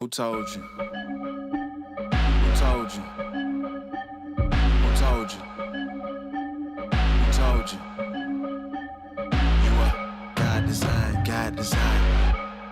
Who told you? Who told you? Who told you? Who told you? You are God design, God design,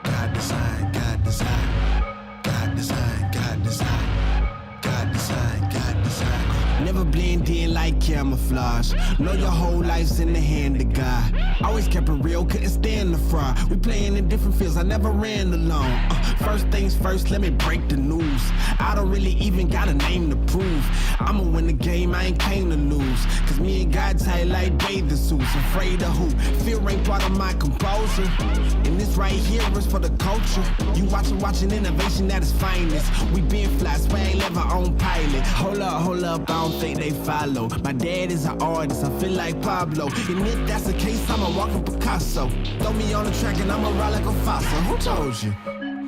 God design, God design, God design, God design, God design, God design. Never blend in like camouflage. Know your whole life's in the hand of God. Always kept it real, couldn't stand the fraud. We playing in different fields, I never ran alone. First things first, let me break the news. I don't really even got a name to prove. I'ma win the game, I ain't came to lose. Cause me and God tight like bathing suits. Afraid of who? Fear ain't part of my composure. And this right here is for the culture. You watching innovation at its finest. We been fly, swag, lever on pilot. Hold up, I don't think they follow. My dad is an artist, I feel like Pablo. And if that's the case, I'm a walking Picasso. Throw me on the track and I'ma ride like a fossil. Who told you?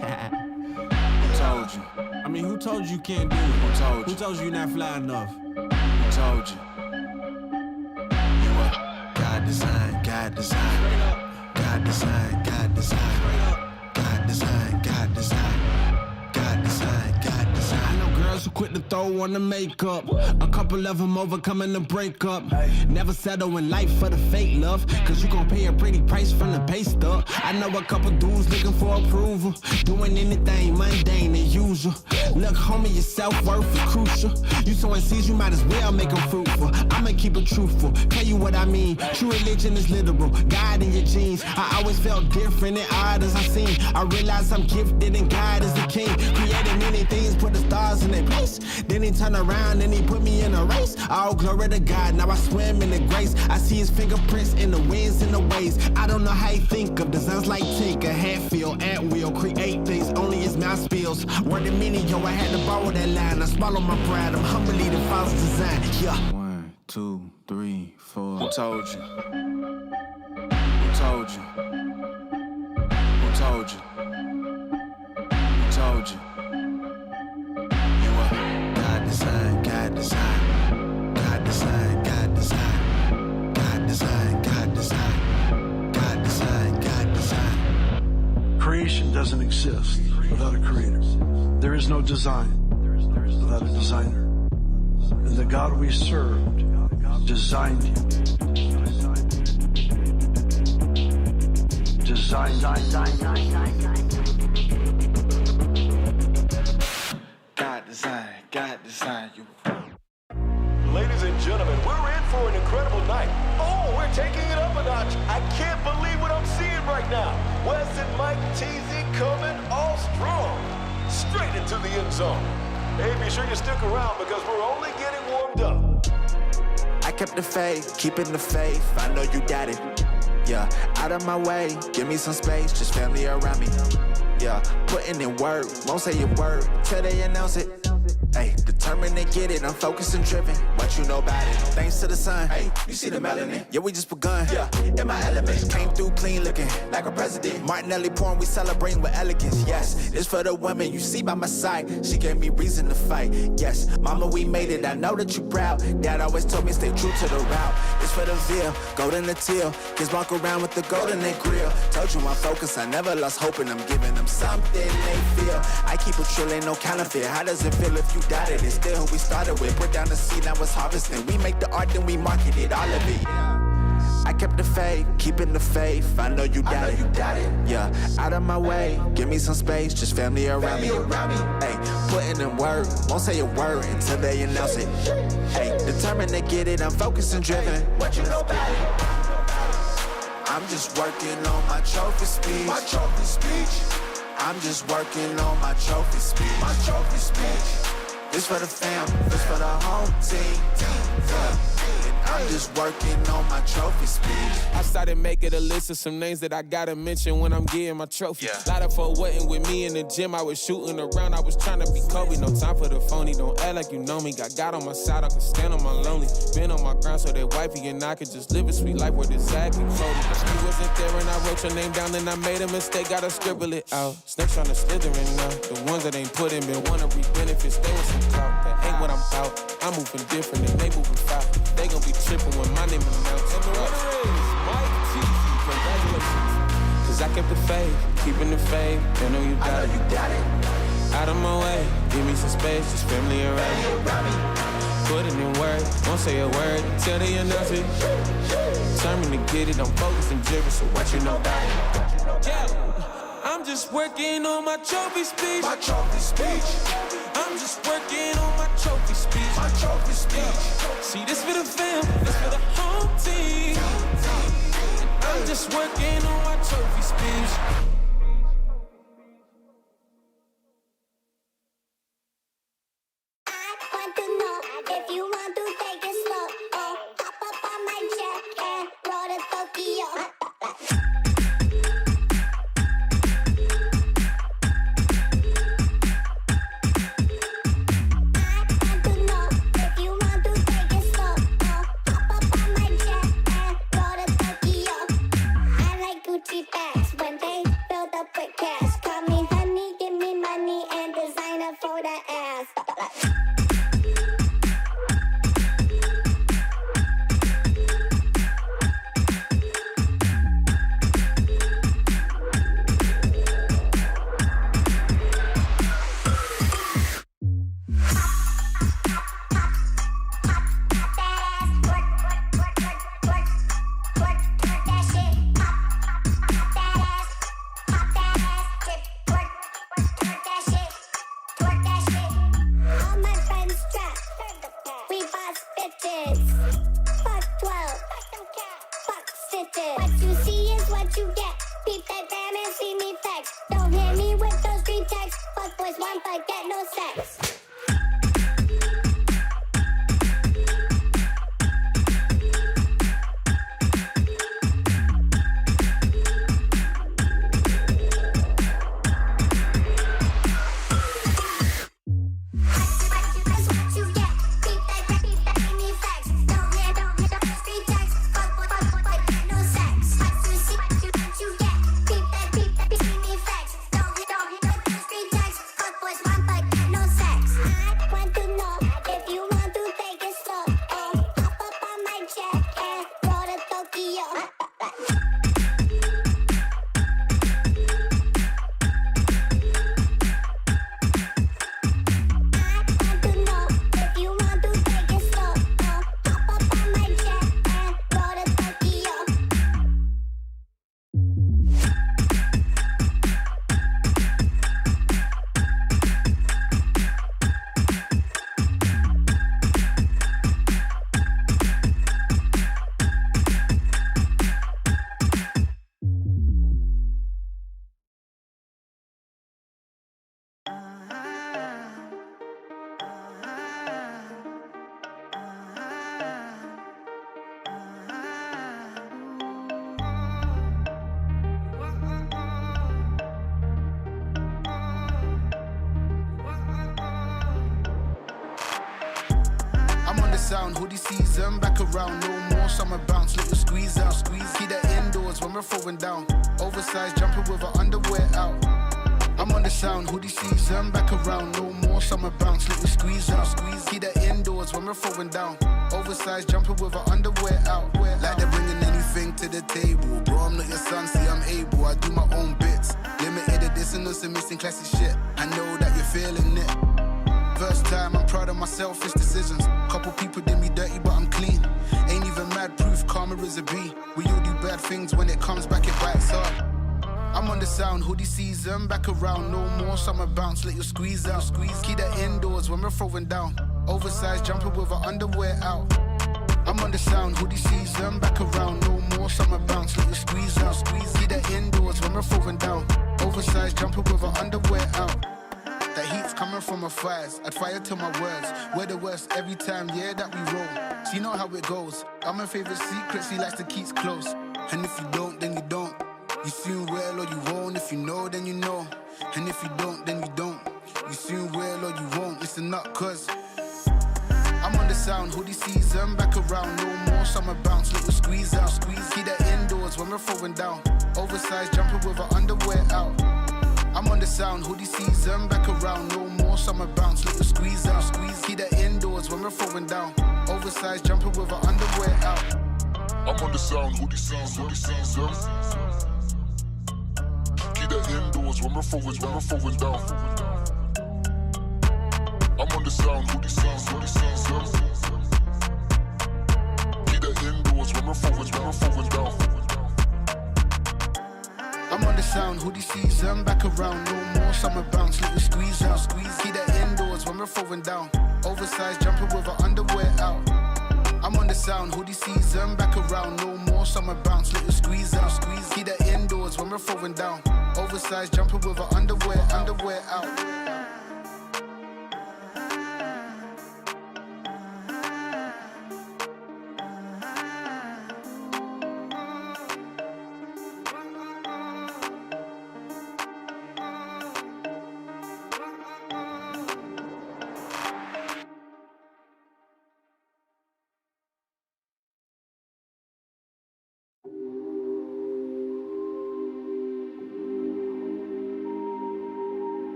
Who told you? I mean, who told you can't do it? Who told you? Who told you you're not fly enough? Who told you? You are God design, God design, God design, God design, God design, God design, God design, God design. I know girls who quit to throw on the makeup. A couple of them overcoming the breakup. Never settle in life for the fake love, cause you gon' pay a pretty price from the pay stub. I know a couple dudes looking for approval, doing anything mundane and usual. Look, homie, your self-worth is crucial. You sowing seeds, you might as well make them fruitful. I'ma keep it truthful, tell you what I mean. True religion is literal, God in your genes. I always felt different and odd as I seen. I realized I'm gifted and God is the king. Created many things, put the stars in their place. Then he turned around and he put me in a race. All glory to God, now I swim in the grace. I see his fingerprints in the winds and the waves. I don't know how he think of designs like Tinker, Hatfield, Antwill. Create things only as mouth spills. Word to many, yo, I had to borrow that line. I swallow my pride, I'm humbly the false design. Yeah. 1, 2, 3, 4. Who told you? Who told you? Who told you? Who told you? You are God design, God design, God design, God design, God design, God design, God design, God design. Creation doesn't exist without a creator. There is no design without a designer. And the God we served designed you. Designed. God design you. Ladies and gentlemen, we're in for an incredible night. Oh, we're taking it up a notch. I can't believe what I'm seeing right now. Wes and Mike TZ coming all strong, straight into the end zone. Hey, be sure you stick around because we're only getting warmed up. I kept the faith, keeping the faith. I know you got it. Yeah, out of my way, give me some space, just family around me. Yeah, putting in work, won't say a word till they announce it. Hey, determined to get it, I'm focused and driven. What you know about it? Thanks to the sun. Hey, you see the melanin? Yeah, we just begun. Yeah, in my element. Came through clean looking like a president. Martinelli porn, we celebrating with elegance. Yes, it's for the women you see by my side. She gave me reason to fight. Yes, mama, we made it. I know that you proud. Dad always told me stay true to the route. It's for the veal, golden the teal. Kids walk around with the gold in their grill. Told you I'm focused, I never lost hope, and I'm giving them something they feel. I keep it true, ain't no counterfeit. How does it feel if you doubted it? Still who we started with. Put down the seed, now it's harvesting. We make the art, then we market it, all of it. I kept the faith, keeping the faith. I know you got it. Yeah, out of my way, give me some space, just family around me. Hey, putting in work, won't say a word until they announce it. Hey, determined to get it, I'm focused and driven. What you know about it? I'm just working on my trophy speech. My trophy speech. I'm just working on my trophy speech. My trophy speech. This for the fam, this for the home team. Yeah. I'm just working on my trophy speech. I started making a list of some names that I gotta mention when I'm getting my trophy. Lot of folk wasn't with me in the gym. I was shooting around, I was trying to be Kobe. No time for the phony, don't act like you know me. Got God on my side, I can stand on my lonely. Been on my ground so that wifey and I could just live a sweet life where the Zach and Cody. She wasn't there and I wrote your name down and I made a mistake, gotta scribble it out. Snakes trying to slither in now. The ones that ain't put in been wanna reap benefits, stay with some clout. That ain't what I'm about. I'm moving different and they moving foul. They gon' be tripping when my name announced. And the winner is Mike TZ. Congratulations. Cause I kept the faith, keeping the faith. I know you got it. out of my way. Give me some space, just family around me. Put it in work, won't say a word until they announce it. Determined to get it, I'm focused and driven, so what you know about it? Yeah, I'm just working on my trophy speech. My trophy speech. I'm just working on my trophy speech. My trophy speech. See, this for the fam, this for the whole team. I'm just working on my trophy speech. Sound, hoodie season, back around, no more summer bounce, little squeeze out, squeeze, keep that indoors when we're throwing down, oversized jumper with our underwear out. I'm on the sound, hoodie season, back around, no more summer bounce, little squeeze out, squeeze, keep that indoors when we're throwing down, oversized jumper with our underwear out. Like they're bringing anything to the table, bro, I'm not your son, see I'm able, I do my own bits, limited edition, no some missing classic shit, I know that you're feeling it. First time, I'm proud of my selfish decisions. Couple people did me dirty, but I'm clean. Ain't even mad proof, karma is a B. We all do bad things, when it comes back, it bites up. I'm on the sound, hoodie season, back around, no more summer bounce, let you squeeze out, squeeze. Keep that indoors when we're throwing down, oversized jumper with our underwear out. I'm on the sound, hoodie season, back around, no more summer bounce, let you squeeze out, squeeze. Keep that indoors when we're throwing down, oversized jumper with our underwear out. That heat's coming from my fires, I'd fire to my words. We're the worst every time, yeah, that we roll. So you know how it goes. I'm my favorite secrets, he likes to keep close. And if you don't, then you don't. You soon will or you won't. If you know, then you know. And if you don't, then you don't. You soon will or you won't. Listen up, cause I'm on the sound, hoodie season, back around, no more summer bounce, little squeeze out, squeeze. Keep that indoors when we're throwing down, oversized jumper with our underwear out. I'm on the sound, hoodie season, back around, no more summer bounce, little squeeze out, squeeze. Keep that indoors when we're throwing down, oversized jumper with our underwear out. I'm on the sound, hoodie season, keep that indoors when we're throwing down, sound, who the season? Keep the indoors when we're throwing down. I'm on the sound, hoodie season, back around, no more summer bounce, little squeeze out, keep the indoors when we're throwing down, oversized jumper with her underwear out. I'm on the sound, hoodie season, back around, no more summer bounce, little squeeze out, keep the indoors when we're throwing down, oversized jumper with her underwear out.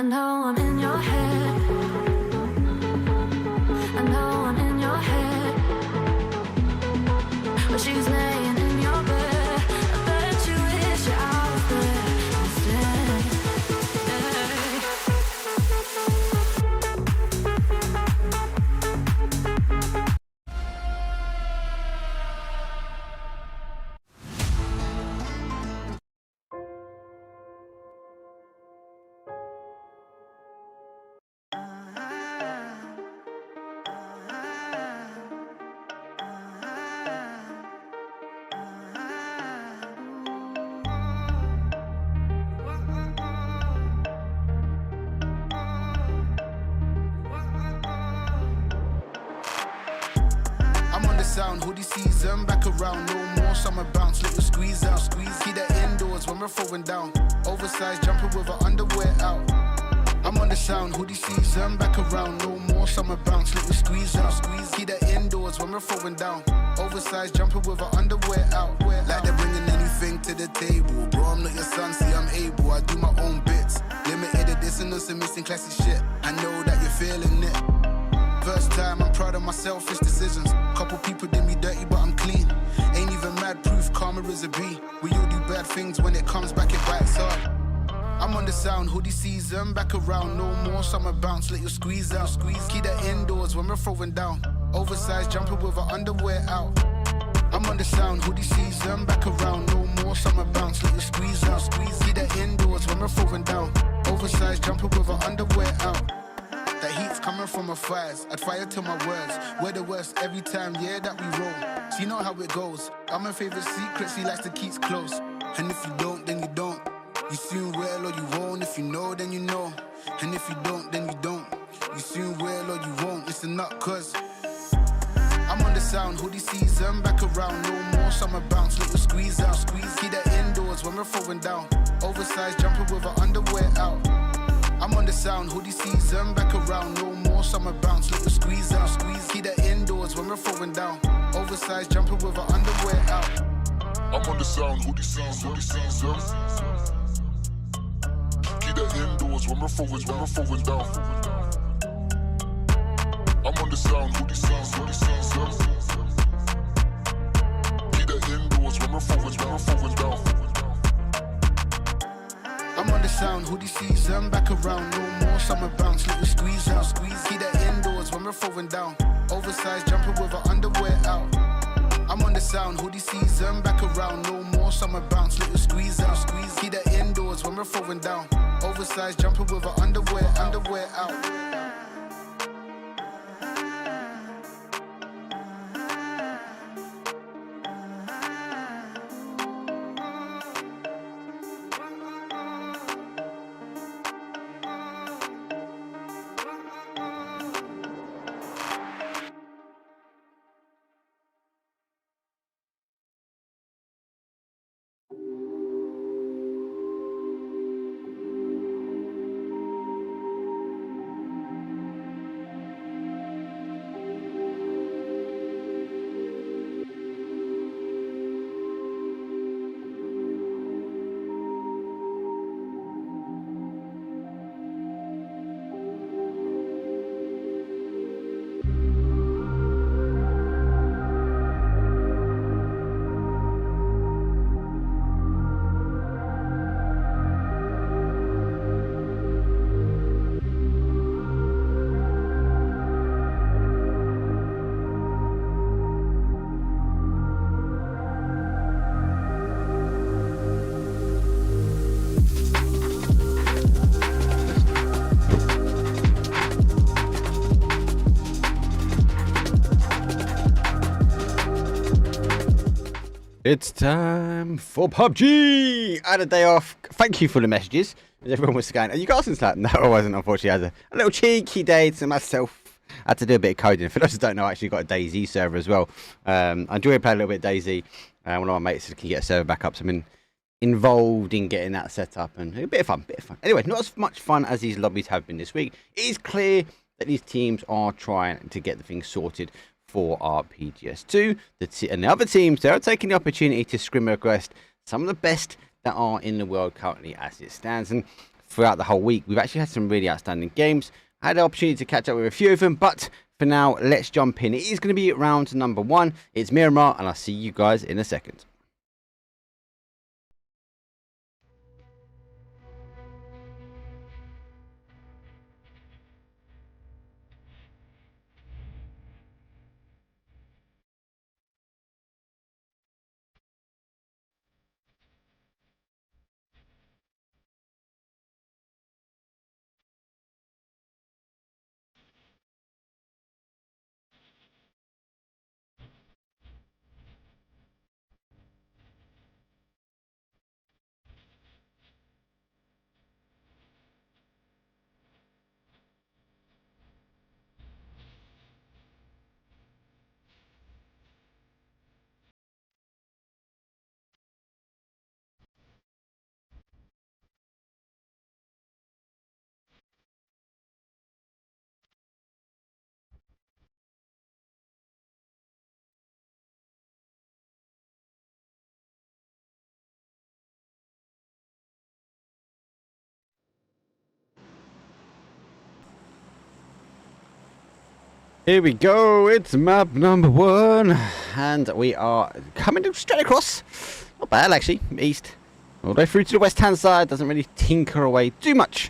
I know I'm in your head. I know I'm in your head. But she's laying in your bed. I bet you wish you're out of bed instead. I'm on the sound, hoodie season, back around, no more summer bounce, little squeeze out, squeeze, keep that indoors when we're throwing down, oversized jumper with her underwear out. I'm on the sound, hoodie season, back around, no more summer bounce, little squeeze out, squeeze, keep that indoors when we're throwing down, oversized jumper with her underwear out. Like they're bringing anything to the table, bro, I'm not your son, see I'm able, I do my own bits, limited edition, some missing classic shit, I know that you're feeling it. First time, I'm proud of my selfish decisions. Couple people did me dirty, but I'm clean. Ain't even mad proof, karma is a B. We all do bad things when it comes back, it bites hard. I'm on the sound, hoodie season, back around, no more summer bounce, let you squeeze out, squeeze. Keep that indoors when we're throwing down. Oversized jumper with her underwear out. I'm on the sound, hoodie season, back around, no more summer bounce, let you squeeze out, squeeze. Keep that indoors when we're throwing down. Oversized jumper with her underwear out. That heat's coming from my thighs. I'd fire to my words. We're the worst every time, yeah, that we roll. So you know how it goes. I'm my favorite secrets he likes to keep close. And if you don't, then you don't. You soon will or you won't. If you know, then you know. And if you don't, then you don't. You soon will or you won't. Listen up, cause I'm on the sound, hoodie season, back around, no more summer bounce, little squeeze out, squeeze. Keep that indoors when we're throwing down. Oversized jumper with her underwear out. I'm on the sound, hoodie season, back around, no more summer bounce, little squeeze out, squeeze. Keep that indoors when we're throwing down. Oversized jumper with her underwear out. I'm on the sound, hoodie season, hoodie season. Keep that indoors when we're throwing down. I'm on the sound, hoodie season, hoodie season. Keep that indoors when we're throwing down. I'm on the sound, hoodie season, back around, no more summer bounce, little squeeze out, squeeze. Keep that indoors when we're throwing down. Oversized jumper with her underwear out. I'm on the sound, hoodie season, back around, no more summer bounce, little squeeze out, squeeze. Keep that indoors when we're throwing down. Oversized jumper with her underwear out. It's time for PUBG! I had a day off. Thank you for the messages. Everyone was going, are you guys in Slack? No, I wasn't, unfortunately. I had a little cheeky day to myself. I had to do a bit of coding. For those who don't know, I actually got a DayZ server as well. I enjoy playing a little bit of DayZ. One of my mates can get a server back up, so I've been involved in getting that set up, and a bit of fun, Anyway, not as much fun as these lobbies have been this week. It is clear that these teams are trying to get the thing sorted for our PGS2. And the other teams, they are taking the opportunity to scrim request some of the best that are in the world currently as it stands. And throughout the whole week. We've actually had some really outstanding games. I had the opportunity to catch up with a few of them, but for now, let's jump in. It is going to be round number 1. It's Miramar, and I'll see you guys in a second. Here we go, it's map number 1, and we are coming straight across. Not bad, actually. East, all the way through to the west-hand side. Doesn't really tinker away too much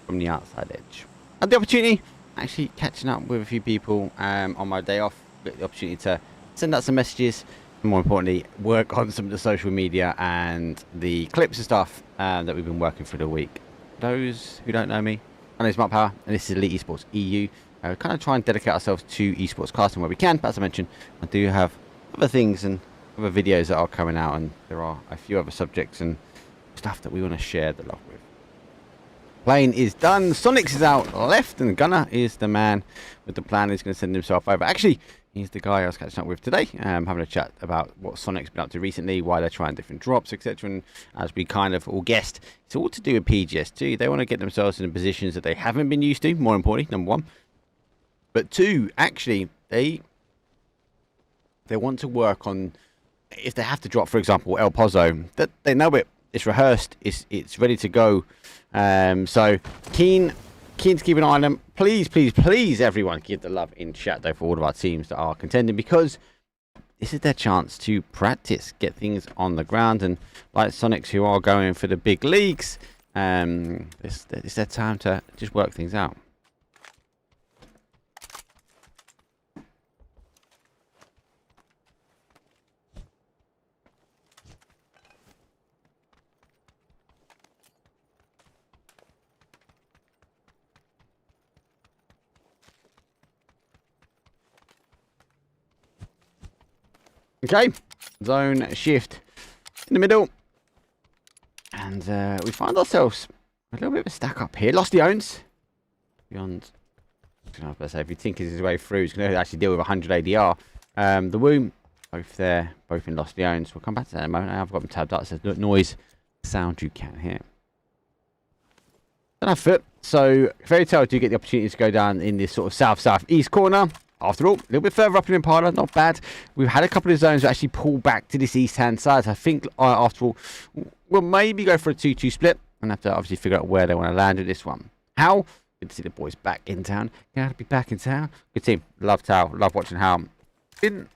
from the outside edge. Had the opportunity, actually catching up with a few people on my day off. Got the opportunity to send out some messages, and more importantly, work on some of the social media and the clips and stuff that we've been working for the week. Those who don't know me, my name is Mark Power, and this is Elite Esports EU. We kind of try and dedicate ourselves to esports casting where we can, but as I mentioned, I do have other things and other videos that are coming out, and there are a few other subjects and stuff that we want to share the love with. Plane is done, Sonics is out left, and Gunner is the man with the plan. He's going to send himself over. Actually, he's the guy I was catching up with today, having a chat about what Sonic's been up to recently, why they're trying different drops, etc. And as we kind of all guessed, it's all to do with PGS2. They want to get themselves in positions that they haven't been used to, more importantly, number 1. But 2, actually, they want to work on, if they have to drop, for example, El Pozo, that they know it's rehearsed, it's ready to go. So keen to keep an eye on them. Please, please, please, everyone, give the love in chat though for all of our teams that are contending, because this is their chance to practice, get things on the ground, and like Sonics who are going for the big leagues, it's their time to just work things out. Okay, zone shift in the middle, and we find ourselves a little bit of a stack up here. Lost the owns beyond. I was about to say, if he tinkers his way through, he's going to actually deal with 100 ADR. The womb, both there, both in Lost the owns. We'll come back to that in a moment. I've got them tabbed up. It says noise, sound you can hear. Don't have foot, so Fairy Tail do get the opportunity to go down in this sort of south-southeast corner. After all, a little bit further up in Impala, not bad. We've had a couple of zones that actually pull back to this east-hand side. So I think, after all, we'll maybe go for a 2-2 split and have to obviously figure out where they want to land with this one. How? Good to see the boys back in town. Glad to be back in town. Good team. Love Tao. Love watching how. Been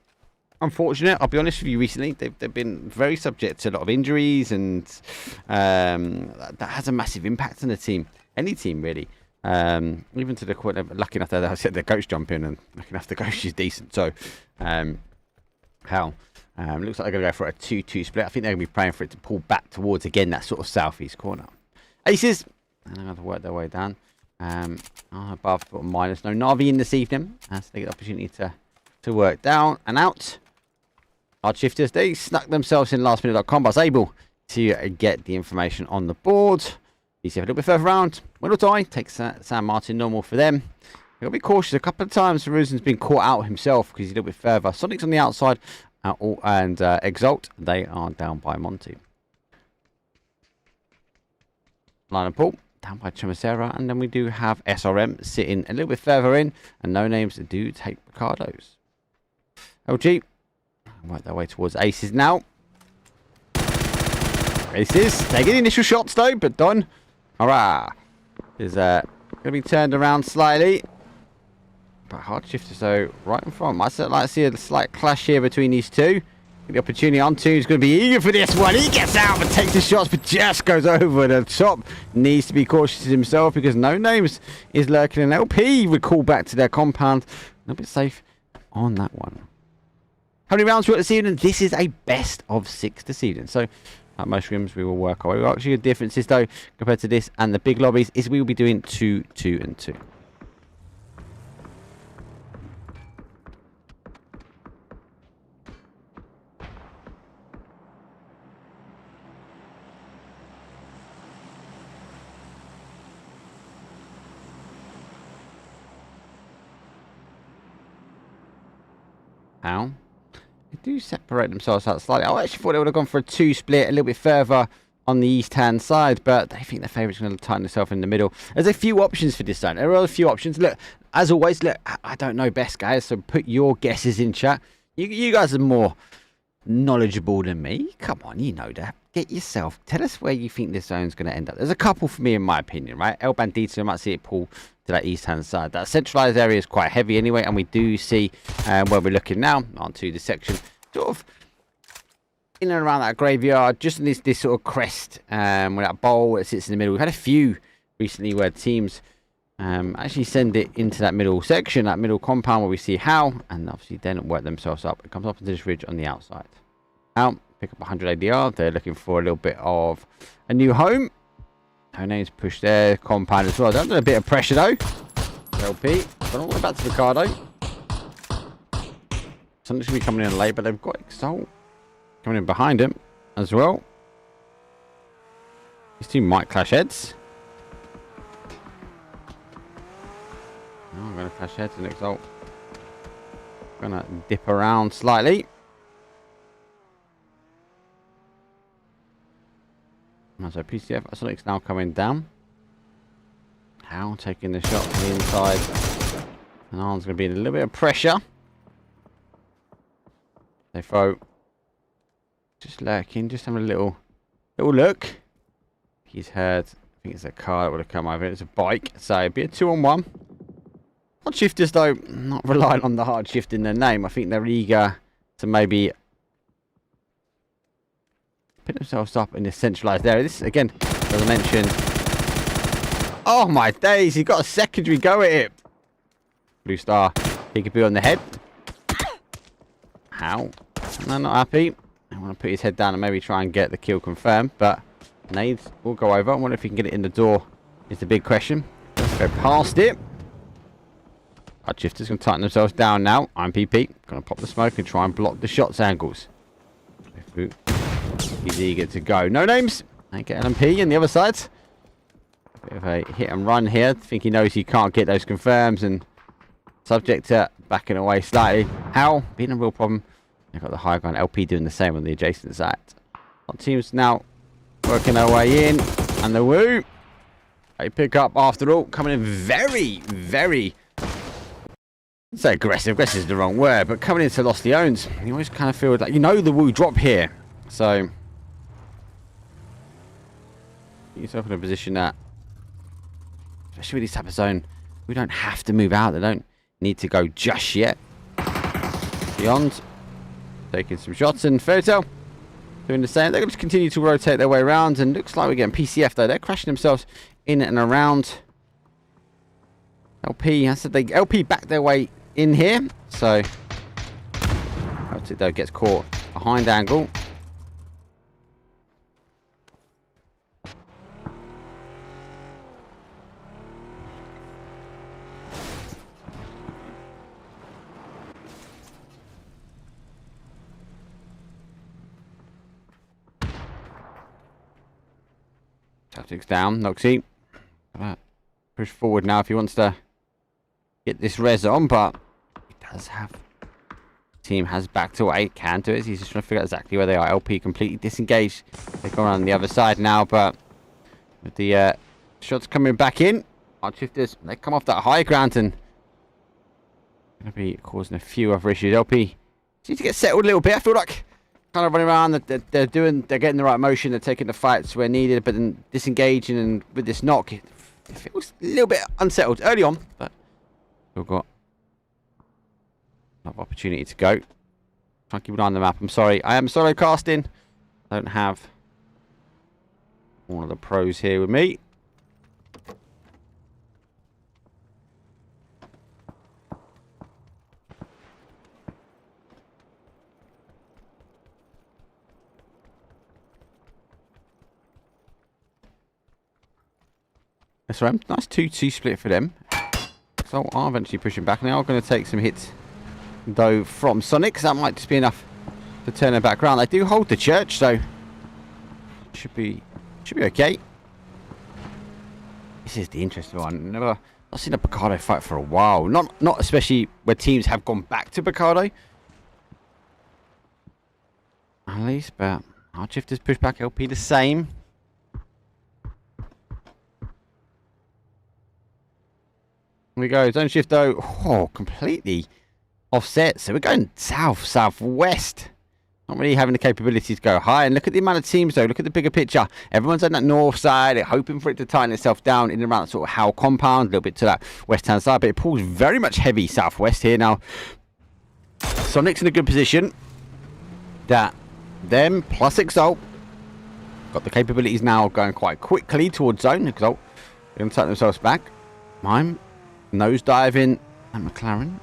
unfortunate, I'll be honest with you, recently. They've been very subject to a lot of injuries, and that has a massive impact on the team. Any team, really. Even to the point, lucky enough that I said the coach jump in, and lucky enough the coach is decent. So, how looks like they're going to go for a 2-2 split. I think they're going to be praying for it to pull back towards again that sort of southeast corner. Aces, and they're going to work their way down. Above minus no Navi in this evening, so they get the opportunity to work down and out. Hard shifters, they snuck themselves in lastminute.com, but was able to get the information on the board. DC a little bit further around. Will die takes San Martin normal for them. They've got to be cautious. A couple of times Ruzen's been caught out himself because he's a little bit further. Sonic's on the outside, and Exalt, they are down by Monty. Line and Paul down by Chemicera, and then we do have SRM sitting a little bit further in, and No Names do take Ricardo's. LG work their way towards Aces now. Aces taking initial shots though, but Don Alright. Is going to be turned around slightly. But hard shifters though, right in front. Might like to see a slight clash here between these two. The opportunity on two is going to be eager for this one. He gets out but takes the shots, but just goes over the top. Needs to be cautious himself because No Names is lurking an LP. Recall back to their compound. A little bit safe on that one. How many rounds we got this evening? This is a best of 6 this evening. So at most scrims we will work our way. Actually, the differences though compared to this and the big lobbies is we will be doing 2, 2, and 2. How? They do separate themselves out slightly. I actually thought they would have gone for a 2 split a little bit further on the east-hand side, but they think their favourite's going to tighten itself in the middle. There's a few options for this zone. There are a few options. Look, as always, look, I don't know best, guys, so put your guesses in chat. You guys are more knowledgeable than me. Come on, you know that. Get yourself. Tell us where you think this zone's going to end up. There's a couple for me, in my opinion, right? El Bandito, I might see it pull to that east-hand side. That centralised area is quite heavy anyway, and we do see where we're looking now onto the section, sort of in and around that graveyard, just in this sort of crest, with that bowl that sits in the middle. We've had a few recently where teams actually send it into that middle section, that middle compound where we see How, and obviously then work themselves up. It comes up into this ridge on the outside. How, pick up 100 ADR. They're looking for a little bit of a new home. No Names push their compound as well. They're under a bit of pressure though. LP, but all the way back to Ricardo. Something's going to be coming in late, but they've got Exalt coming in behind him as well. These two might clash heads. Oh, I'm going to clash heads and Exalt. Going to dip around slightly. So PCF, Sonic's now coming down. How taking the shot from the inside. And Arn's going to be in a little bit of pressure. They throw. Just lurking, just having a little look. He's heard, I think it's a car that would have come over. It's a bike, so it'd be a 2-on-1. Hard shifters though, not relying on the hard shift in their name. I think they're eager to maybe put themselves up in this centralised area. This, again, as I mentioned... Oh my days, he got a secondary go at it. Blue Star, he could be on the head. How? No, not happy. I want to put his head down and maybe try and get the kill confirmed, but nades will go over. I wonder if he can get it in the door is the big question. Let's go past it. Our shifters going to tighten themselves down now. I'm PP. Going to pop the smoke and try and block the shots angles. He's eager to go. No Names. They get LMP on the other side. Bit of a hit and run here. I think he knows he can't get those confirms and subject to backing away slightly. How? Being a real problem. They've got the high ground. LP doing the same on the adjacent side. Our teams now working their way in. And the woo. They pick up after all. Coming in very, very... I'd say aggressive. Aggressive is the wrong word. But coming into Lost Leones, you always kind of feel like, you know, the woo drop here. So... Get yourself in a position that, especially with this type of zone, we don't have to move out. They don't need to go just yet. Beyond, taking some shots, and Fairytale doing the same. They're going to continue to rotate their way around, and looks like we're getting PCF though. They're crashing themselves in and around. LP, I said they LP back their way in here, so it though gets caught behind angle. Tactics down, Noxy. Push forward now if he wants to get this res on, but he does have... Team has backed away, can do it. He's just trying to figure out exactly where they are. LP completely disengaged. They go around the other side now, but with the shots coming back in, our shifters, they come off that high ground and going to be causing a few other issues. LP need to get settled a little bit. I feel like kind of running around. They're getting the right motion. They're taking the fights where needed, but then disengaging and with this knock, it feels a little bit unsettled early on. But we've got another opportunity to go. Try and keep an eye on the map. I'm sorry, I am solo casting. I don't have one of the pros here with me. So nice 2-2 split for them. So are eventually pushing back. And they are going to take some hits, though, from Sonic. That might just be enough to turn them back around. They do hold the church, so should be okay. This is the interesting one. Not seen a Picardo fight for a while. Not especially where teams have gone back to Picardo. At least, but Hardshifters push back LP the same. Here we go. Zone shift though. Oh, completely offset. So we're going southwest. Not really having the capability to go high. And look at the amount of teams though. Look at the bigger picture. Everyone's on that north side. They're hoping for it to tighten itself down in and around sort of Howe compound. A little bit to that west hand side. But it pulls very much heavy southwest here. Now, Sonic's in a good position. That them plus Exalt got the capabilities now going quite quickly towards zone. Exalt, they're going to tuck themselves back. Mime nose diving and McLaren.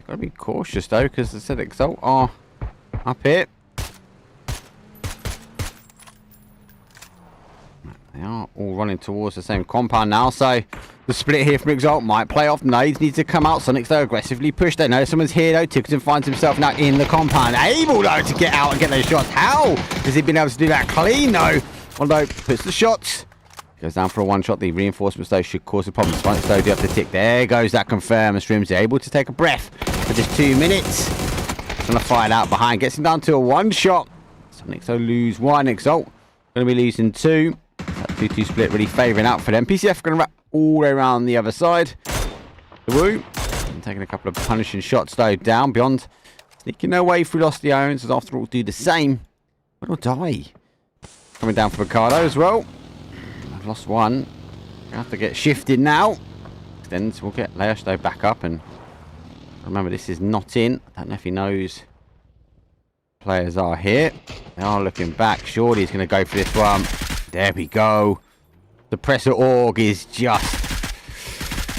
Got to be cautious though, because I said Exalt are up here. They are all running towards the same compound now, so the split here from Exalt might play off. Nades needs to come out. Sonic's though aggressively pushed. They know someone's here though. Tickerton finds himself now in the compound, able though to get out and get those shots. How has he been able to do that clean though? Although puts the shots. Goes down for a one shot. The reinforcements though should cause a problem. Spikes though do have to tick. There goes that confirm. And Scrim's able to take a breath for just 2 minutes. Gonna fight out behind. Gets him down to a one shot. Sonic so lose one. Exalt gonna be losing two. That 2-2 split really favouring out for them. PCF gonna wrap all the way around the other side. The Woo. And taking a couple of punishing shots though down beyond. Sneaking their way through Lost the Irons as after all do the same. But will die. Coming down for Ricardo as well. I've lost one. We have to get shifted now. Then we'll get Leosh though back up, and remember this is not in. I don't know if he knows players are here. They are looking back. Surely he's going to go for this one. There we go. The presser org is just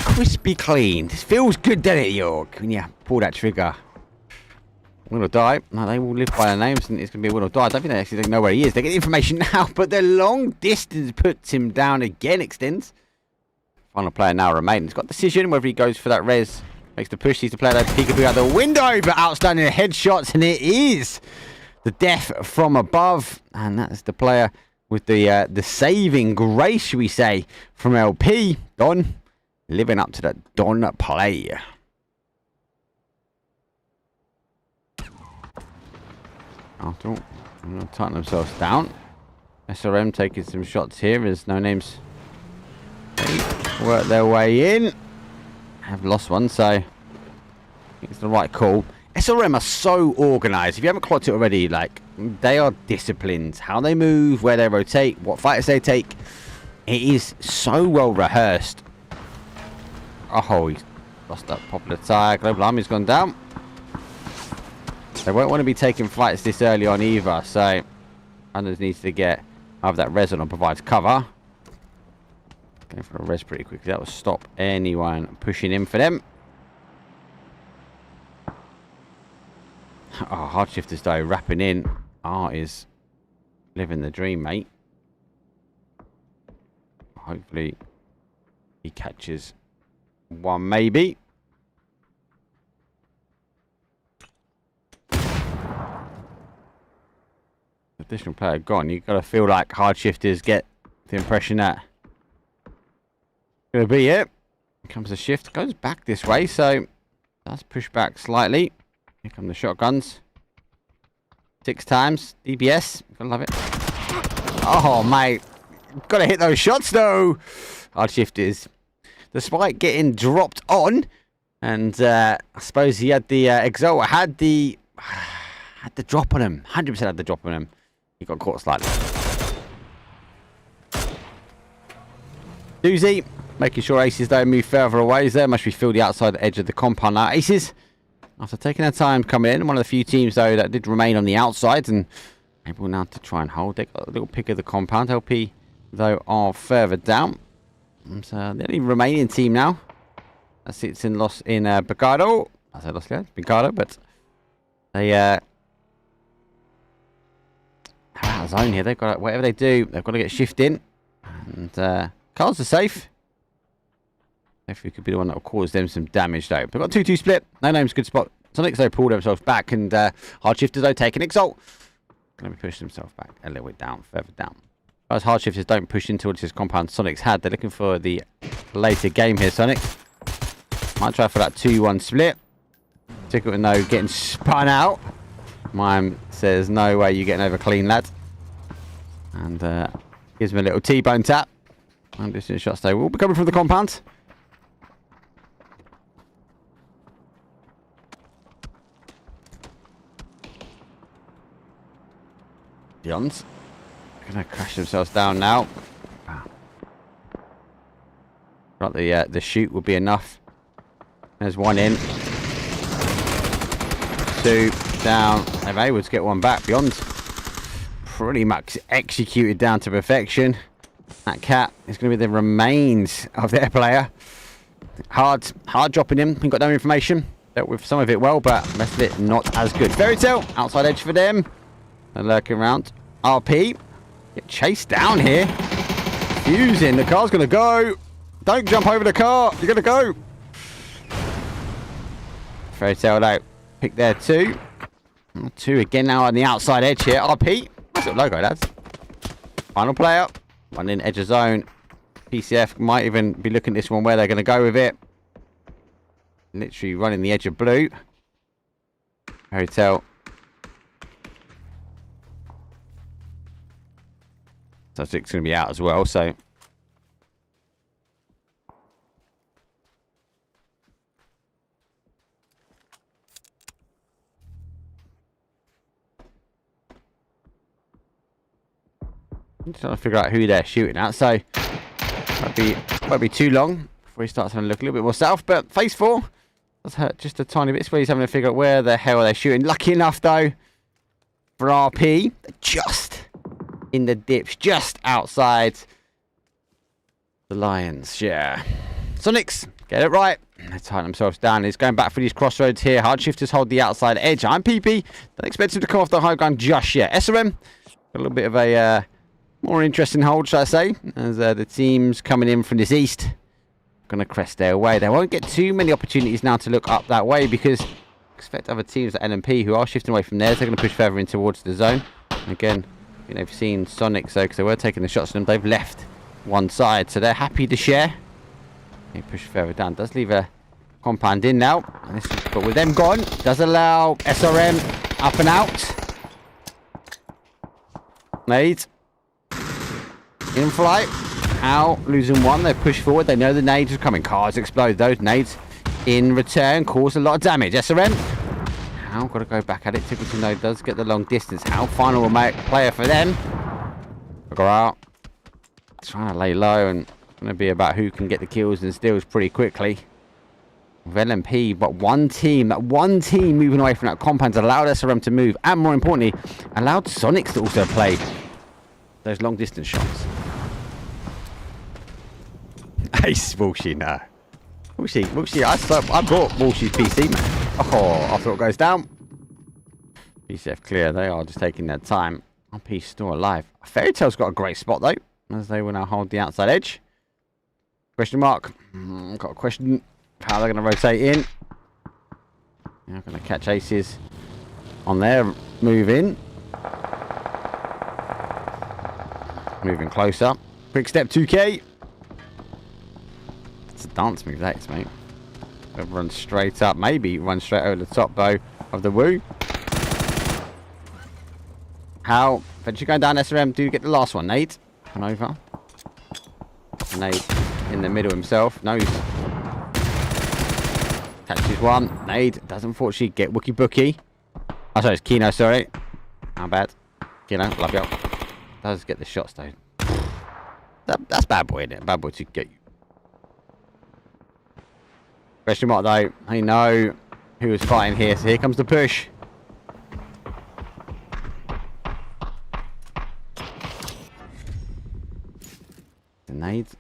crispy clean. This feels good, doesn't it, York? When you pull that trigger. Win or die. No, they will live by their names, and it's going to be a win or die. I don't think they actually know where he is. They get the information now, but the long distance puts him down again. Extends. Final player now remaining. He's got decision whether he goes for that res. Makes the push. He's the player that peekaboo out the window, but outstanding headshots, and it is the death from above, and that's the player with the saving grace, shall we say, from LP. Don living up to that Don play. After all, I'm going to tighten themselves down. SRM taking some shots here as no names work their way in. Have lost one, so I think it's the right call. SRM are so organised. If you haven't clocked it already, like, they are disciplined. How they move, where they rotate, what fighters they take. It is so well rehearsed. Oh, he's lost that popular tire. Global Army's gone down. They won't want to be taking fights this early on either, so Anders needs to have that res on and provides cover. Going for a res pretty quickly. That will stop anyone pushing in for them. Oh, Hardshifters though wrapping in. Art is living the dream, mate. Hopefully he catches one, maybe. Additional player gone. You've got to feel like Hardshifters get the impression that gonna be it. Here comes the shift. Goes back this way, so that's pushed back slightly. Here come the shotguns. 6 times. DBS. Gotta love it. Oh, mate. Gotta hit those shots, though. Hardshifters. Despite getting dropped on, and I suppose he had the Exalt had the Had the drop on him. 100% had the drop on him. He got caught slightly. Doozy, making sure Aces don't move further away. There must be filled the outside edge of the compound now. Aces, after taking their time coming in, one of the few teams though that did remain on the outside and able now to try and hold. They got a little pick of the compound. LP though are further down. So the only remaining team now that sits in Bicado. I said Los Leones, Bicado, but they out of zone here. They've got whatever they do, they've got to get shift in. And cards are safe. If we could be the one that will cause them some damage though. They've got 2-2 split. No name's a good spot. Sonics though pull themselves back and hard shifters though take an exalt. Going to be pushing themselves back a little bit down, further down. As hard shifters don't push into this compound Sonics had. They're looking for the later game here, Sonics. Might try for that 2-1 split. Tickle no getting spun out. Mime says no way you're getting over clean, lad. And gives him a little T-bone tap. Long distance shots though will be coming from the compound. Beyond. Gonna crash themselves down now. Right, the shoot will be enough. There's one in. 2 down. They're able to get one back. Beyond. Pretty much executed down to perfection. That cat is going to be the remains of their player. Hard dropping him. We've got no information. Dealt with some of it well, but the rest of it not as good. Fairy Tale, outside edge for them. They're lurking around. RP. Get chased down here. Fusing. The car's going to go. Don't jump over the car. You're going to go. Fairy Tale out. Pick there 2. 2 again now on the outside edge here. RP. That's a logo, lads. Final player. One in edge of zone. PCF might even be looking at this one where they're going to go with it. Literally running the edge of blue. Hotel. So 6 going to be out as well, so. I'm just trying to figure out who they're shooting at, so won't be too long before he starts having a look a little bit more south. But phase 4 does hurt just a tiny bit. So he's having to figure out where the hell they're shooting. Lucky enough though for RP, just in the dips, just outside the Lions. Yeah, Sonics get it right. They tighten themselves down. He's going back for these crossroads here. Hard shifters hold the outside edge. I'm PP. Don't expect him to come off the high ground just yet. SRM got a little bit of a more interesting hold, should I say, as the teams coming in from this east going to crest their way. They won't get too many opportunities now to look up that way because expect other teams like LMP who are shifting away from theirs. They're going to push further in towards the zone. Again, I think they've seen Sonic, so because they were taking the shots at them, they've left one side, so they're happy to share. They push further down. Does leave a compound in now, but with them gone, does allow SRM up and out. Nades. In flight. How losing one. They push forward. They know the nades are coming. Cars explode. Those nades in return cause a lot of damage. SRM. How got to go back at it. Tickleton though does get the long distance. How final player for them. Go out. Trying to lay low and going to be about who can get the kills and steals pretty quickly. With LMP, but that one team moving away from that compound allowed SRM to move, and more importantly, allowed Sonics to also play those long distance shots. Ace Walshy, no. Walshy, I bought Walshy's PC, man. Oh, I thought it goes down. PCF clear, they are just taking their time. RP still alive. Fairy Tale's got a great spot though, as they will now hold the outside edge. Question mark. Got a question. How they're going to rotate in. They're going to catch Aces on their move in. Moving closer. Quick step 2K. It's a dance move, that is, mate. Run straight up. Maybe run straight over the top, though, of the Woo. How? Eventually going down SRM. Do get the last one, Nate. Come over. Nate in the middle himself. Knows. Catches one. Nade does unfortunately get Wookie Bookie. Oh, sorry, it's Kino, sorry. How bad? Kino, love you. Does get the shots, though. That's bad boy, isn't it? Bad boy to get you. Question mark, though. I know who was fighting here, so here comes the push. Grenades.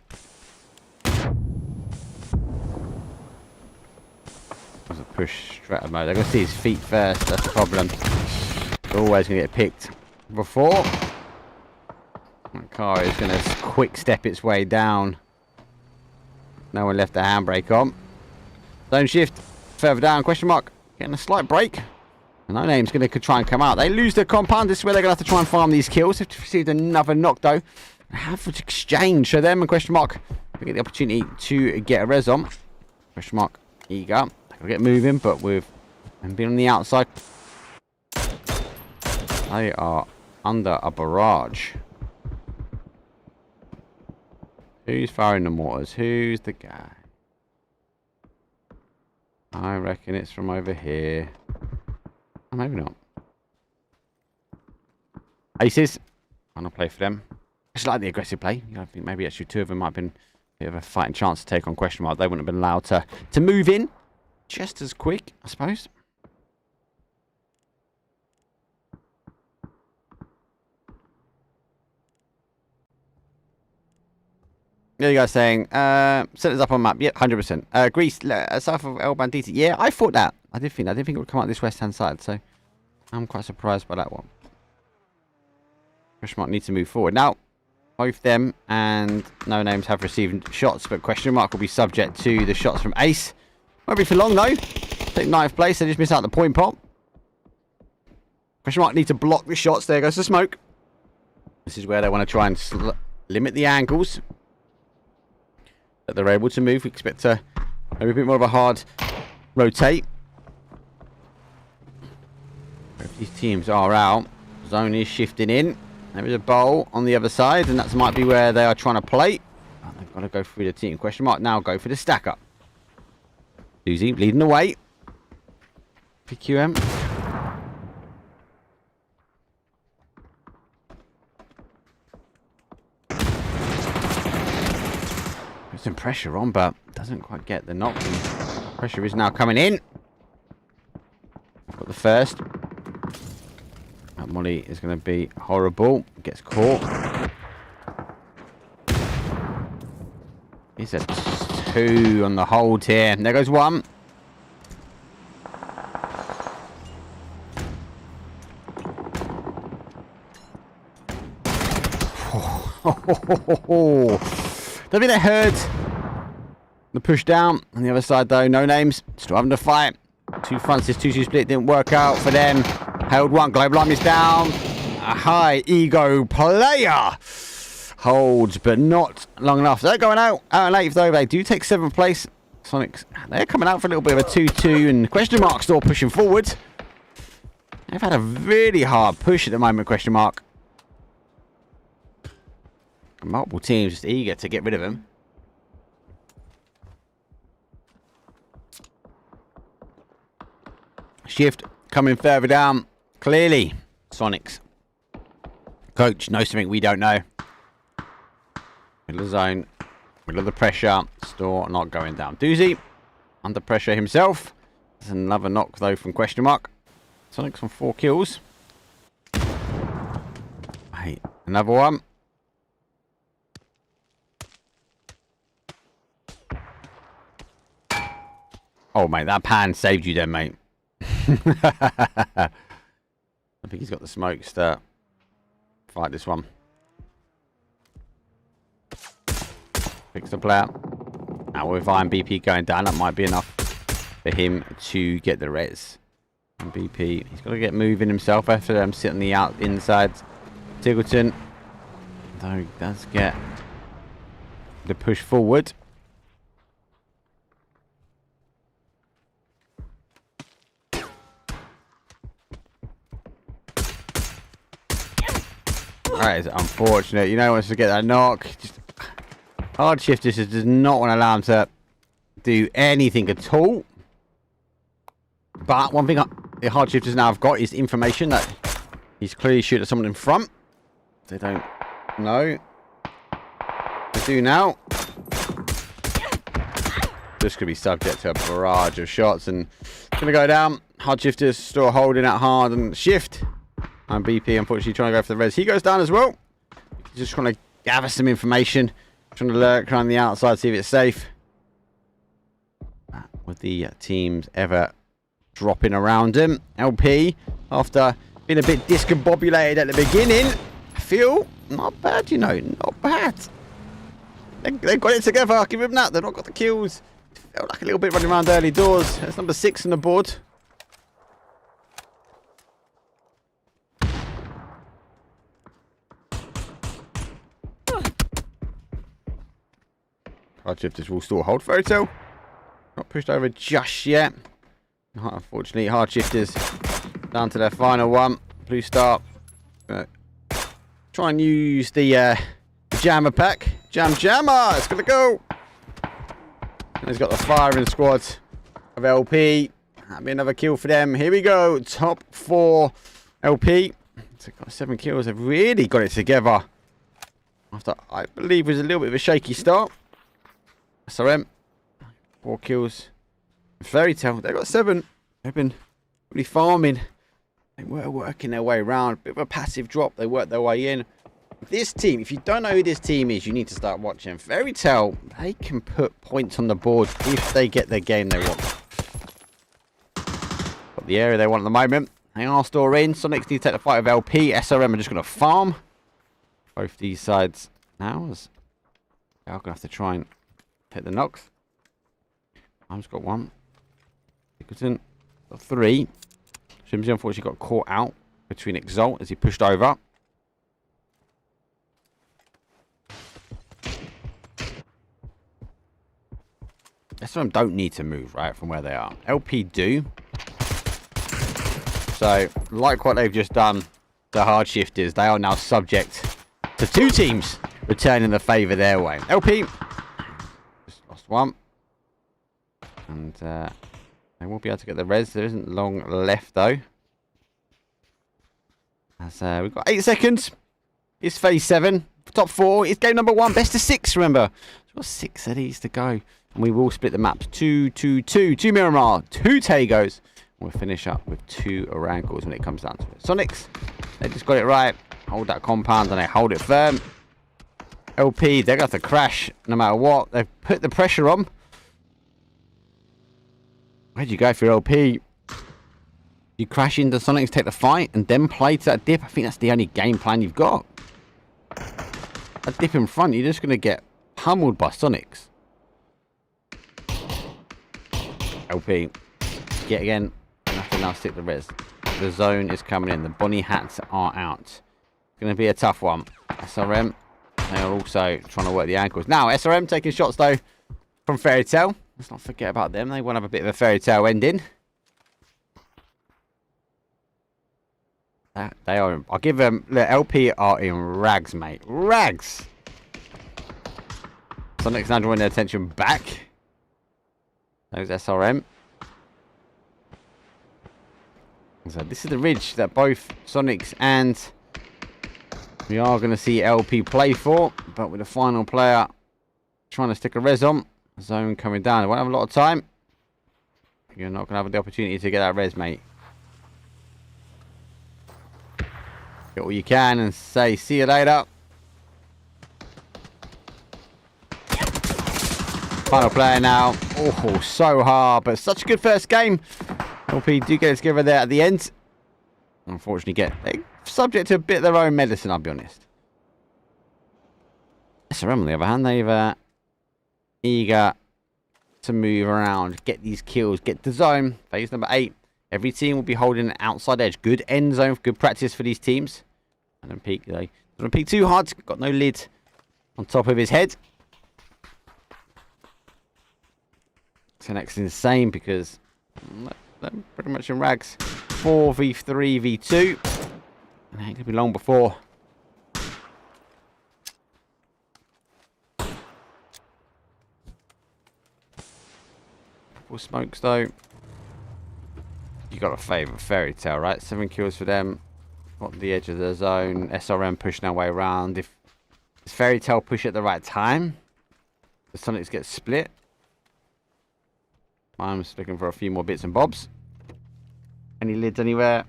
There's a push straight mode. They're going to see his feet first. That's the problem. They're always going to get picked before. That car is going to quick step its way down. No one left the handbrake on. Zone shift. Further down. Question mark. Getting a slight break. And No Name's going to try and come out. They lose their compound. This is where they're going to have to try and farm these kills. They've received another knock, though. Have to exchange. So them and question mark. We get the opportunity to get a res on. Question mark. Eager. They'll get moving, but with them being on the outside, they are under a barrage. Who's firing the mortars? Who's the guy? I reckon it's from over here. Oh, maybe not. Aces. I'm going to play for them. I just like the aggressive play. I think maybe actually two of them might have been a bit of a fighting chance to take on question mark. They wouldn't have been allowed to move in just as quick, I suppose. There you guys saying, set us up on map. Yep, 100%. Greece, south of El Banditi. Yeah, I thought that. I did think it would come out this west-hand side, so I'm quite surprised by that one. Question mark needs to move forward. Now, both them and No Names have received shots, but question mark will be subject to the shots from Ace. Won't be for long, though. Take 9th place. They just miss out the point pot. Question mark need to block the shots. There goes the smoke. This is where they want to try and limit the angles that they're able to move. We expect maybe a bit more of a hard rotate. If these teams are out, zone is shifting in. There is a bowl on the other side, and that might be where they are trying to play. Oh, they've got to go through the team. Question mark now go for the stack up. Susie leading the way. PQM. Put some pressure on, but doesn't quite get the knock. Pressure is now coming in. I've got the first. That Molly is going to be horrible. Gets caught. He's a 2 on the hold here. There goes 1. Don't think they heard the push down. On the other side, though, No Names still having to fight. 2 fronts, this 2-2 split didn't work out for them. Held 1, Global Arm is down. A high ego player holds, but not long enough. They're going out and 8th, though. They do take 7th place. Sonics, they're coming out for a little bit of a 2-2, and question mark still pushing forward. They've had a really hard push at the moment, question mark. Multiple teams just eager to get rid of him. Shift coming further down. Clearly, Sonics. Coach knows something we don't know. Middle of the zone. Middle of the pressure. Still not going down. Doozy under pressure himself. There's another knock, though, from question mark. Sonics on 4 kills. Hey, another one. Oh, mate, that pan saved you then, mate. I think he's got the smokes to fight this one. Picks the player. Now with Iron BP going down, that might be enough for him to get the res. And BP, he's got to get moving himself after them sitting the inside. Tiggleton, though, he does get the push forward. That is unfortunate. You know, he wants to get that knock. Just hard shift just does not want to allow him to do anything at all. But one thing the hard shifters now have got is information that he's clearly shooting at someone in front. They don't know. They do now. Just going to be subject to a barrage of shots and going to go down. Hard shifters still holding out hard and shift. And BP unfortunately trying to go for the res. He goes down as well. He's just trying to gather some information. Trying to lurk around the outside, see if it's safe. With the teams ever dropping around him. LP, after being a bit discombobulated at the beginning, I feel not bad, you know, not bad. They've got it together, I'll give him that. They've not got the kills. Felt like a little bit running around early doors. That's number 6 on the board. Hard shifters will still hold Photo. Not pushed over just yet. Unfortunately, hard shifters down to their final one. Blue Star. Try and use the jammer pack. Jammer! It's going to go! And he's got the firing squad of LP. That'll be another kill for them. Here we go. Top 4 LP. So got 7 kills. They've really got it together. After, I believe, it was a little bit of a shaky start. SRM. 4 kills. Fairy Tale. They've got 7. They've been really farming. They were working their way around. Bit of a passive drop. They worked their way in. This team, if you don't know who this team is, you need to start watching. Fairy Tale, they can put points on the board if they get the game they want. Got the area they want at the moment. They are still in. Sonics need to take the fight with LP. SRM are just going to farm. Both these sides now. They're going to have to try and hit the knocks. I've got 1. Nicholson got 3. Shimsy unfortunately got caught out between Exalt as he pushed over. SRM don't need to move, right, from where they are. LP do. So, like what they've just done, the hard shifters, they are now subject to 2 teams returning the favour their way. LP just lost 1. And they won't be able to get the res. There isn't long left, though. As we've got 8 seconds. It's phase 7. Top 4. It's game number 1. Best of 6, remember. We've got 6 of these to go. And we will split the maps 2-2-2. 2 Miramar, 2 Tagos. We'll finish up with 2 Orangles when it comes down to it. Sonics, they just got it right. Hold that compound and they hold it firm. LP, they're going to have to crash no matter what. They've put the pressure on. Where'd you go for your LP? You crash into Sonics, take the fight, and then play to that dip. I think that's the only game plan you've got. A dip in front, you're just going to get pummeled by Sonics. LP, get again. And have to now stick the res. The zone is coming in. The Bonnie hats are out. It's going to be a tough one. SRM, they are also trying to work the ankles. Now, SRM taking shots, though, from Fairy Tale. Let's not forget about them. They want to have a bit of a Fairy Tale ending. They are. I'll give them. The LP are in rags, mate. Rags. Sonic's now drawing their attention back. There's SRM. So this is the ridge that both Sonics and we are going to see LP play for. But with the final player trying to stick a res on. Zone coming down. They won't have a lot of time. You're not going to have the opportunity to get that res, mate. Get all you can and say, see you later. Final player now. Oh, so hard, but such a good first game. LP do get it together there at the end. Unfortunately, they're subject to a bit of their own medicine, I'll be honest. SRM, on the other hand, they've eager to move around, get these kills, get the zone. Phase number 8. Every team will be holding an outside edge. Good end zone, good practice for these teams. And then peek, though. Don't peek too hard. Got no lid on top of his head. So next insane because they're pretty much in rags. 4v3 v2. And it ain't gonna be long before. Couple smokes though. You got a favourite Fairy Tale, right? 7 kills for them. Got the edge of the zone. SRM pushing their way around. If Fairy Tale push at the right time, the Sonics get split. I'm just looking for a few more bits and bobs. Any lids anywhere?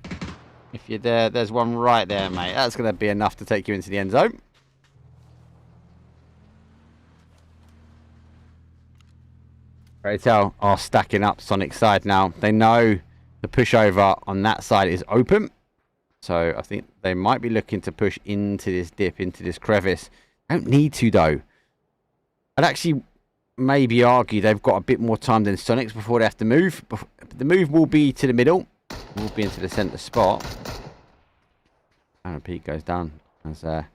If you're there, there's one right there, mate. That's going to be enough to take you into the end zone. Fairy Tale are stacking up Sonic's side now. They know the pushover on that side is open. So I think they might be looking to push into this dip, into this crevice. Don't need to, though. I'd actually maybe argue they've got a bit more time than Sonics before they have to move. The move will be to the middle. Will be into the centre spot. And Pete goes down. As, that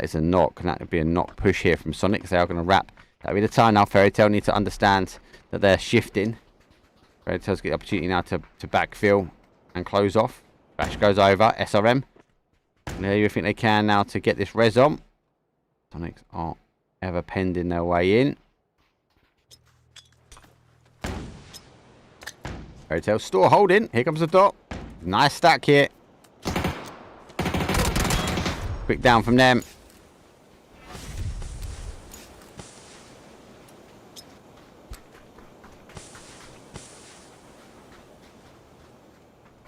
is a knock. And that would be a knock push here from Sonics. They are going to wrap. That'll be the time now. Fairy Tale need to understand that they're shifting. Fairy Tale's get the opportunity now to backfill and close off. Flash goes over. SRM. And there you think they can now to get this res on. Sonics are ever pending their way in. Fairy Tale store holding. Here comes the dot. Nice stack here. Quick down from them.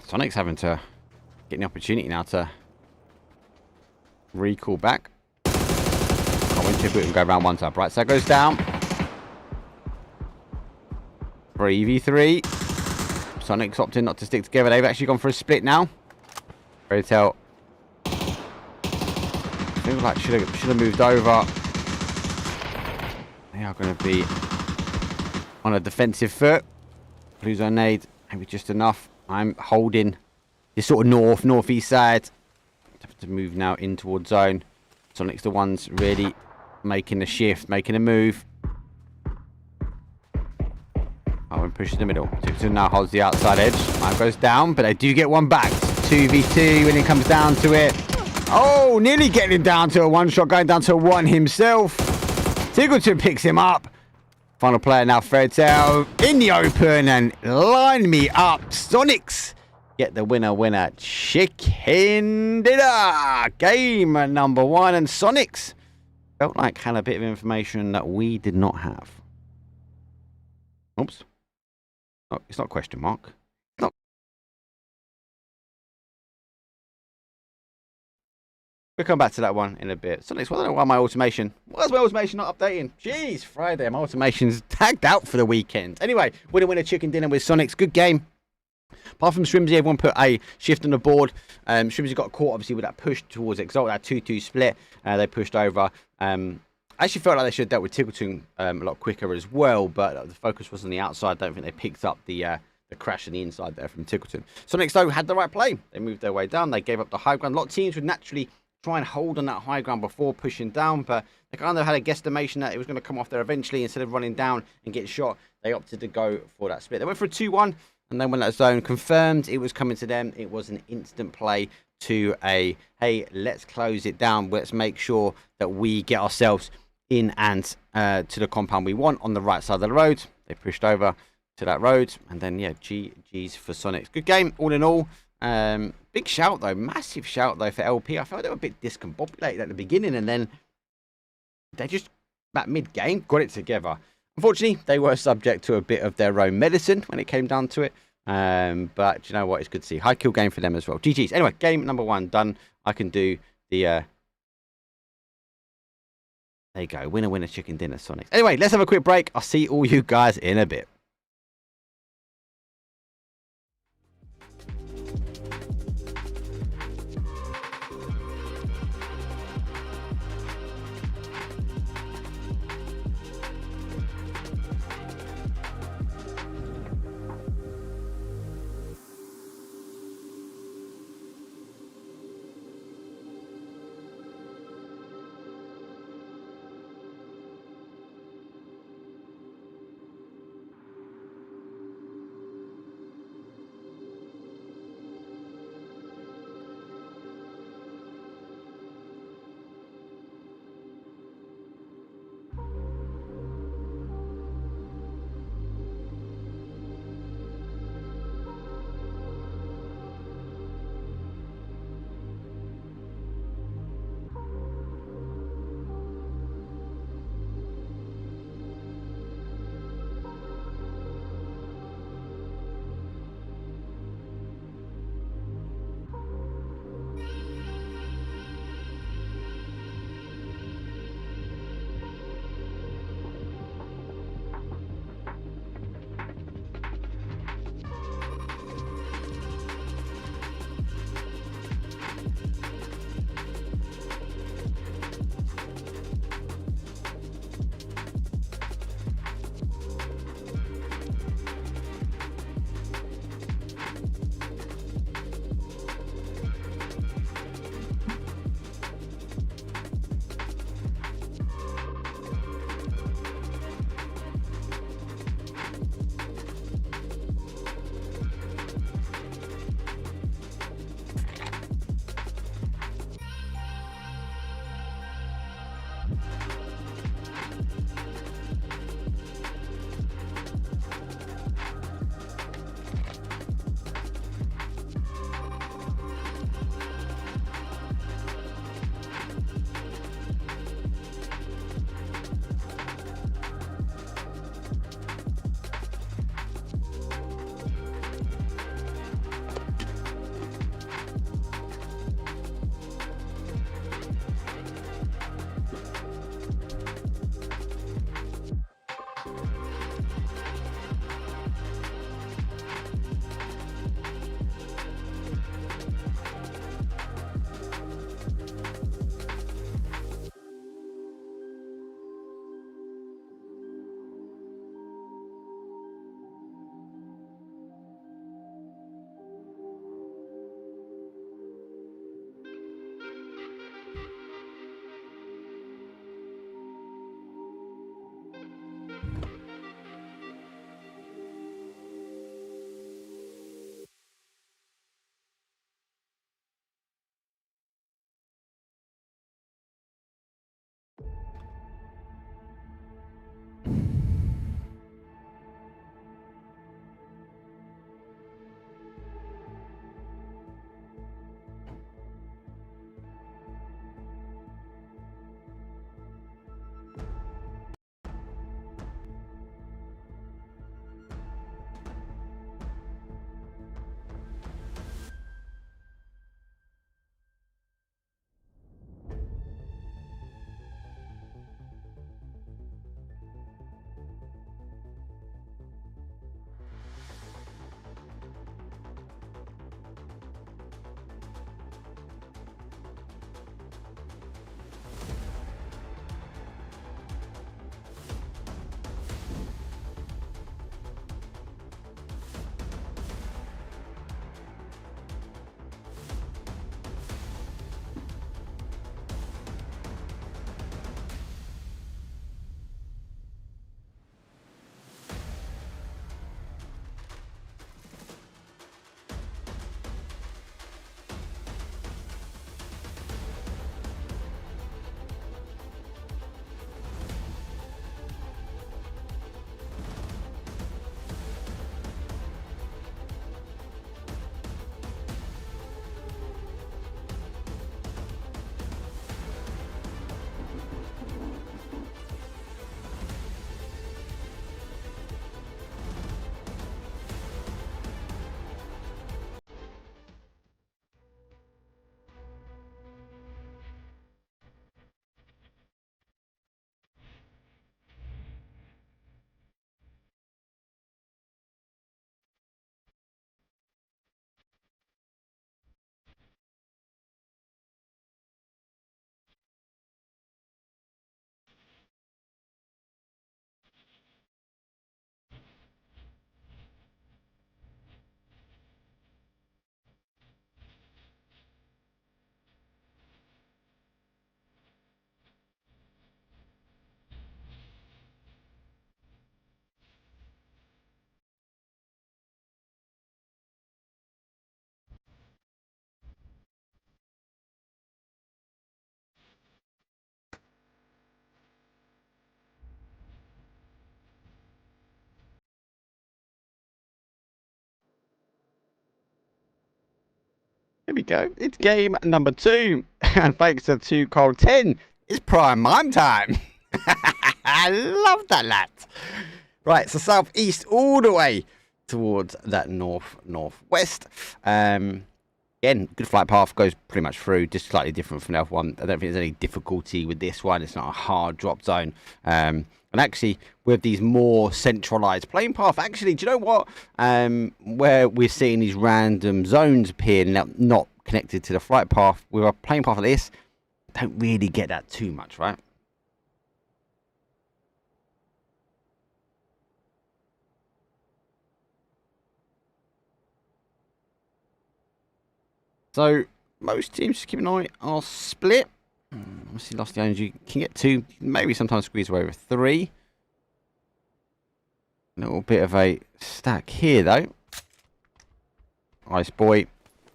Sonic's having to get the opportunity now to recall back. I went too quick and go around one tap. Right, so that goes down. 3v3. Sonic's opting not to stick together. They've actually gone for a split now. Fairy Tale. I feel like should have moved over. They are going to be on a defensive foot. Blue zone nade. Maybe just enough. I'm holding this sort of northeast side. Have to move now in towards zone. Sonic's the ones really making the shift, making a move. Oh, and pushes the middle. Tipton now holds the outside edge. Mine goes down, but they do get one back. 2v2 when it comes down to it. Oh, nearly getting him down to a one shot, going down to a one himself. Tiggleton picks him up. Final player now, Fairy Tale in the open and line me up. Sonics get the winner. Chicken dinner. Game number 1. And Sonics felt like had a bit of information that we did not have. Oops. Oh, it's not a question mark. No. We'll come back to that one in a bit. Sonics, well, I don't know why my automation... Why is my automation not updating? Jeez, Friday, my automation's tagged out for the weekend. Anyway, winner, chicken dinner with Sonics. Good game. Apart from Scrimsy, everyone put a shift on the board. Scrimsy got caught, obviously, with that push towards Exalt, that 2-2 split. They pushed over. I actually felt like they should have dealt with Tiggleton a lot quicker as well, but the focus was on the outside. I don't think they picked up the crash on the inside there from Tiggleton. Sonics, though, had the right play. They moved their way down. They gave up the high ground. A lot of teams would naturally try and hold on that high ground before pushing down, but they kind of had a guesstimation that it was going to come off there eventually. Instead of running down and getting shot, they opted to go for that split. They went for a 2-1, and then when that zone confirmed it was coming to them, it was an instant play to a, hey, let's close it down. Let's make sure that we get ourselves in and to the compound we want on the right side of the road. They pushed over to that road, and then, yeah, GG's for Sonics. Good game, all in all. Big shout though, massive shout though for LP. I felt they were a bit discombobulated at the beginning, and then they just, that mid-game, got it together. Unfortunately, they were subject to a bit of their own medicine when it came down to it. But you know what, it's good to see. High kill game for them as well. GG's. Anyway, game number 1 done. I can do the... there you go, winner, chicken dinner, Sonics. Anyway, let's have a quick break. I'll see all you guys in a bit. Here we go. It's game number 2. And thanks to 2 Cold 10, it's prime mime time. I love that, lad. Right, so southeast all the way towards that northwest. Again, good flight path, goes pretty much through, just slightly different from the other one. I don't think there's any difficulty with this one. It's not a hard drop zone. And actually, with these more centralized plane path, actually, do you know what? Where we're seeing these random zones appear not connected to the flight path, with a plane path like this, don't really get that too much, right? So most teams, just keep an eye, are split. Obviously lost the owners. You can get 2, maybe sometimes squeeze away with 3. A little bit of a stack here though. Ice boy,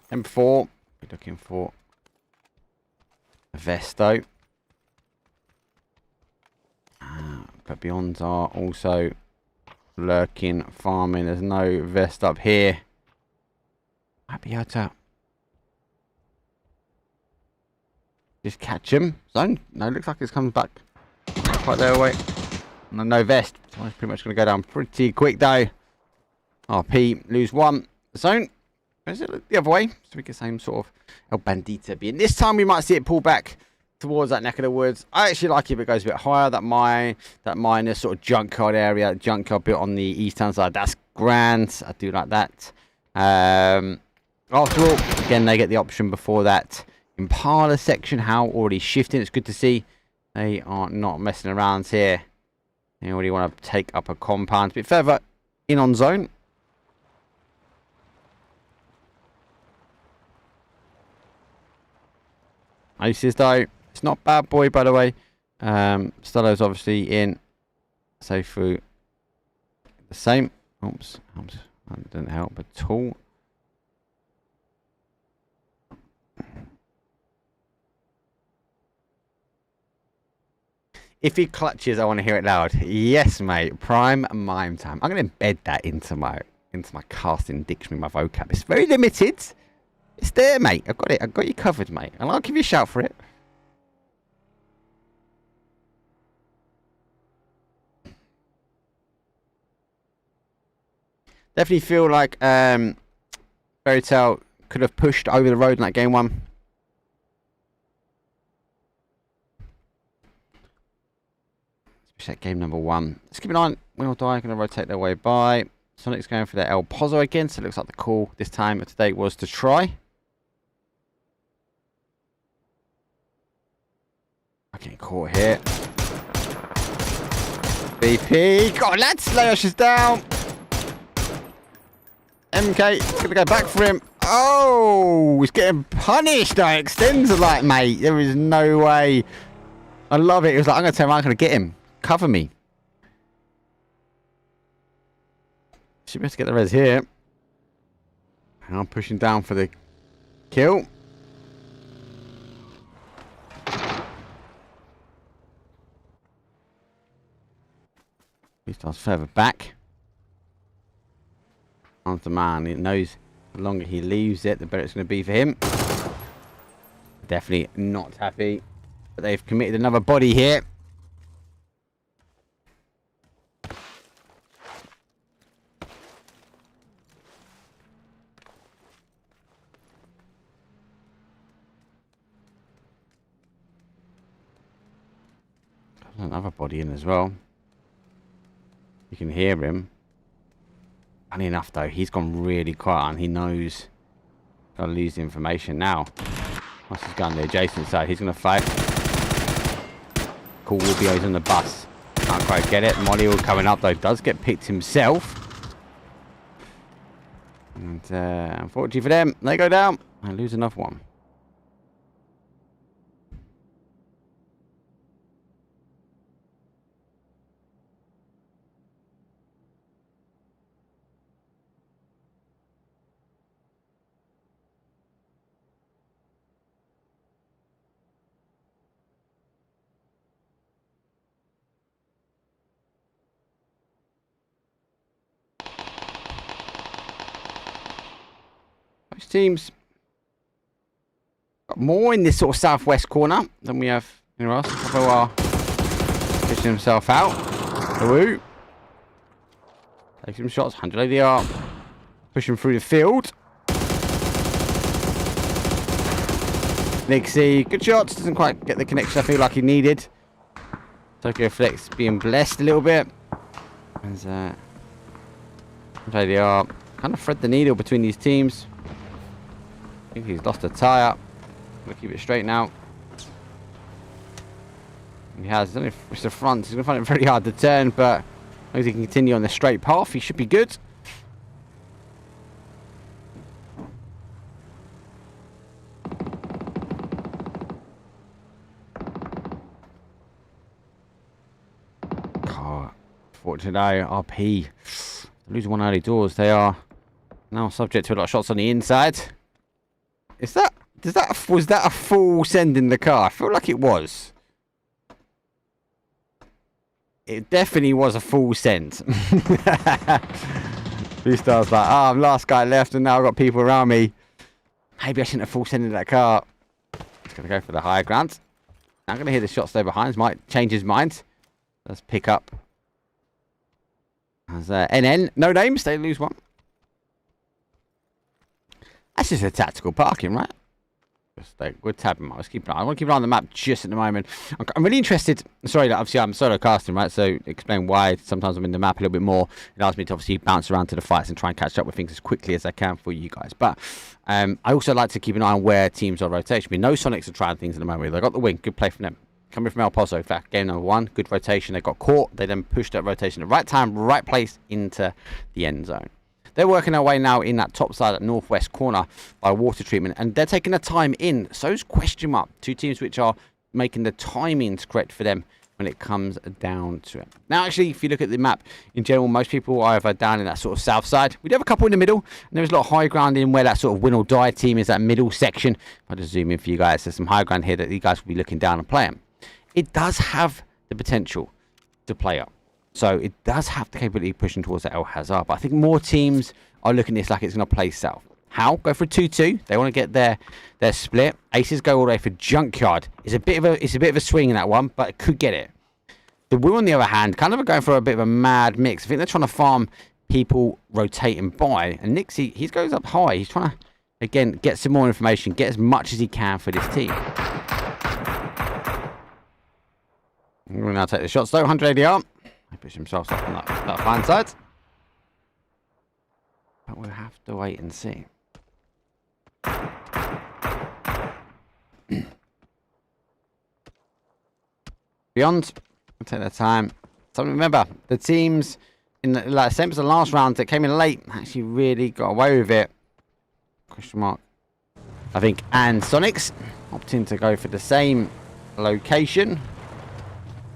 M4. We're looking for a Vesto. But Beyonds are also lurking, farming. There's no vest up here. Might be able to just catch him. Zone. No, looks like it's coming back. Not quite there away. No vest. So it's pretty much going to go down pretty quick though. RP, lose 1. Zone. Is it the other way? So we get the same sort of El Bandita being. This time we might see it pull back towards that neck of the woods. I actually like it if it goes a bit higher. That minor sort of junkyard area, junkyard bit on the eastern side. That's grand. I do like that. After all, again, they get the option before that Impala section. How already shifting. It's good to see they are not messing around here. They already want to take up a compound. A bit further in on zone. Aces though, it's not bad boy by the way. Stello's obviously in. So through the same. Oops, that didn't help at all. If he clutches, I want to hear it loud. Yes, mate. Prime mime time. I'm going to embed that into my casting dictionary, my vocab. It's very limited. It's there, mate. I've got it. I've got you covered, mate. And I'll give you a shout for it. Definitely feel like Fairy Tail could have pushed over the road in that game 1. Especially that game number 1. Let's keep an eye on Win or Die. Going to rotate their way by. Sonic's going for their El Pozo again. So it looks like the call this time of today was to try. I'm getting caught here. BP. God, that Slash is down. MK is going to go back for him. Oh, he's getting punished. I extends the light, mate. There is no way. I love it. It was like, I'm going to turn around, I'm going to get him. Cover me. Should be able to get the res here. And I'm pushing down for the kill. He starts further back. On the man, he knows the longer he leaves it, the better it's going to be for him. Definitely not happy. But they've committed another body here. Another body in as well. You can hear him. Funny enough though, he's gone really quiet and he knows gotta lose the information now. Once he's gone the adjacent side, he's gonna fight. Cool Warbio's on the bus. Can't quite get it. Molly will coming up though, does get picked himself. And unfortunately for them, they go down and lose another one. Most teams Got more in this sort of southwest corner than we have anywhere else. Bravo pushing himself out. Woo. Takes some shots. 100 ADR. Pushing through the field. Nixie, good shots. Doesn't quite get the connection I feel like he needed. Tokyo Flex being blessed a little bit. As they are kind of thread the needle between these teams. I think he's lost a tyre. We'll keep it straight now. He has. It's the front. He's going to find it very hard to turn, but as long as he can continue on the straight path, he should be good. Today, RP losing one early doors. They are now subject to a lot of shots on the inside. Was that a full send in the car? I feel like it was. It definitely was a full send. Blue Star's like, I'm last guy left, and now I've got people around me. Maybe I shouldn't have full sended that car. Just gonna go for the higher ground. I'm gonna hear the shots there behind. Might change his mind. Let's pick up. As NN, no names, they lose one. That's just a tactical parking, right? Just like, we're tapping. I want to keep an eye on the map just at the moment. I'm really interested. Sorry, obviously I'm solo casting, right? So explain why sometimes I'm in the map a little bit more. It allows me to obviously bounce around to the fights and try and catch up with things as quickly as I can for you guys. But I also like to keep an eye on where teams are rotation. We know Sonics are trying things at the moment. They got the win. Good play from them. Coming from El Pozo, in fact, game number 1, good rotation. They got caught. They then pushed that rotation at the right time, right place into the end zone. They're working their way now in that top side, that northwest corner by water treatment, and they're taking the time in. So's Question Mark. Two teams which are making the timings correct for them when it comes down to it. Now, actually, if you look at the map in general, most people are either down in that sort of south side. We do have a couple in the middle, and there's a lot of high ground in where that sort of win or die team is, that middle section. I'll just zoom in for you guys. There's some high ground here that you guys will be looking down and playing. It does have the potential to play up. So it does have the capability of pushing towards the El Hazard. But I think more teams are looking at this like it's going to play south. How? Go for a 2-2. They want to get their split. Aces go all the way for Junkyard. It's a bit of a swing in that one, but it could get it. The Woo, on the other hand, kind of are going for a bit of a mad mix. I think they're trying to farm people rotating by. And Nixie, he goes up high. He's trying to, again, get some more information, get as much as he can for this team. I'm going to now take the shots though. 100 ADR. He puts himself up on that fine side. But we'll have to wait and see. Beyond, we'll take their time. So remember, the teams in the same as the last round that came in late actually really got away with it. Question mark. I think and Sonics opting to go for the same location.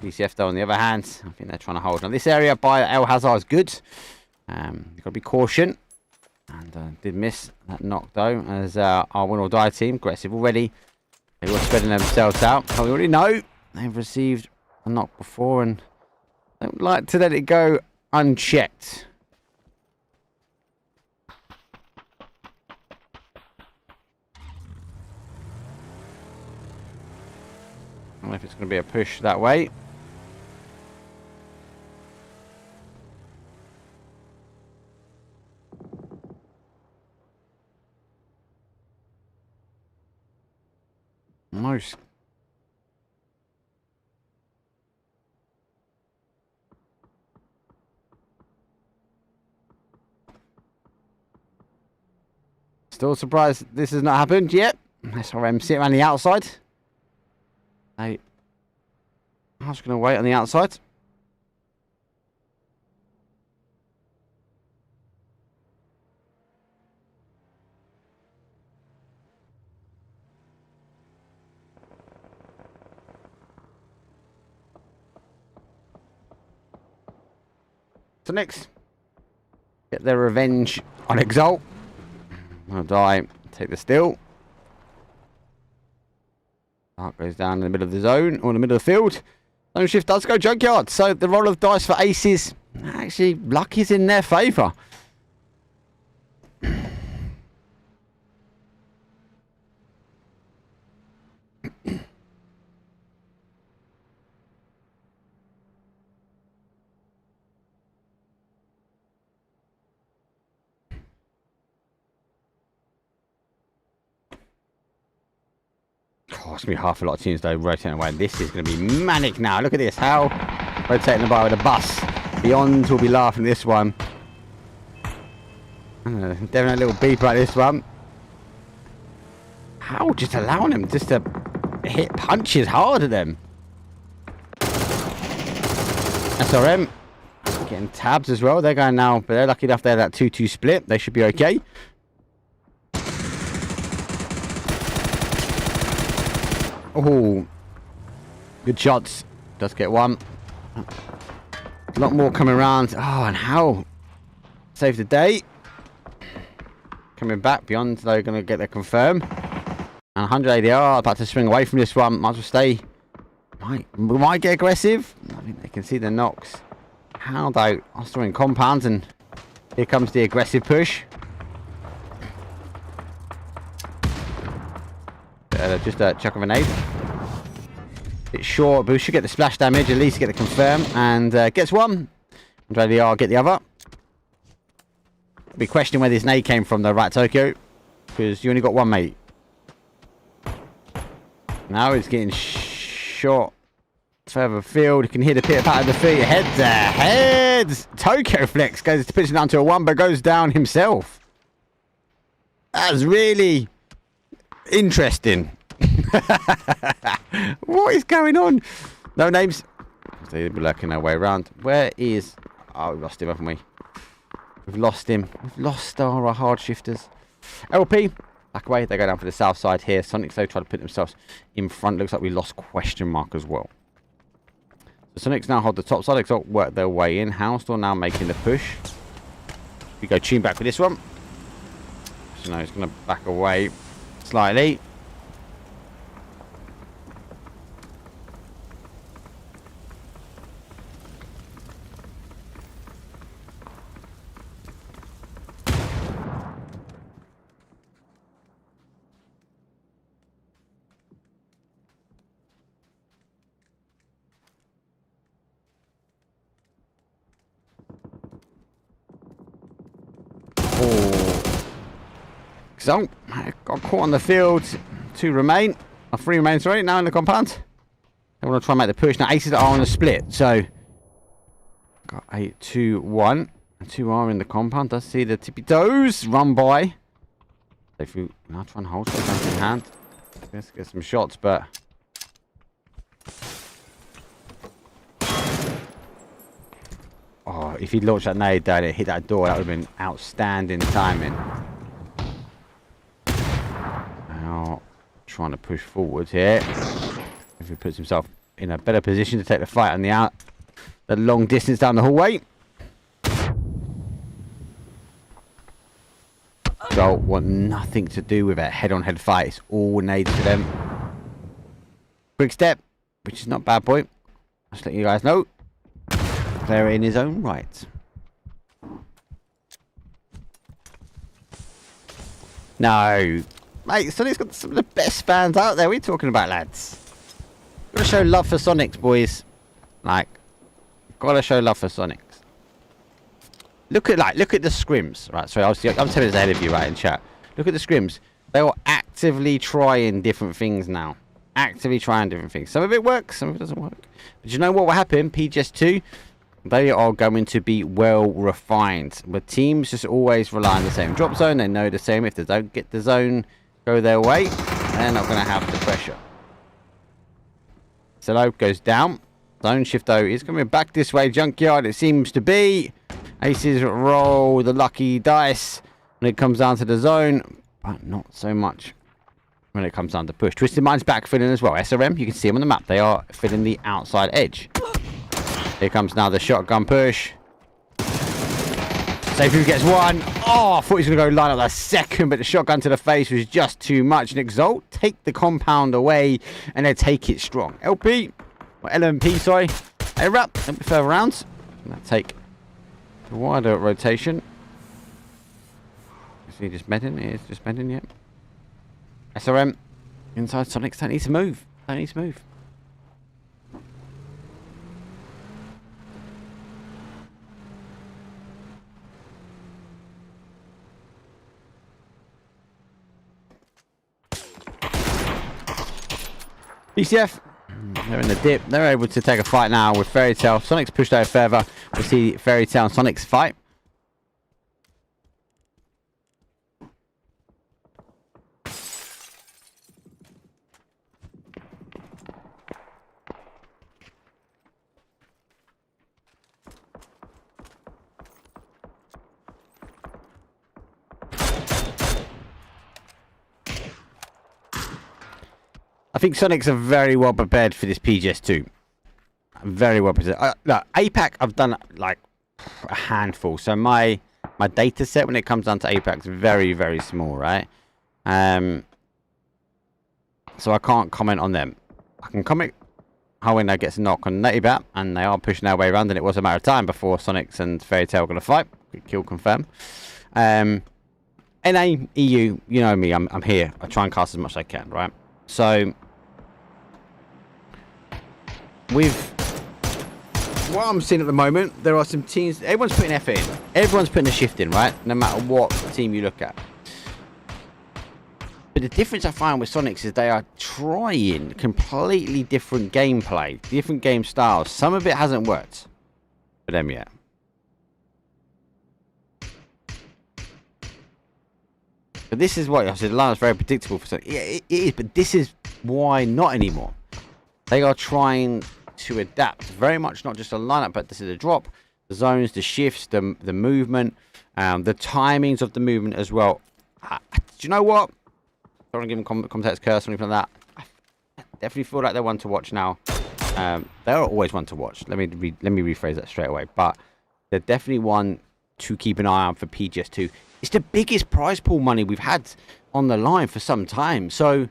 BCF though on the other hand, I think they're trying to hold. Now this area by El Hazard is good. You've got to be caution. And did miss that knock though, as our win or die team, aggressive already. They were spreading themselves out. But we already know they've received a knock before and don't like to let it go unchecked. I don't know if it's going to be a push that way. Most. Still surprised this has not happened yet. SRM sitting around the outside. I was going to wait on the outside. So next, get their revenge on Exalt. I'll die, take the steal. Dark goes down in the middle of the zone, or in the middle of the field. Zone shift does go Junkyard, so the roll of dice for aces, actually, luck is in their favour. Oh, it's going to be half a lot of teams, though, rotating away. This is going to be manic now. Look at this. How rotating the bar with a bus. Beyond will be laughing at this one. Devin a little beep about this one. How just allowing him just to hit punches hard at them. SRM getting tabs as well. They're going now, but they're lucky enough they had that 2-2 split. They should be okay. Oh, good shots. Does get one. A lot more coming around. Oh, and how save the day. Coming back beyond, they're going to get their confirm. And 100 ADR, about to swing away from this one. Might as well stay. Might get aggressive. I mean, they can see the knocks. How though? I'm still in compounds, and here comes the aggressive push. Just a chuck of an aid. It's short, but we should get the splash damage, at least get the confirm. And gets one. 100 ADR, get the other. Be questioning where this nade came from though, right, Tokyo? Because you only got one, mate. Now he's getting shot further field. You can hear the pitter patter of the feet. Heads. Tokyo Flex goes to pitch it down to a 1, but goes down himself. That's really interesting. What is going on? No names. They'll be lurking their way around. Where is... Oh, we lost him, haven't we? We've lost him. We've lost our hard shifters. LP, back away. They go down for the south side here. Sonics, though, try to put themselves in front. Looks like we lost question mark as well. So Sonics now hold the top side. Exalt work their way in. Houndstall now making the push. We go tune back with this one. So now it's going to back away slightly. So, got caught on the field. 2 remain. 3 remain, sorry, now in the compound. They want to try and make the push. Now, aces are on the split. So, got a 2-1. 2 are in the compound. Does see the tippy toes run by. If you now try and hold it in hand. Let's get some shots, but. Oh, if he'd launched that nade down and hit that door, that would have been outstanding timing. Now, trying to push forward here. If he puts himself in a better position to take the fight on the long distance down the hallway. So, want nothing to do with a head-on-head fight. It's all nades to them. Quick step, which is not bad, boy. Just letting you guys know. Player in his own right. No. Mate, Sonic's got some of the best fans out there. What are you talking about, lads? Gotta show love for Sonics, boys. Like, gotta show love for Sonics. Look at the scrims, right? Sorry, I'm 10 minutes ahead of you, right, in chat. Look at the scrims. They are actively trying different things now. Actively trying different things. Some of it works, some of it doesn't work. But you know what will happen? PGS 2, they are going to be well refined. But teams just always rely on the same drop zone. They know the same. If they don't get the zone, go their way, they're not going to have the pressure. Solo goes down. Zone shift, though, is coming back this way. Junkyard, it seems to be. Aces roll the lucky dice when it comes down to the zone, but not so much when it comes down to push. Twisted Mind's back filling as well. SRM, you can see them on the map. They are filling the outside edge. Here comes now the shotgun push. Safe who gets one. Oh, I thought he was going to go line up that second, but the shotgun to the face was just too much. And Exalt take the compound away, and they take it strong. LP, or LMP, sorry. Hey, wrap. A bit further round. And they take the wider rotation. Is he just medding? He is just medding, yep. SRM inside Sonics. Don't need to move. Don't need to move. BCF, they're in the dip. They're able to take a fight now with Fairy Tail. Sonic's pushed over further. We'll see Fairy Tail and Sonic's fight. I think Sonic's are very well prepared for this PGS2. Very well prepared. Look, APAC, I've done like a handful. So my data set when it comes down to APAC is very, very small, right? So I can't comment on them. I can comment how when they gets a knock on Natibat, and they are pushing their way around, and it was a matter of time before Sonics and Fairy Tail were going to fight. Kill confirm. NA, EU, you know me, I'm here. I try and cast as much as I can, right? So, with what I'm seeing at the moment, there are some teams, everyone's putting effort in. Everyone's putting a shift in, right? No matter what team you look at. But the difference I find with Sonics is they are trying completely different gameplay, different game styles. Some of it hasn't worked for them yet. But this is what I said. The line is very predictable for Sonic. Yeah, it is, but this is why not anymore. They are trying to adapt very much, not just a lineup, but this is a drop, the zones, the shifts, the movement, the timings of the movement as well. Do you know what? I don't want to give them context curse or anything like that. I definitely feel like they're one to watch now. They're always one to watch. Let me rephrase that straight away. But they're definitely one to keep an eye on for PGS2. It's the biggest prize pool money we've had on the line for some time. So,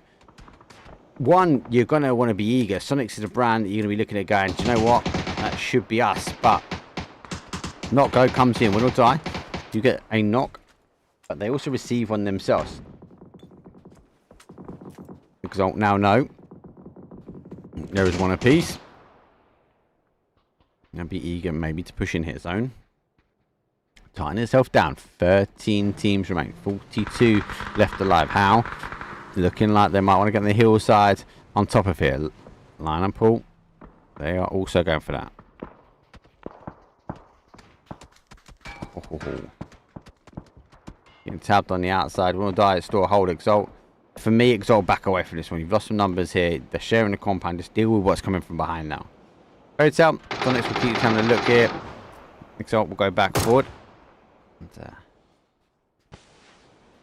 one, you're going to want to be eager. Sonics is a brand that you're going to be looking at going, do you know what? That should be us. But Knock Go comes in, win or die. You get a knock, but they also receive one themselves. Exalt now know. There is one apiece. Going to be eager maybe to push in his zone. Tying itself down. 13 teams remain. 42 left alive. How? Looking like they might want to get on the hillside on top of here. Line and pull. They are also going for that. Getting tapped on the outside. Will die. Store hold Exalt. For me, Exalt back away from this one. You've lost some numbers here. They're sharing the compound. Just deal with what's coming from behind now. Fairy Tail. Sonics will keep having a look here. Exalt will go back forward. And,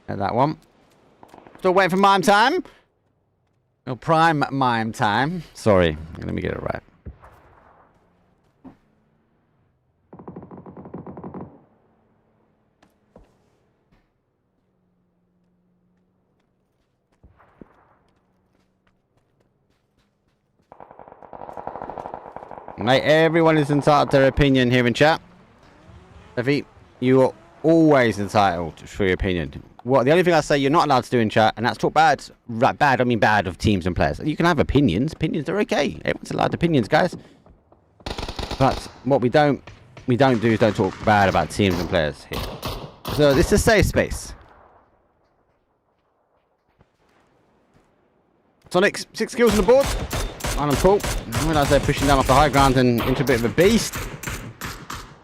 at that one. Still waiting for mime time. No, prime mime time. Sorry. Let me get it right. Mate, everyone is entitled to their opinion here in chat. Levy, you are always entitled to your opinion. What the only thing I say you're not allowed to do in chat, and that's talk bad, right? Bad, I mean bad of teams and players. You can have opinions. Opinions are okay. Everyone's allowed opinions, guys. But what we don't do is don't talk bad about teams and players here. So this is a safe space. Sonics, 6 kills on the board. Line and pull. I realize they're pushing down off the high ground and into a bit of a beast.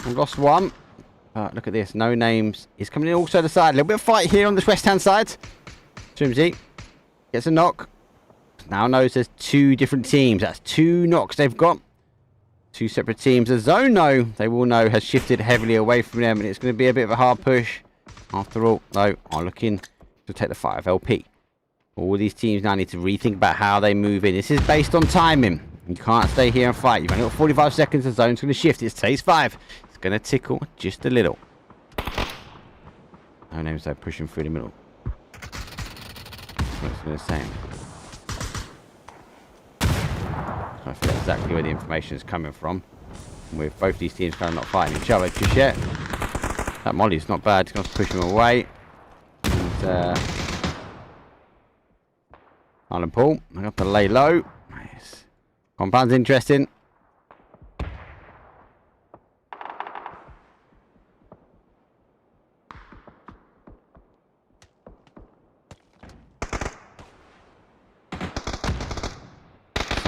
We've lost one. Look at this. No names. He's coming in also to the side. A little bit of fight here on this west-hand side. Swimsy gets a knock. Now knows there's 2 different teams. That's 2 knocks they've got. 2 separate teams. The zone, though, they will know, has shifted heavily away from them. And it's going to be a bit of a hard push. After all, though, are looking to take the 5 LP. All these teams now need to rethink about how they move in. This is based on timing. You can't stay here and fight. You've only got 45 seconds. The zone's going to shift. It stays 5. It's going to tickle just a little. No names, though, pushing through the middle. That's what it's saying. I feel exactly where the information is coming from. With both these teams kind of not fighting each other just yet. That Molly's not bad. It's going to push him away. And, Island Paul, I got to lay low. Nice. Compound's interesting.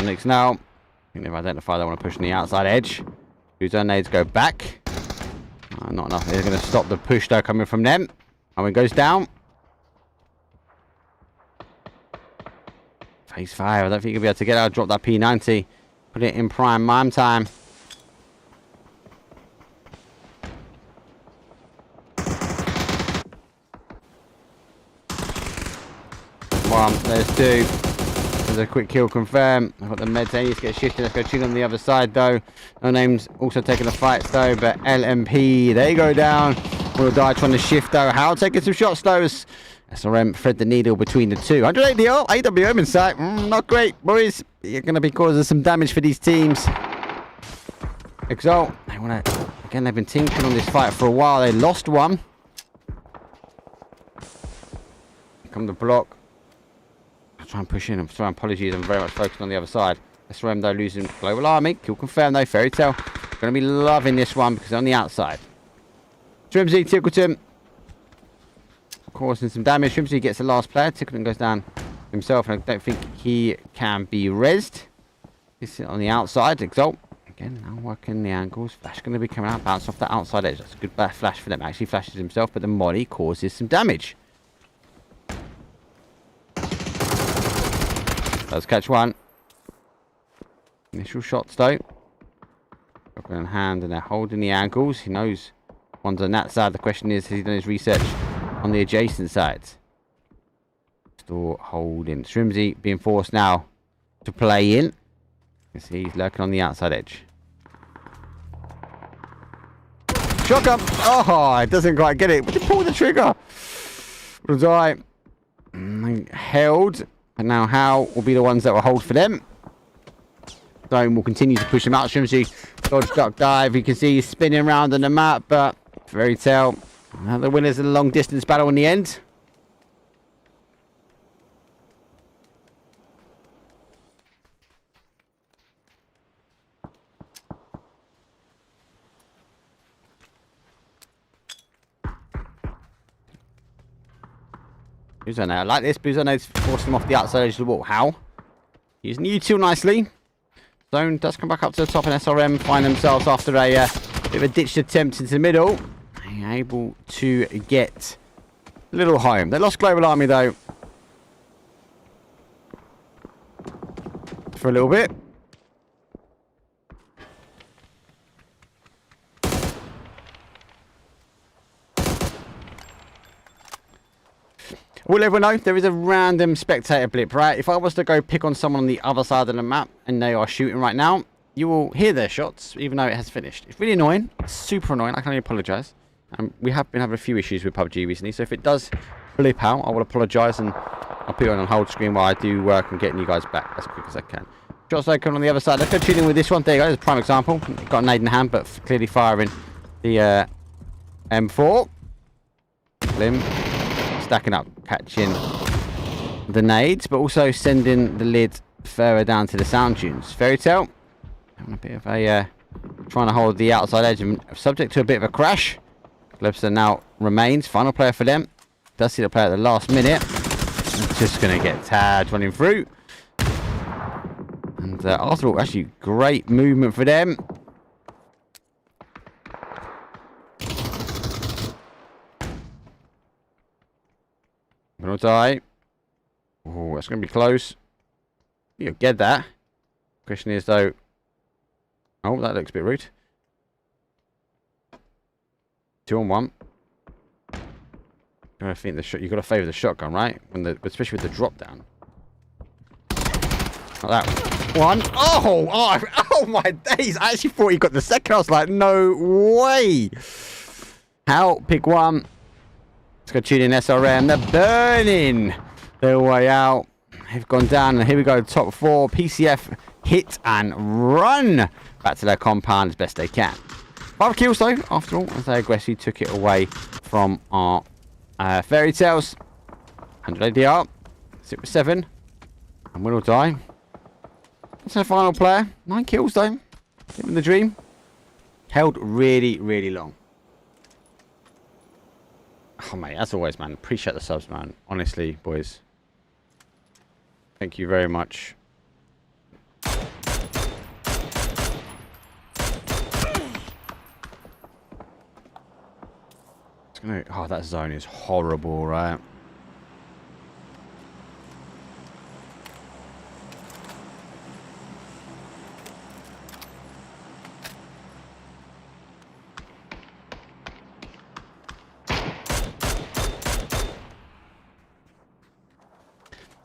Sonics now. I think they've identified they want to push on the outside edge. Use their nades go back. Not enough. They're going to stop the push though coming from them. And it goes down. Phase 5. I don't think you'll be able to get out. Drop that P90. Put it in prime mime time. One. There's two. There's a quick kill confirm. I've got the meds. They need to get shifted. Let's go tune on the other side though. No names also taking the fights though, but LMP, they go down. Will die trying to shift though. How taking some shots though. SRM thread the needle between the two. 100 ADR, AWM in sight. Not great, boys. You're going to be causing some damage for these teams. Exalt, they want to, again, they've been tinkering on this fight for a while. They lost one. Come the block. I'll try and push in. I'm sorry, apologies. I'm very much focused on the other side. SRM though losing Global Army. Kill confirmed though. Fairy Tale. Going to be loving this one because they're on the outside. Shrimsy, Tickleton. Causing some damage. Shrimsy gets the last player. Tickleton goes down himself, and I don't think he can be rezzed. He's on the outside. Exalt. Again, now working the angles. Flash going to be coming out. Bounce off that outside edge. That's a good flash for them. Actually flashes himself, but the molly causes some damage. Does catch one. Initial shots though. Got in hand, and they're holding the angles. He knows one's on that side. The question is, has he done his research on the adjacent sides? Still holding. Shrimsy being forced now to play in. You see he's lurking on the outside edge. Shotgun! Oh, it doesn't quite get it. But they pull the trigger. Will die. Held. And now How will be the ones that will hold for them. Zone will continue to push them out. Shrimsy dodge, duck, dive. You can see he's spinning around on the map, but Fairy Tale. The winners of the long distance battle in the end. Boozer now. I like this. Boozer now forcing him off the outside edge of the wall. How? Using U2 nicely. Zone does come back up to the top, and SRM find themselves after a bit of a ditched attempt into the middle. Able to get a little home. They lost Global Army though for a little bit. Will everyone know there is a random spectator blip, right? If I was to go pick on someone on the other side of the map and they are shooting right now, you will hear their shots even though it has finished. It's really annoying. It's super annoying. I can only apologise. We have been having a few issues with PUBG recently, so if it does blip out, I will apologise, and I'll put it on hold screen while I do work on getting you guys back as quick as I can. Shots open on the other side. Let's go tune in with this one. There you go. There's a prime example. Got a nade in hand, but clearly firing the M4. Limb. Stacking up, catching the nades, but also sending the lid further down to the sound tunes. Fairy Tale, having a bit of a trying to hold the outside edge, and subject to a bit of a crash. Glebster now remains final player for them. Does see the player at the last minute. Just going to get tagged running through. And after all, actually great movement for them. Gonna die. Oh, that's gonna be close. You'll get that. Question is though. Oh, that looks a bit rude. 2 on 1. I think the shot. You got to favour the shotgun, right? Especially with the drop down. Like that one. Oh my days! I actually thought he got the second. I was like, no way. How? Pick one. Let's go tune in SRM. They're burning their way out. They've gone down, and here we go. Top 4. PCF hit and run back to their compound as best they can. 5 kills though, after all, as they aggressively took it away from our Fairy Tales. 100 ADR. 6-7. And will die. That's our final player. 9 kills though. Living the dream. Held really, really long. Oh, mate, as always, man. Appreciate the subs, man. Honestly, boys. Thank you very much. Oh, that zone is horrible, right?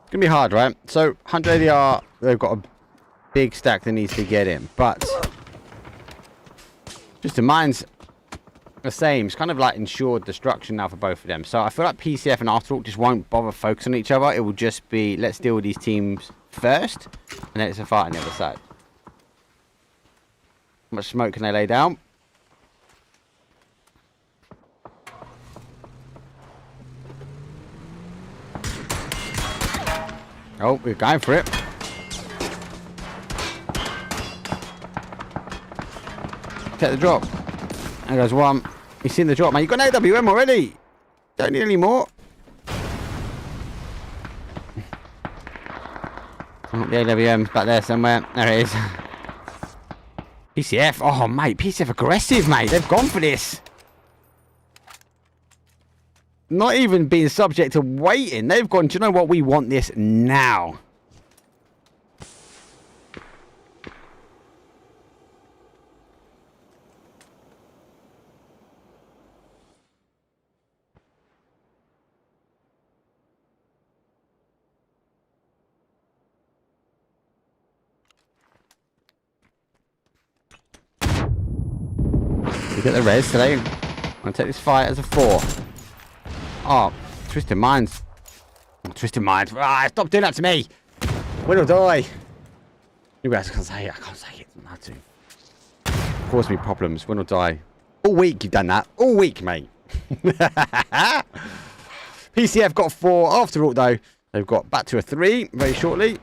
It's going to be hard, right? So, 100 ADR, they've got a big stack that needs to get in. But, just to mine's the same. It's kind of like ensured destruction now for both of them. So, I feel like PCF and Afterthought just won't bother focusing on each other. It will just be, let's deal with these teams first. And then it's a fight on the other side. How much smoke can they lay down? Oh, we're going for it. Take the drop. There goes one. He's seen the drop, man. You got an AWM already. Don't need any more. Oh, the AWM's back there somewhere. There it is. PCF. Oh, mate. PCF aggressive, mate. They've gone for this. Not even being subject to waiting. They've gone, do you know what? We want this now. Look at the res today. I'm going to take this fight as a 4. Oh, Twisted Minds. Twisted Minds. Ah, stop doing that to me. Win or die. You guys can't say it. I can't say it. I'm not to. Cause me problems. Win or die. All week you've done that. All week, mate. PCF got 4. After all, though, they've got back to a 3 very shortly.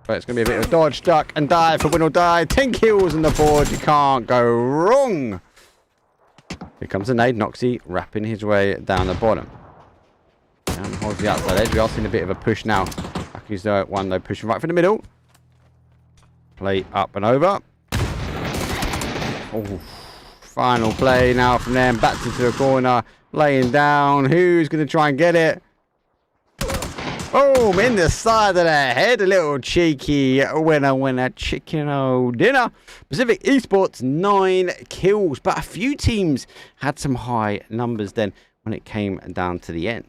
But it's going to be a bit of a dodge, duck, and dive for win or die. 10 kills on the board. You can't go wrong. Here comes the nade. Noxy wrapping his way down the bottom. And holds the outside edge. We are seeing a bit of a push now. Aki's the one though, pushing right for the middle. Play up and over. Oh, final play now from them. Back into the corner. Laying down. Who's going to try and get it? Boom! In the side of the head. A little cheeky winner, chicken o' dinner. Pacific Esports, 9 kills. But a few teams had some high numbers then when it came down to the end.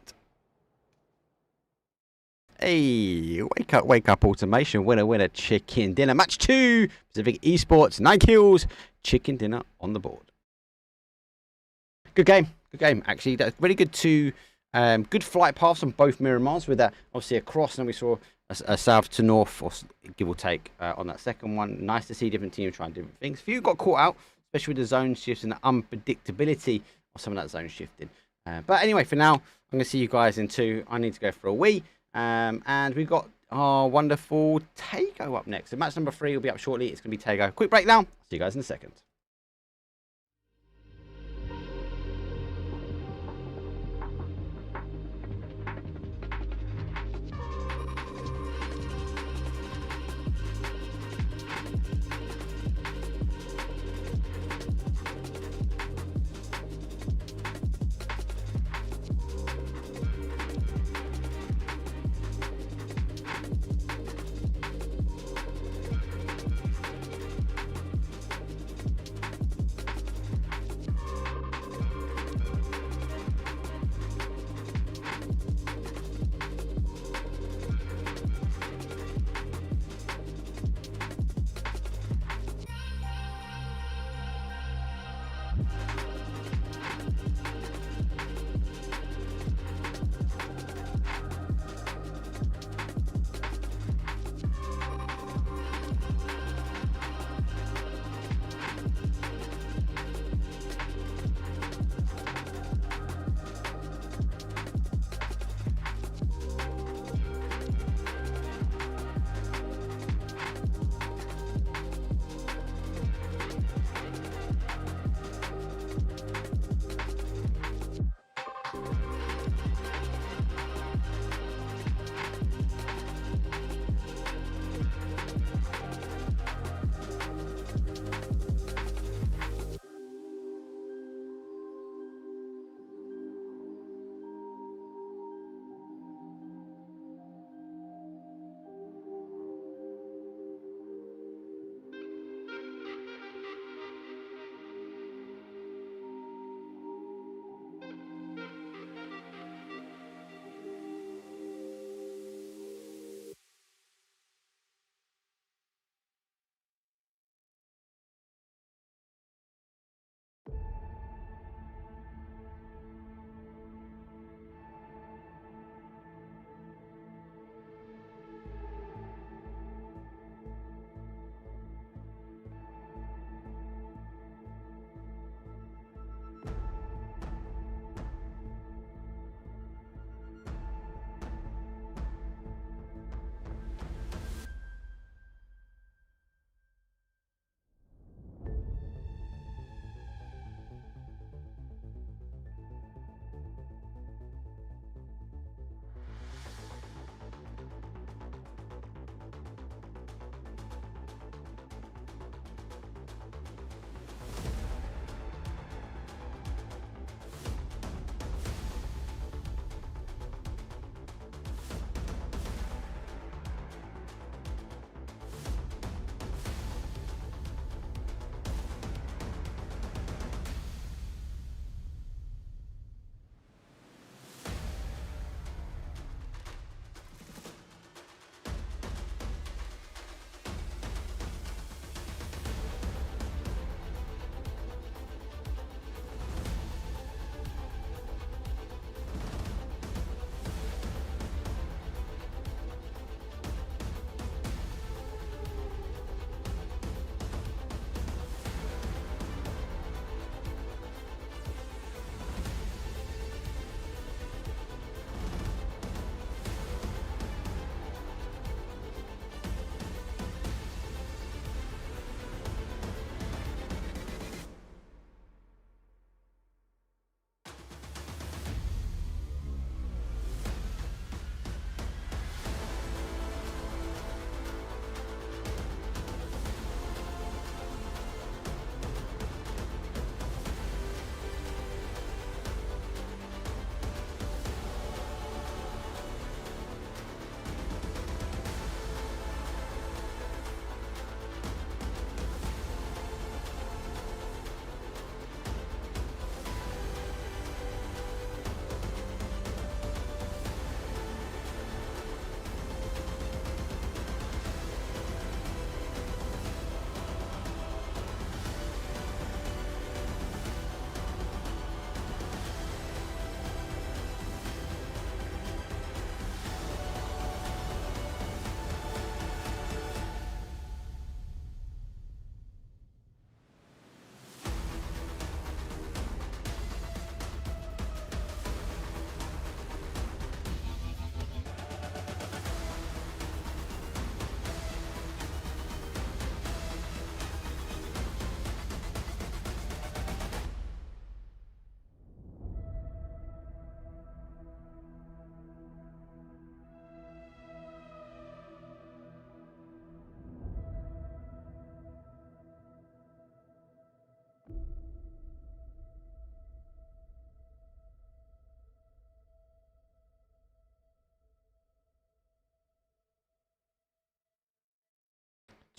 Hey, wake up, automation. Winner, chicken dinner. Match 2. Pacific Esports, 9 kills. Chicken dinner on the board. Good game. Actually, that's really good to... good flight paths on both Mirama's with that obviously across, and we saw a south to north, or give or take, on that second one. Nice to see different teams trying different things. Few got caught out, especially with the zone shifts and the unpredictability of some of that zone shifting. But anyway, for now, I'm going to see you guys in 2. I need to go for a wee. And we've got our wonderful Tago up next. So match number 3 will be up shortly. It's going to be Tago. Quick break now. See you guys in a second.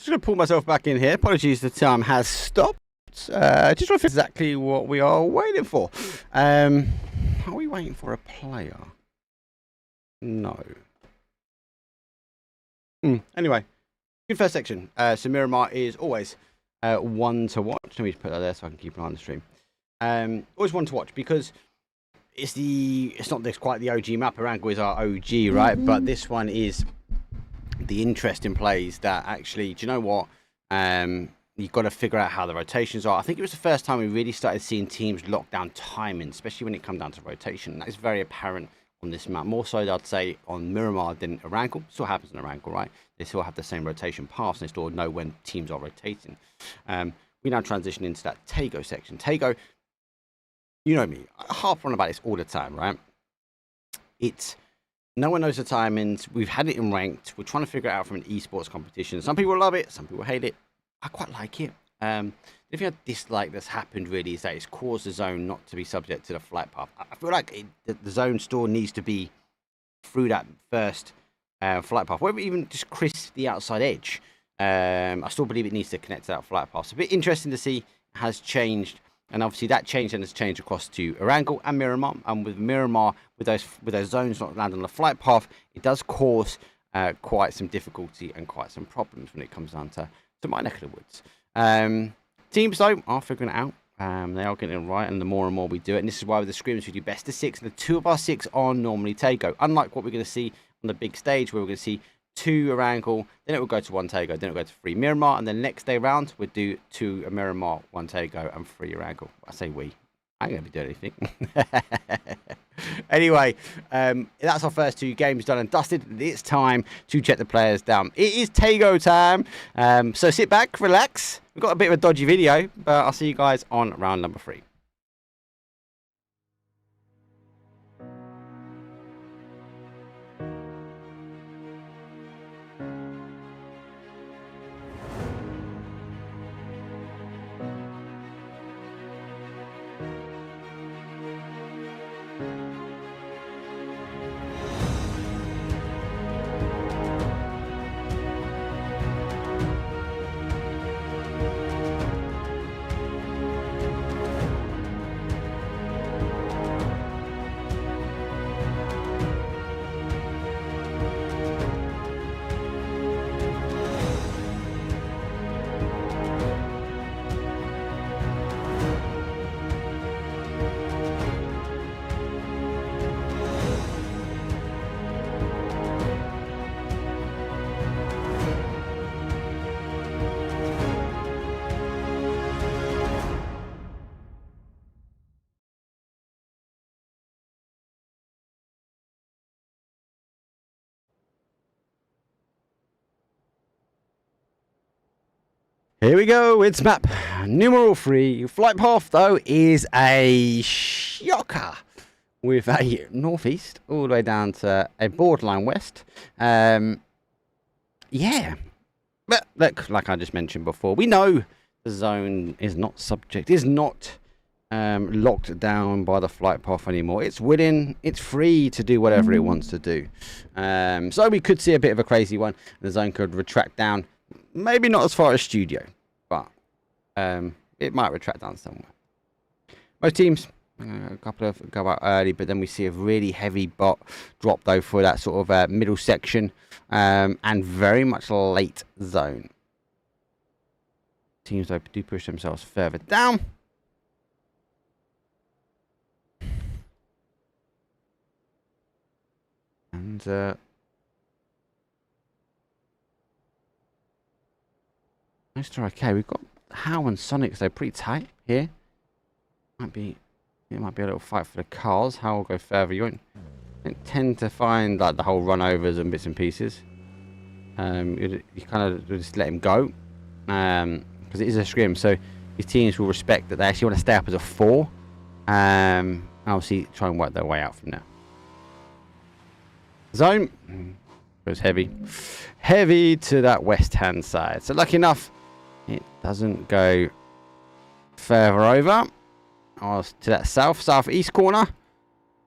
Just going to pull myself back in here. Apologies, the time has stopped. Just want to figure exactly what we are waiting for. Are we waiting for a player? No. Anyway, good first section. So Miramar is always one to watch. Let me just put that there so I can keep an eye on the stream. Always one to watch because it's not this quite the OG map. Erangel is our OG, right? But this one is the interesting plays that actually, do you know what? You've got to figure out how the rotations are. I think it was the first time we really started seeing teams lock down timing, especially when it comes down to rotation. That is very apparent on this map. More so, I'd say, on Miramar than Erangel. Still happens in Erangel, right? They still have the same rotation paths, and they still know when teams are rotating. We now transition into that Tago section. Tago, you know me, I harp on about this all the time, right? No one knows the timings. We've had it in ranked. We're trying to figure it out from an esports competition. Some people love it. Some people hate it. I quite like it. The thing I dislike that's happened really is that it's caused the zone not to be subject to the flight path. I feel like the zone still needs to be through that first flight path. Whether even just crisp the outside edge. I still believe it needs to connect to that flight path. It's a bit interesting to see it has changed. And obviously that change then has changed across to Erangel and Miramar. And with Miramar, with those zones not landing on the flight path, it does cause quite some difficulty and quite some problems when it comes down to my neck of the woods. Teams though are figuring it out. They are getting it right, and the more and more we do it, and this is why with the scrims we do best of 6, and the 2 of our 6 are normally Tago. Unlike what we're going to see on the big stage, where we're going to see 2 Erangel, then it will go to 1 Tago, then it will go to 3 Miramar, and then next day round we'll do 2 Miramar, 1 Tago, and 3 Erangel. I say we. I ain't going to be doing anything. Anyway, that's our first 2 games done and dusted. It's time to check the players down. It is Tago time. So sit back, relax. We've got a bit of a dodgy video, but I'll see you guys on round number 3. Here we go, it's map numeral 3. Flight path, though, is a shocker with a northeast all the way down to a borderline west. Yeah, but look, like I just mentioned before, we know the zone is not locked down by the flight path anymore. It's willing, it's free to do whatever it wants to do. So we could see a bit of a crazy one. The zone could retract down. Maybe not as far as studio, but it might retract down somewhere. Most teams, a couple of go out early, but then we see a really heavy bot drop though for that sort of middle section, and very much late zone. Teams though do push themselves further down. And okay, we've got How and Sonic, so pretty tight here. It might be a little fight for the cars. How will go further. You don't tend to find like the whole run overs and bits and pieces. You kind of just let him go, because it is a scrim, so his teams will respect that they actually want to stay up as a 4. Obviously try and work their way out from there. Zone goes heavy to that west hand side. So lucky enough, it doesn't go further over or to that southeast corner,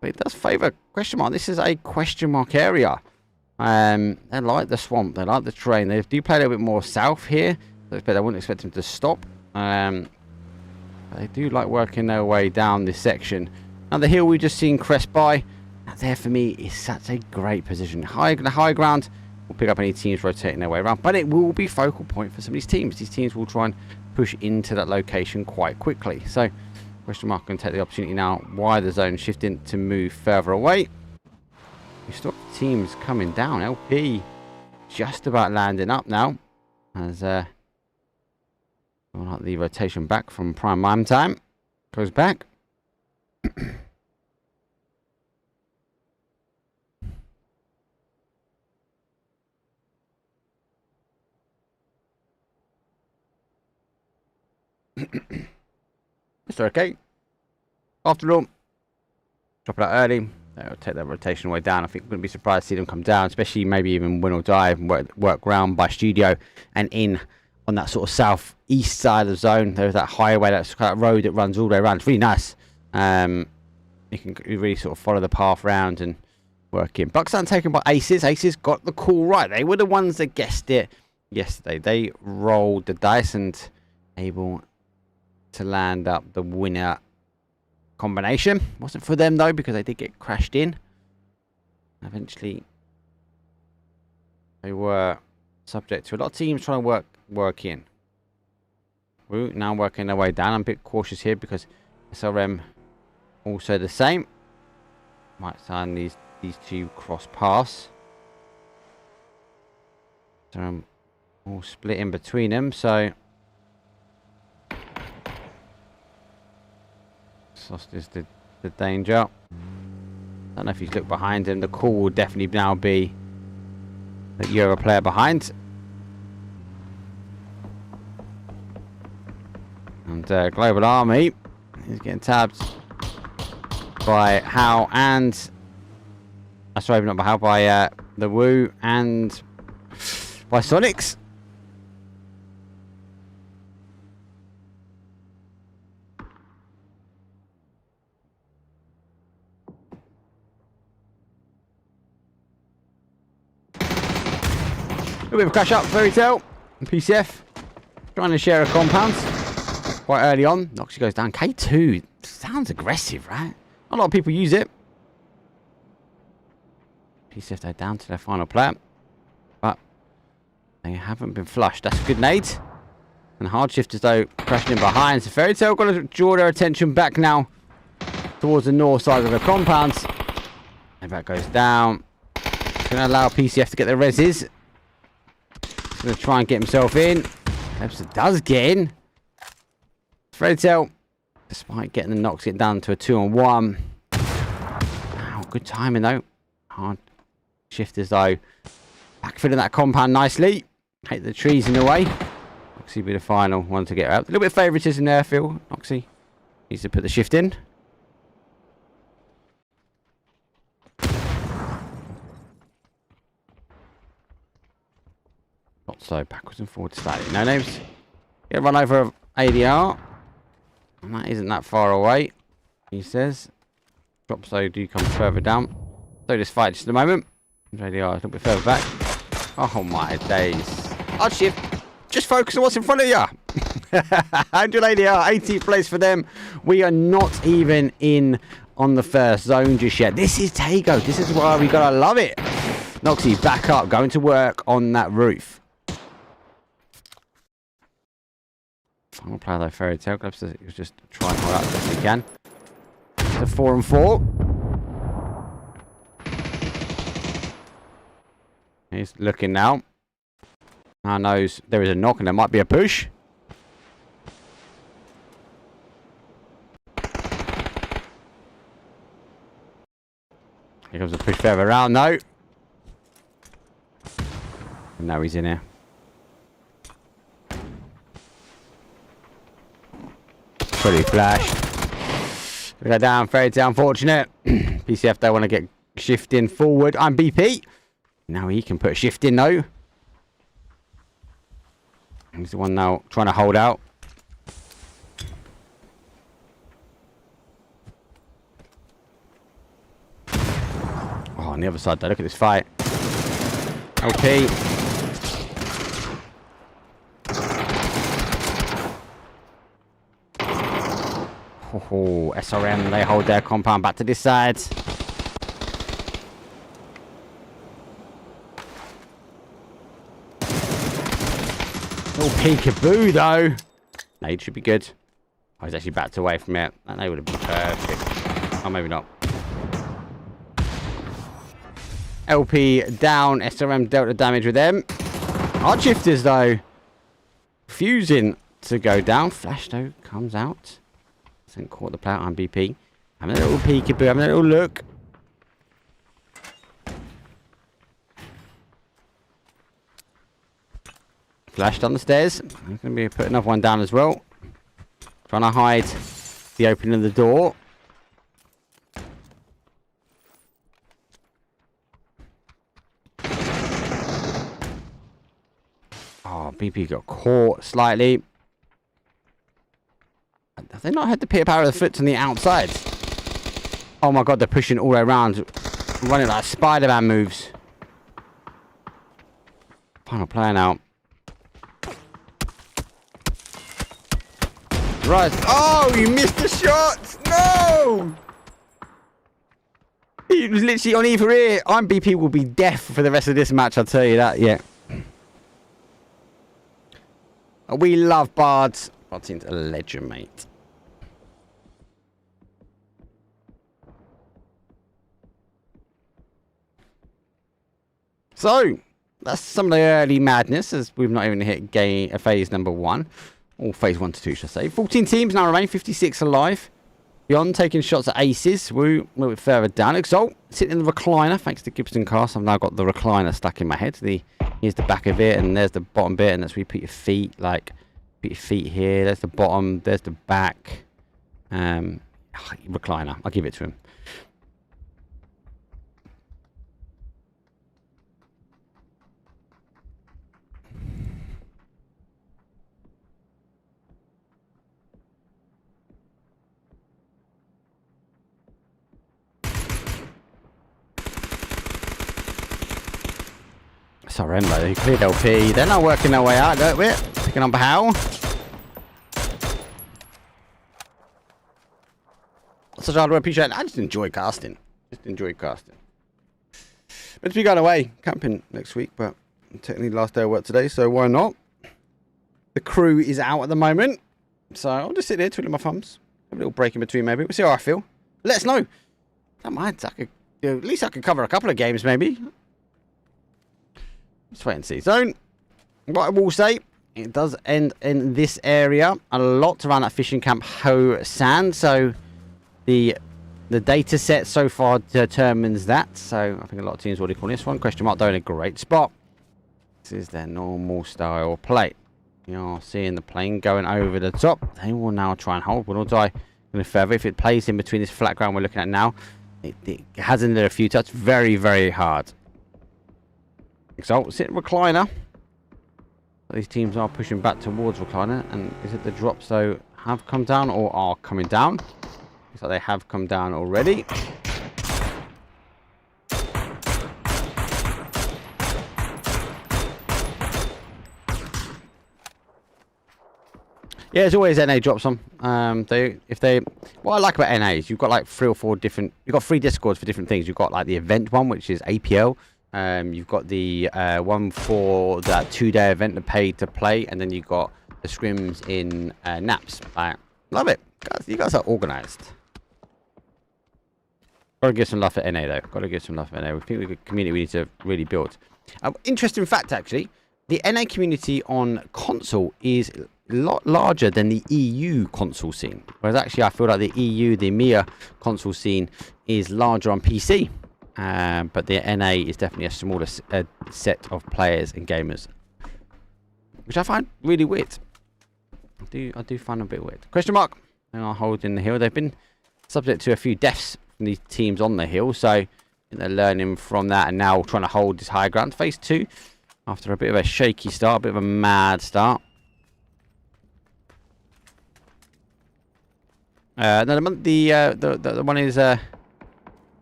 but it does favour question mark. This is a question mark area. They like the swamp. They like the terrain. They do play a little bit more south here. So I wouldn't expect them to stop. They do like working their way down this section. Now the hill we've just seen crest by. That there for me is such a great position. The high ground will pick up any teams rotating their way around. But it will be focal point for some of these teams. These teams will try and push into that location quite quickly. So question mark can take the opportunity now. Why the zone shifting to move further away. We still have teams coming down. LP just about landing up now. As the rotation back from prime mime time goes back. It's okay. After all, drop it out early. They'll take that rotation way down. I think we're going to be surprised to see them come down, especially maybe even win or die, work round by studio and in on that sort of southeast side of the zone. There's that highway, that road that runs all the way around. It's really nice. You can really sort of follow the path round and work in. Buckstone taken by Aces. Aces got the call right. They were the ones that guessed it yesterday. They rolled the dice and able to land up the winner combination. Wasn't for them though, because they did get crashed in. Eventually they were subject to a lot of teams trying to work in. We're now working their way down. I'm a bit cautious here because SRM also the same. Might sign these two cross paths. So I'm all split in between them, so Sost is the danger. I don't know if he's looked behind him. The call will definitely now be that you're a player behind. And Global Army is getting tabbed by How and... sorry, not by How, by the Woo and by Sonics. A bit of a crash up, Fairy Tale and PCF trying to share a compound quite early on. Noxie goes down. K2 sounds aggressive, right? Not a lot of people use it. PCF they're down to their final player, but they haven't been flushed. That's a good nade. And hard shifters though crashing in behind. So Fairy Tale got to draw their attention back now towards the north side of the compound. And that goes down. It's going to allow PCF to get their reses. Going to try and get himself in. Epson does get in. Fairy Tale, despite getting the knocks it down to a 2-on-1. Wow, good timing though. Hard shifters though. Backfilling that compound nicely. Hate the trees in the way. Noxie be the final one to get out. A little bit of favouritism there, Phil. Noxie needs to put the shift in. Not so backwards and forwards slightly. No names. Get run over of ADR. And that isn't that far away, he says. Drops though do come further down. So this fight just a moment. ADR a little bit further back. Oh my days. I'll shift. Just focus on what's in front of you. 100 ADR, 80th place for them. We are not even in on the first zone just yet. This is Tago. This is why we gotta love it. Noxie back up, going to work on that roof. Final player though, Fairy Tale Club says he was just trying to hold out as best he can. It's a 4-on-4. He's looking now. Now knows there is a knock and there might be a push. Here comes a push further around though. And now he's in here. Pretty flash. We go down, Fairy Tale, unfortunate. PCF they want to get shifting forward. I'm BP. Now he can put a shift in though. He's the one now trying to hold out. Oh, on the other side though, look at this fight. LP. Oh, SRM, they hold their compound back to this side. Oh, peekaboo though. Nade should be good. Oh, he's actually backed away from it. That nade would have been perfect. Oh, maybe not. LP down. SRM dealt the damage with them. Hard shifters though. Fusing to go down. Flash though comes out. Hasn't caught the player on BP. Having a little peekaboo. Having a little look. Flash down the stairs. I'm going to be putting another one down as well. Trying to hide the opening of the door. Oh, BP got caught slightly. Have they not had the pitter power of the foot on the outside? Oh my god, they're pushing all the way around. Running like Spider-Man moves. Final player now. Right. Oh, you missed the shot! No! He was literally on either ear. I'm BP will be deaf for the rest of this match, I'll tell you that, yeah. We love Bards. Bards seems a legend, mate. So, that's some of the early madness, as we've not even hit phase number 1. Or phase 1 to 2, should I say. 14 teams now remain, 56 alive. Beyond taking shots at aces. We're a little bit further down. Exalt sitting in the recliner, thanks to Gibson Cast. I've now got the recliner stuck in my head. Here's the back of it, and there's the bottom bit, and that's where you put your feet, like, put your feet here. There's the bottom, there's the back. Recliner, I'll give it to him. Sorry, Rembo, he cleared LP. They're not working their way out, don't we? Picking up how? Such hard work, appreciate it. I just enjoy casting. But to be going away, camping next week, but technically last day of work today, so why not? The crew is out at the moment, so I'll just sit there twiddling my thumbs. Have a little break in between, maybe. We'll see how I feel. Let us know. Don't mind. At least I could cover a couple of games, maybe. Let's wait and see. So, what I will say, it does end in this area. A lot around that fishing camp Ho Sand. So, the data set so far determines that. So, I think a lot of teams already call this one. Question mark, though, in a great spot. This is their normal style play. You're seeing the plane going over the top. They will now try and hold. But also, I'm going to further. If it plays in between this flat ground we're looking at now, it has in there a few touches. Very, very hard. Exalt, sit recliner. These teams are pushing back towards recliner, and is it the drops though have come down or are coming down? Looks like they have come down already. Yeah, as always, NA drops them. What I like about NA is you've got like 3 or 4 different. You've got 3 discords for different things. You've got like the event one, which is APL. You've got the one for that 2-day event to pay to play, and then you've got the scrims in Naps. Love it. Guys, you guys are organised. Got to give some love for NA though. Got to give some love for NA. We think we've got a community we need to really build. Interesting fact, actually, the NA community on console is a lot larger than the EU console scene. Whereas actually, I feel like the EU, the EMEA console scene is larger on PC. But the NA is definitely a smaller set of players and gamers, which I find really weird. I do find a bit weird. Question mark. They are holding the hill. They've been subject to a few deaths from these teams on the hill, so they're learning from that and now trying to hold this high ground. Phase 2, after a bit of a shaky start, a bit of a mad start. No, the one is the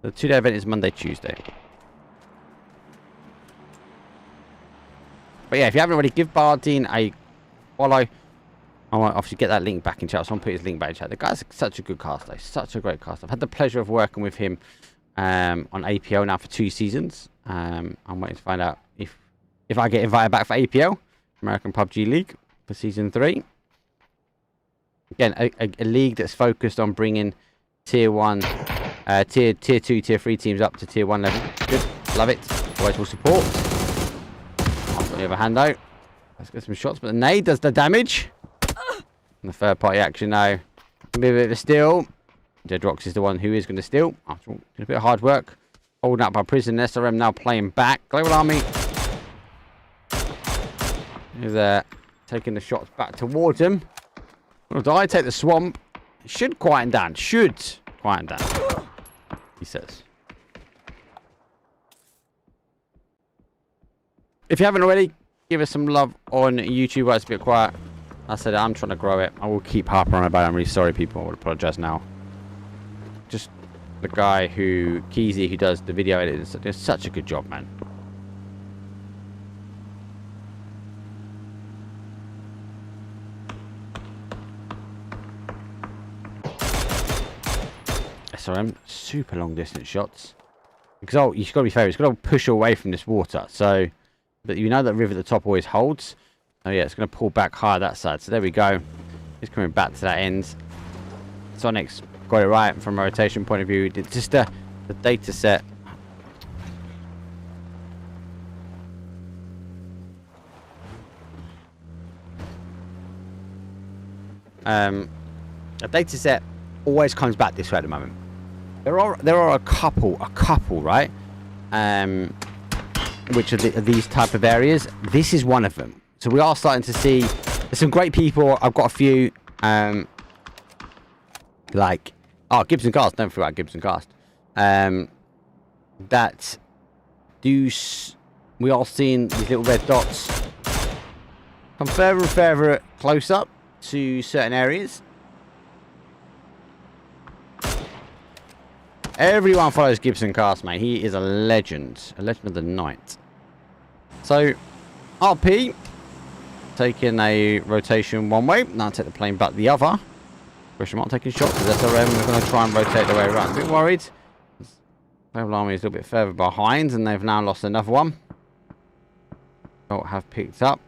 2-day event is Monday, Tuesday. But yeah, if you haven't already, give Bardine a follow. I might obviously get that link back in chat. So I'm put his link back in chat. The guy's such a good caster. Such a great caster. I've had the pleasure of working with him on APL now for 2 seasons. I'm waiting to find out if I get invited back for APL, American PUBG League, for season 3. Again, a league that's focused on bringing tier 1, tier 2, tier 3 teams up to tier 1 level. Good, love it. Always will support. I've got the other hand out. Let's get some shots, but the nade does the damage. And the third party action now. A bit of a steal. Deadrox is the one who is going to steal. After all, a bit of hard work. Holding up by prison. SRM now playing back. Global Army is taking the shots back towards him. Well, I take the swamp. Should quieten down. Should quieten down. He says. If you haven't already, give us some love on YouTube. Where it's a bit quiet. I said I'm trying to grow it. I will keep harping on about it. I'm really sorry, people. I would apologize now. Just the guy Keezy, who does the video editing, does such a good job, man. SRM, super long distance shots. Because you've got to be fair, it's got to push away from this water. So, but you know that river at the top always holds. Oh yeah, it's going to pull back higher that side. So there we go. It's coming back to that end. Sonic's got it right from a rotation point of view. It's just the data set. The data set always comes back this way at the moment. There are a couple, right? Which are these type of areas. This is one of them. So we are starting to see there's some great people. I've got a few like Gibson Cast. Don't forget Gibson Cast. That we are seeing these little red dots come further and further close up to certain areas. Everyone follows Gibson Cast, mate. He is a legend of the night. So RP taking a rotation one way. Now take the plane back the other. Question mark taking shots. SRM are going to try and rotate the way around. A bit worried. Global Army is a little bit further behind, and they've now lost another one. Don't have picked up.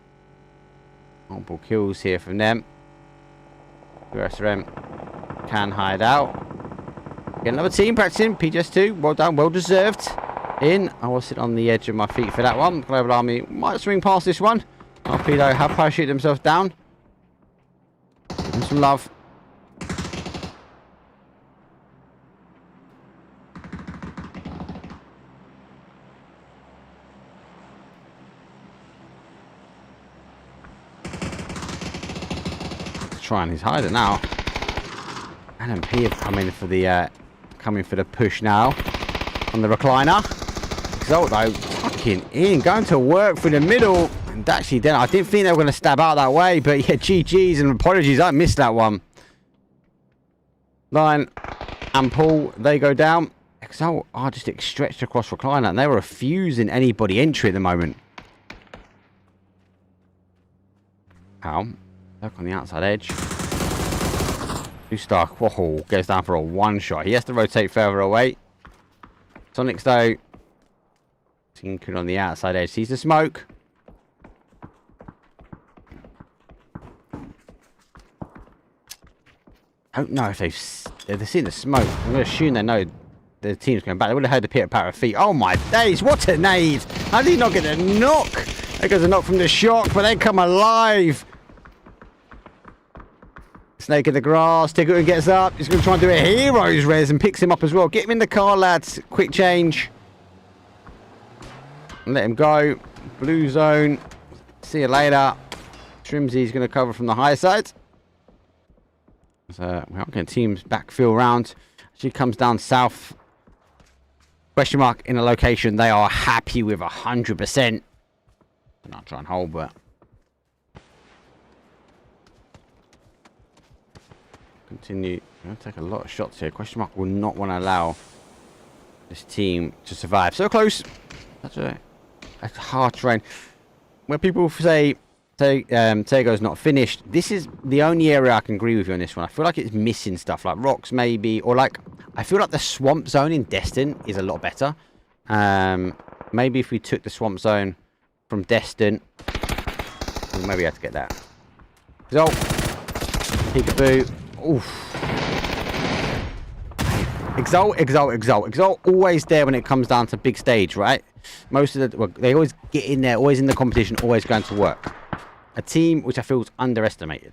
Multiple kills here from them. The SRM can hide out. Get another team practicing. PGS2. Well done. Well deserved. In. I will sit on the edge of my feet for that one. Global Army might swing past this one. RP though have parachuted themselves down. Give them some love. Trying his hider now. NMP have come in for the push now on the recliner. Exalt though, fucking in, going to work through the middle. And actually, then I didn't think they were going to stab out that way, but yeah, GG's and apologies, I missed that one. Lion and Paul, they go down. Exalt are just stretched across recliner, and they were refusing anybody entry at the moment. How? Look on the outside edge. Two-star, whoa, goes down for a one-shot. He has to rotate further away. Sonics, though, tinkered on the outside edge. Sees the smoke. I don't know if they've seen the smoke. I'm going to assume they know the team's going back. They would have heard the pitter-patter of feet. Oh, my days. What a nade. How did he not get a knock? There goes a knock from the shock, but they come alive. Snake in the grass. Tiggleton gets up. He's going to try and do a hero's res and picks him up as well. Get him in the car, lads. Quick change. Let him go. Blue zone. See you later. Trimsy's going to cover from the high side. So we're not getting teams backfill round. She comes down south. Question mark in a location they are happy with 100%. Not trying to hold, but continue. I'm going to take a lot of shots here. Question mark will not want to allow this team to survive. So close. That's a hard terrain. where people say Tego's not finished, this is the only area I can agree with you on this one. I feel like it's missing stuff like rocks maybe, or like I feel like the swamp zone in Destin is a lot better. Maybe if we took the swamp zone from Destin, we maybe have to get that. So, peekaboo. Oof. Exalt. Always there when it comes down to big stage, right? Most of the they always get in there, always in the competition, always going to work. A team which I feel is underestimated.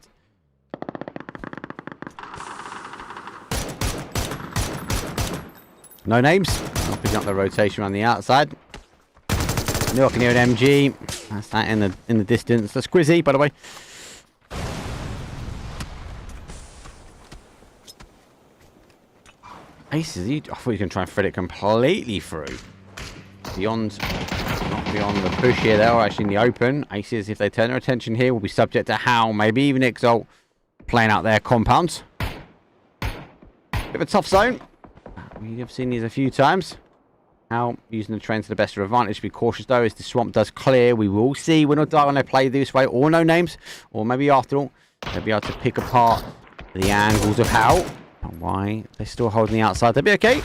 No names. I'll pick up the rotation on the outside. No, I can hear an MG. That's that in the distance. That's Squizzy, by the way. Aces, I thought you were going to try and thread it completely through. Not beyond the push here. They are actually in the open. Aces, if they turn their attention here, will be subject to How, maybe even Exalt playing out their compounds. Bit of a tough zone. We have seen these a few times. How using the train to the best of their advantage. Be cautious though, as the swamp does clear. We will see Win or Die when they play this way, or no names, or maybe after all, they'll be able to pick apart the angles of How. And why they're still holding the outside. They'll be okay.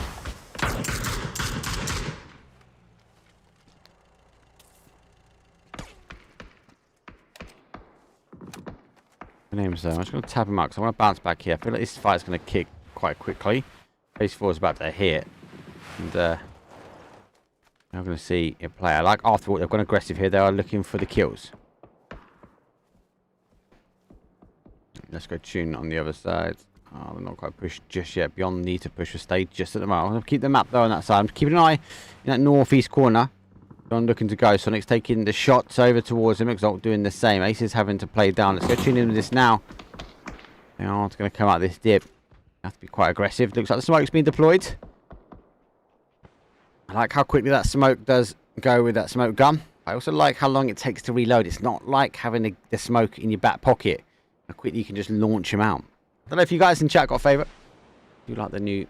Names though. I'm just going to tap him out because I want to bounce back here. I feel like this fight's going to kick quite quickly. Phase 4 is about to hit. And I'm going to see it play. I like after all, they've gone aggressive here. They are looking for the kills. Let's go tune on the other side. Oh, they're not quite pushed just yet. Beyond need to push for stage just at the moment. I'm going to keep the map though on that side. I'm keeping an eye in that northeast corner. John looking to go. Sonic's taking the shots over towards him. Exalt doing the same. Ace is having to play down. Let's go tune in with this now. They are going to come out this dip. Have to be quite aggressive. Looks like the smoke's been deployed. I like how quickly that smoke does go with that smoke gun. I also like how long it takes to reload. It's not like having the smoke in your back pocket. How quickly you can just launch them out. I don't know if you guys in chat got a favourite. Do you like the new?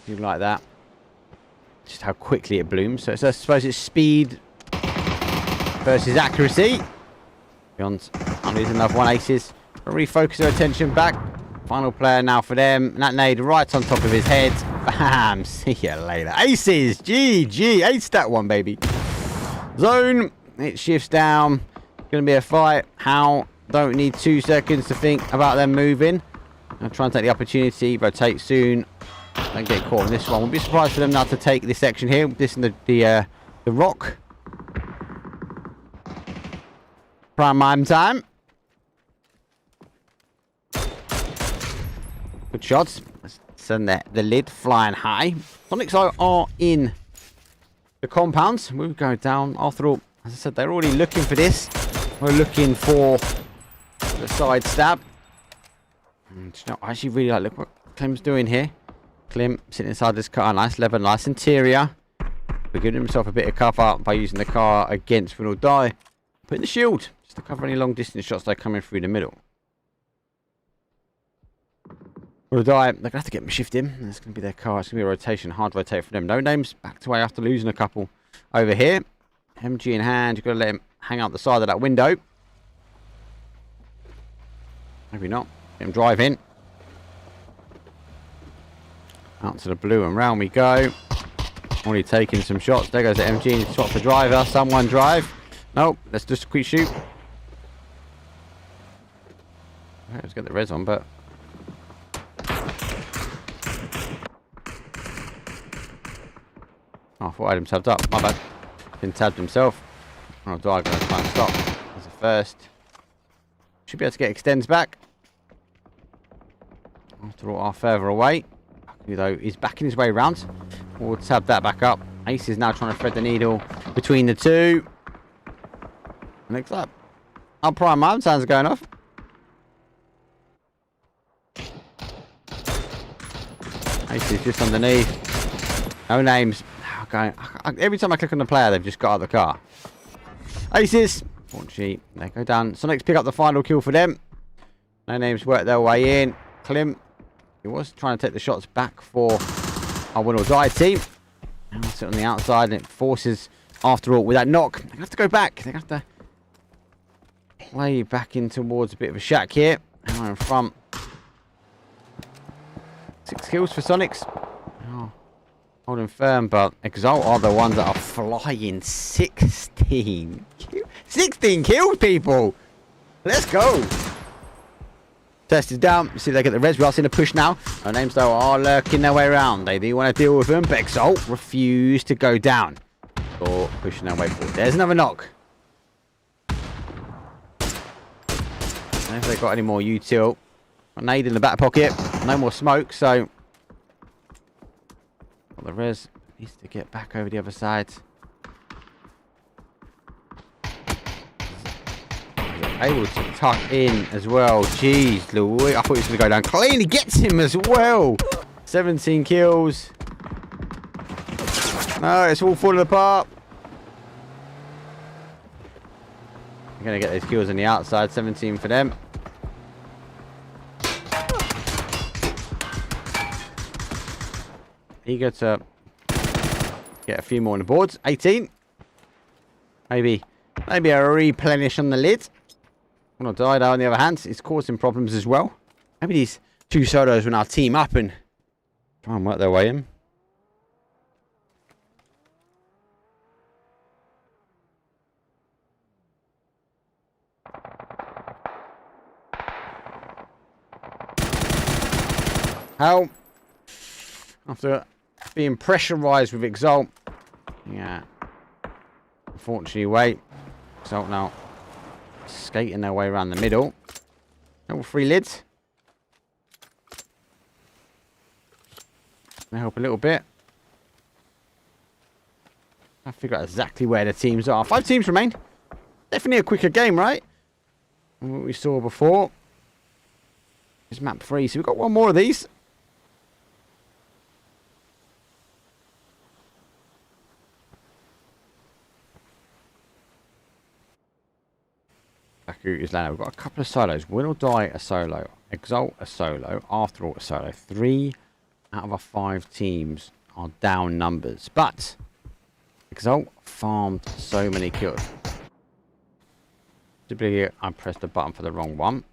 Do you like that? Just how quickly it blooms. So it's, I suppose it's speed versus accuracy. Beyond, I'm losing another one. Aces. Refocus their attention back. Final player now for them. And that nade right on top of his head. Bam. See you later. Aces. GG. Ace that one, baby. Zone. It shifts down. Going to be a fight. How? Don't need 2 seconds to think about them moving. I'll try and take the opportunity. Rotate soon. Don't get caught on this one. Wouldn't be surprised for them now to take this section here. This and the rock. Prime time. Good shots. Let's send the lid flying high. Sonics are in the compounds. We'll go down. After all, as I said, they're already looking for this. We're looking for the side stab. And, you know, I actually really like, look what Clem's doing here. Clem sitting inside this car. Nice leather, nice interior. We're giving himself a bit of cover by using the car against Win or Die. Putting the shield just to cover any long distance shots that are coming through the middle. Win or Die, they're going to have to get him shifting. That's going to be their car. It's going to be a rotation, hard rotate for them. No names, back to way after losing a couple over here. MG in hand, you've got to let him hang out the side of that window. Maybe not. Let him drive in. Out to the blue and round we go. Already taking some shots. There goes the MG. Shot for driver. Someone drive. Nope. Let's just quick shoot. Right, let's get the res on, but oh, I thought I had him tabbed up. My bad. Been tabbed himself. Oh, Dog going to try and stop. That's a first. Should be able to get extends back. After all, are further away. Though he's backing his way around. We'll tab that back up. Ace is now trying to thread the needle between the two. Next up, our prime mine sounds going off. Ace is just underneath. No names. Okay. Every time I click on the player, they've just got out of the car. Aces. Unfortunately, they go down. Sonics pick up the final kill for them. No names work their way in. Clem. He was trying to take the shots back for our Win or Die team. Now sit on the outside and it forces, after all, with that knock, they have to go back. They have to way back in towards a bit of a shack here. Now in front. 6 kills for Sonics. Oh, holding firm, but Exalt are the ones that are flying. 16 kills, people. Let's go. Test is down. See if they get the res. We are seeing a push now. Our names, though, are lurking their way around. They do want to deal with them, but Exalt refuse to go down. Or pushing their way forward. There's another knock. I don't know if they've got any more util. Grenade in the back pocket. No more smoke, so... Got the res. Needs to get back over the other side. Able to tuck in as well. Jeez Louis. I thought he was going to go down clean. He gets him as well. 17 kills. No, it's all falling apart. I'm going to get those kills on the outside. 17 for them. Eager to get a few more on the boards. 18. Maybe a replenish on the lid. When I died out on the other hand, it's causing problems as well. Maybe these 2 solos will now team up and try and work their way in. How? After being pressurised with Exalt. Yeah. Unfortunately, wait. Exalt now skating their way around the middle. Level 3 lids. Gonna help a little bit. I figure out exactly where the teams are. 5 teams remain. Definitely a quicker game, right? Than what we saw before. It's map 3, so we've got one more of these. We've got a couple of solos. Win or Die a solo. Exalt a solo. After All a solo. 3 out of our 5 teams are down numbers. But Exalt farmed so many kills. Typically, I pressed the button for the wrong one.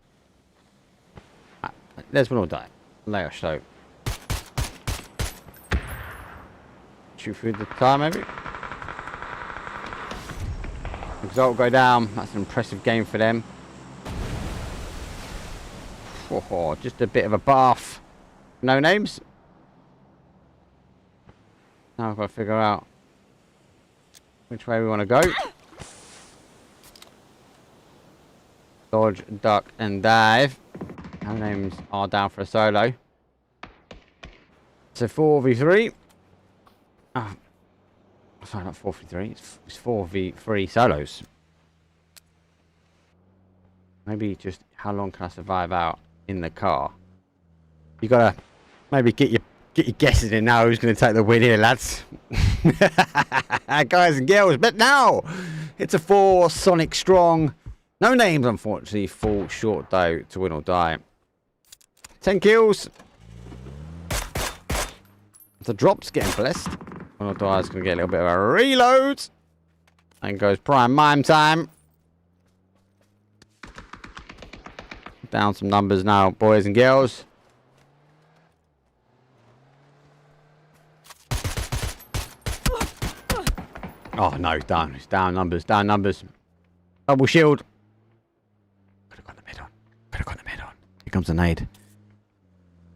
There's Win or Die. Layer show. Shoot through the car, maybe. Exalt go down. That's an impressive game for them. Oh, just a bit of a bath. No names. Now I've got to figure out which way we want to go. Dodge, duck, and dive. No names are down for a solo. So 4v3. Oh. Sorry, not 4v3. It's 4v3 solos. Maybe just how long can I survive out in the car? You gotta maybe get your guesses in now. Who's gonna take the win here, lads? Guys and girls. But now it's a 4 Sonic strong. No names, unfortunately. Fall short though to Win or Die. 10 kills. The drop's getting blessed. Win or Die is going to get a little bit of a reload. And goes prime mime time. Down some numbers now, boys and girls. Oh no, down. It's down numbers, down numbers. Double shield. Could have got the mid on. Could have got the mid on. Here comes the nade.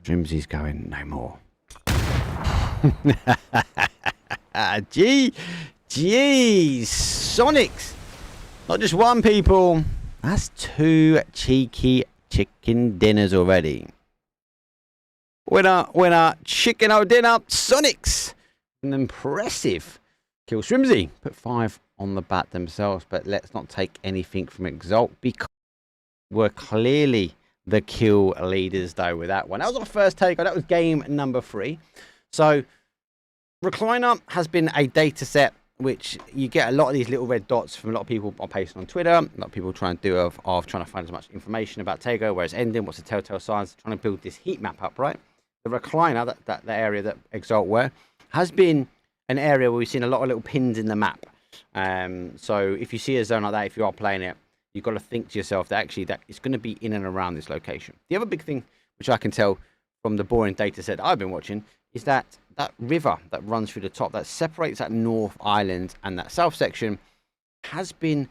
Trimsy's going no more. Jeez, Sonics. Not just one, people. That's 2 cheeky chicken dinners already. Winner, chicken o' dinner. Sonics. An impressive kill. Trimsy put 5 on the bat themselves, but let's not take anything from Exalt because we're clearly the kill leaders though with that one. That was our first take. That was game number 3. So Recliner has been a data set which you get a lot of these little red dots from a lot of people on posting on Twitter. A lot of people trying to do of trying to find as much information about Tego, where it's ending, what's the telltale signs, trying to build this heat map up, right? The Recliner, that area that Exalt were, has been an area where we've seen a lot of little pins in the map. So if you see a zone like that, if you are playing it, you've got to think to yourself that actually that it's going to be in and around this location. The other big thing, which I can tell from the boring data set I've been watching, is that that river that runs through the top, that separates that North Island and that South section, has been,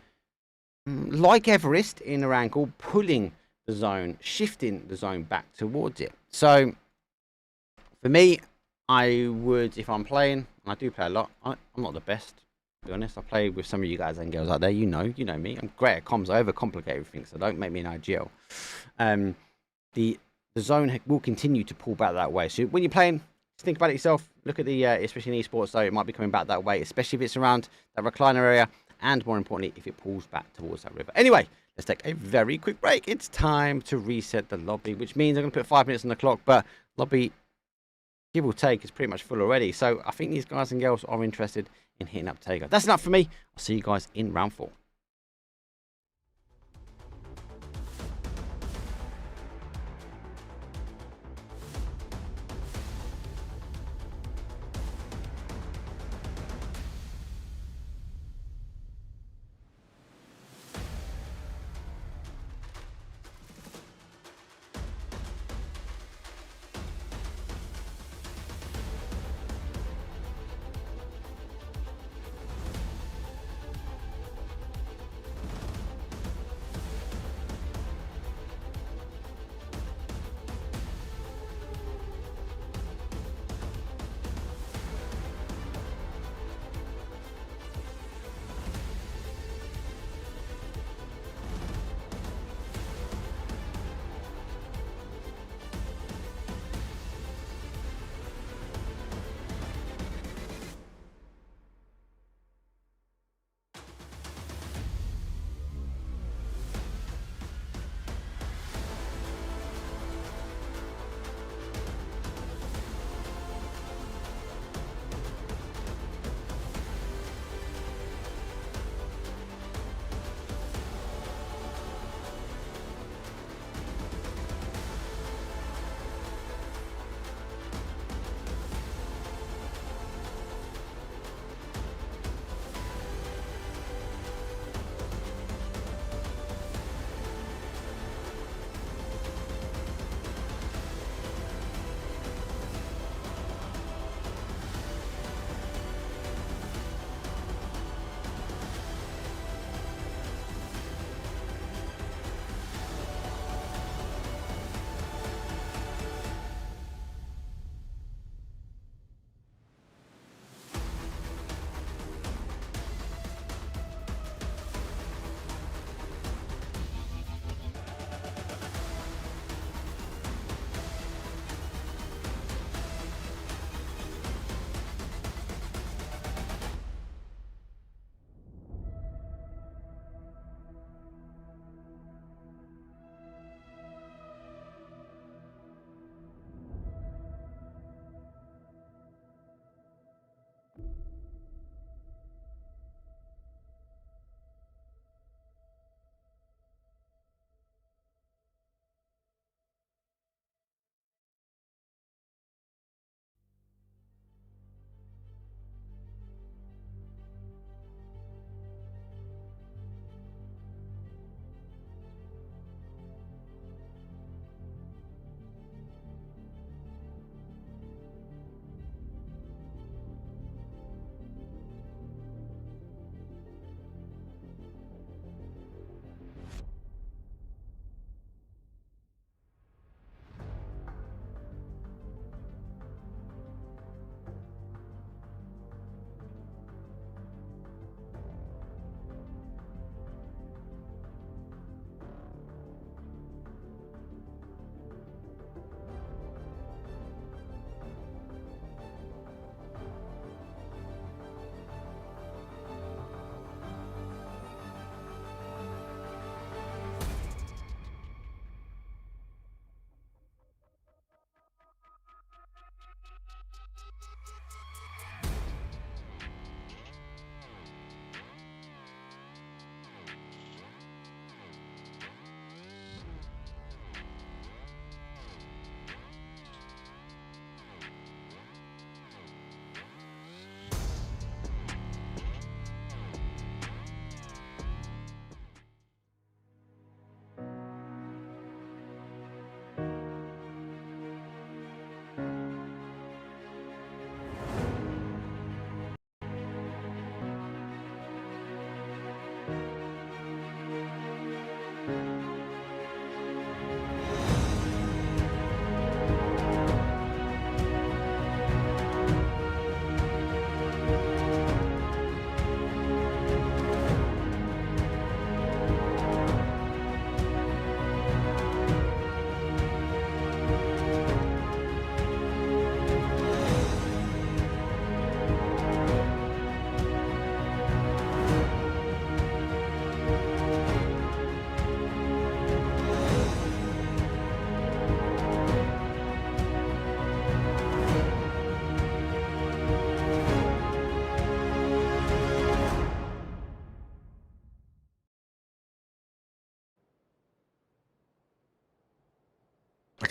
like Everest in Arangel, pulling the zone, shifting the zone back towards it. So for me, I would, if I'm playing, and I do play a lot, I'm not the best, to be honest. I play with some of you guys and girls out there, you know me. I'm great at comms, I overcomplicate everything, so don't make me an IGL. The zone will continue to pull back that way. So when you're playing, just think about it yourself. Look at the, especially in esports, though, it might be coming back that way, especially if it's around that recliner area, and more importantly, if it pulls back towards that river. Anyway, let's take a very quick break. It's time to reset the lobby, which means I'm going to put 5 minutes on the clock, but lobby, give or take, is pretty much full already. So I think these guys and girls are interested in hitting up Taker. That's enough for me. I'll see you guys in round 4.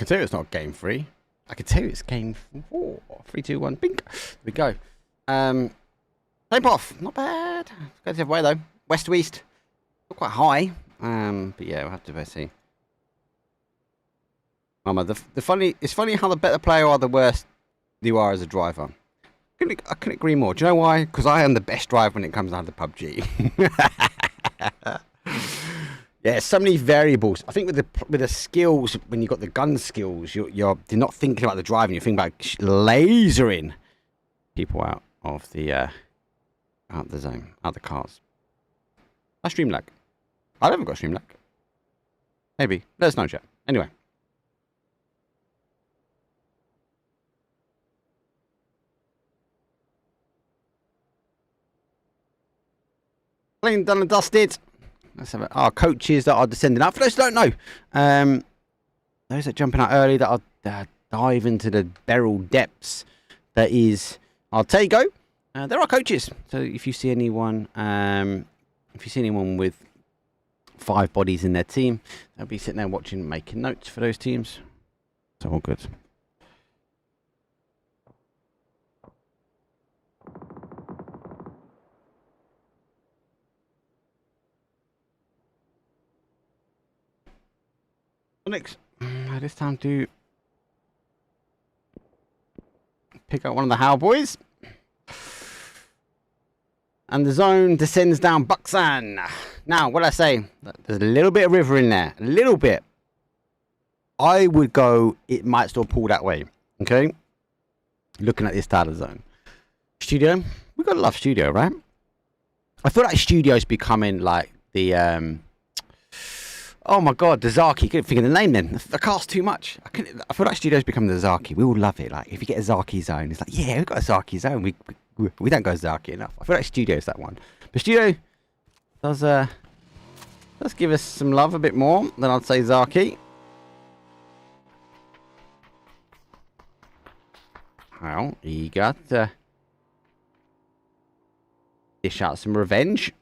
can tell you it's not game 3. I can tell you it's game 4. 3, 2, 1, bink. There we go. Tape off. Not bad. Goes the other way, though. West to east. Not quite high. But yeah, we'll have to see. Mama, it's funny how the better player you are, the worse you are as a driver. I couldn't agree more. Do you know why? Because I am the best driver when it comes down to PUBG. Yeah, so many variables. I think with the skills, when you've got the gun skills, you're not thinking about the driving. You're thinking about lasering people out of the zone, out of the cars. I stream lag. I haven't got stream lag. Maybe. Let us know, chat. Anyway. Clean, done and dusted. Let's have it. Our coaches that are descending out. For those who don't know, those that are jumping out early, that are dive into the barrel depths, that is Artego. There are coaches. So if you see anyone, with 5 bodies in their team, they'll be sitting there watching, making notes for those teams. So all good. Next, this time to pick up one of the Howe boys. And the zone descends down Buxan. Now, what I say, there's a little bit of river in there. A little bit. I would go, it might still pull that way. Okay? Looking at this style of zone. Studio. We've got to love studio, right? I feel like studio's becoming like the oh my god, the Zaki. Couldn't think of the name then. The car's too much. I feel like studio's become the Zaki. We all love it. Like if you get a Zaki zone, it's like, yeah, we've got a Zaki zone. We don't go Zaki enough. I feel like studio's that one. But studio does give us some love a bit more than I'd say Zaki. Well, he got dish out some revenge.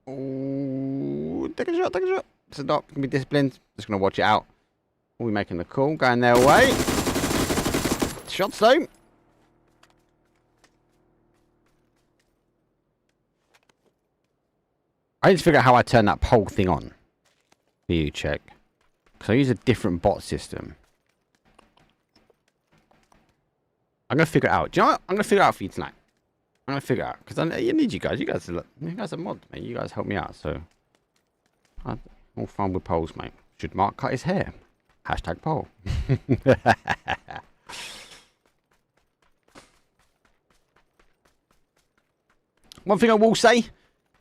Ooh, take a shot. This is not going to be disciplined. Just going to watch it out. We'll be making the call. Going their way. Shots though. I need to figure out how I turn that poll thing on. For you, check. Because I use a different bot system. I'm going to figure it out. Do you know what? I'm going to figure it out for you tonight. I'm going to figure it out. Because I need you guys. You guys are mods, mate. You guys help me out. So, all fun with polls, mate. Should Mark cut his hair? Hashtag poll. One thing I will say.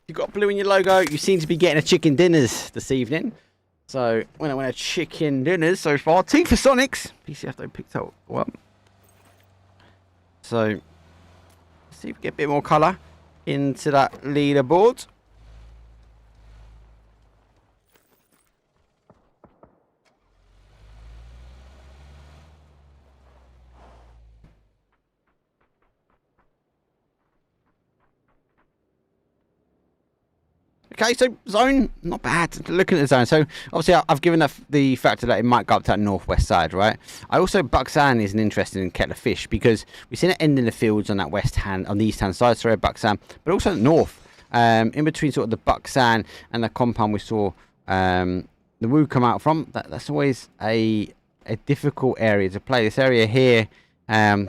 You've got blue in your logo. You seem to be getting a chicken dinners this evening. So, when I went a chicken dinners so far. 2 for Sonics. PCF though picked up one. So, let's see if we get a bit more colour into that leaderboard. Okay, so zone, not bad. Looking at the zone. So, obviously, I've given the factor that it might go up to that northwest side, right? I also, Buxan is an interesting kettle of fish because we've seen it end in the fields on that on the east-hand side, sorry, Buxan, but also north. In between sort of the Buxan and the compound we saw the Woo come out from. That's always a difficult area to play. This area here,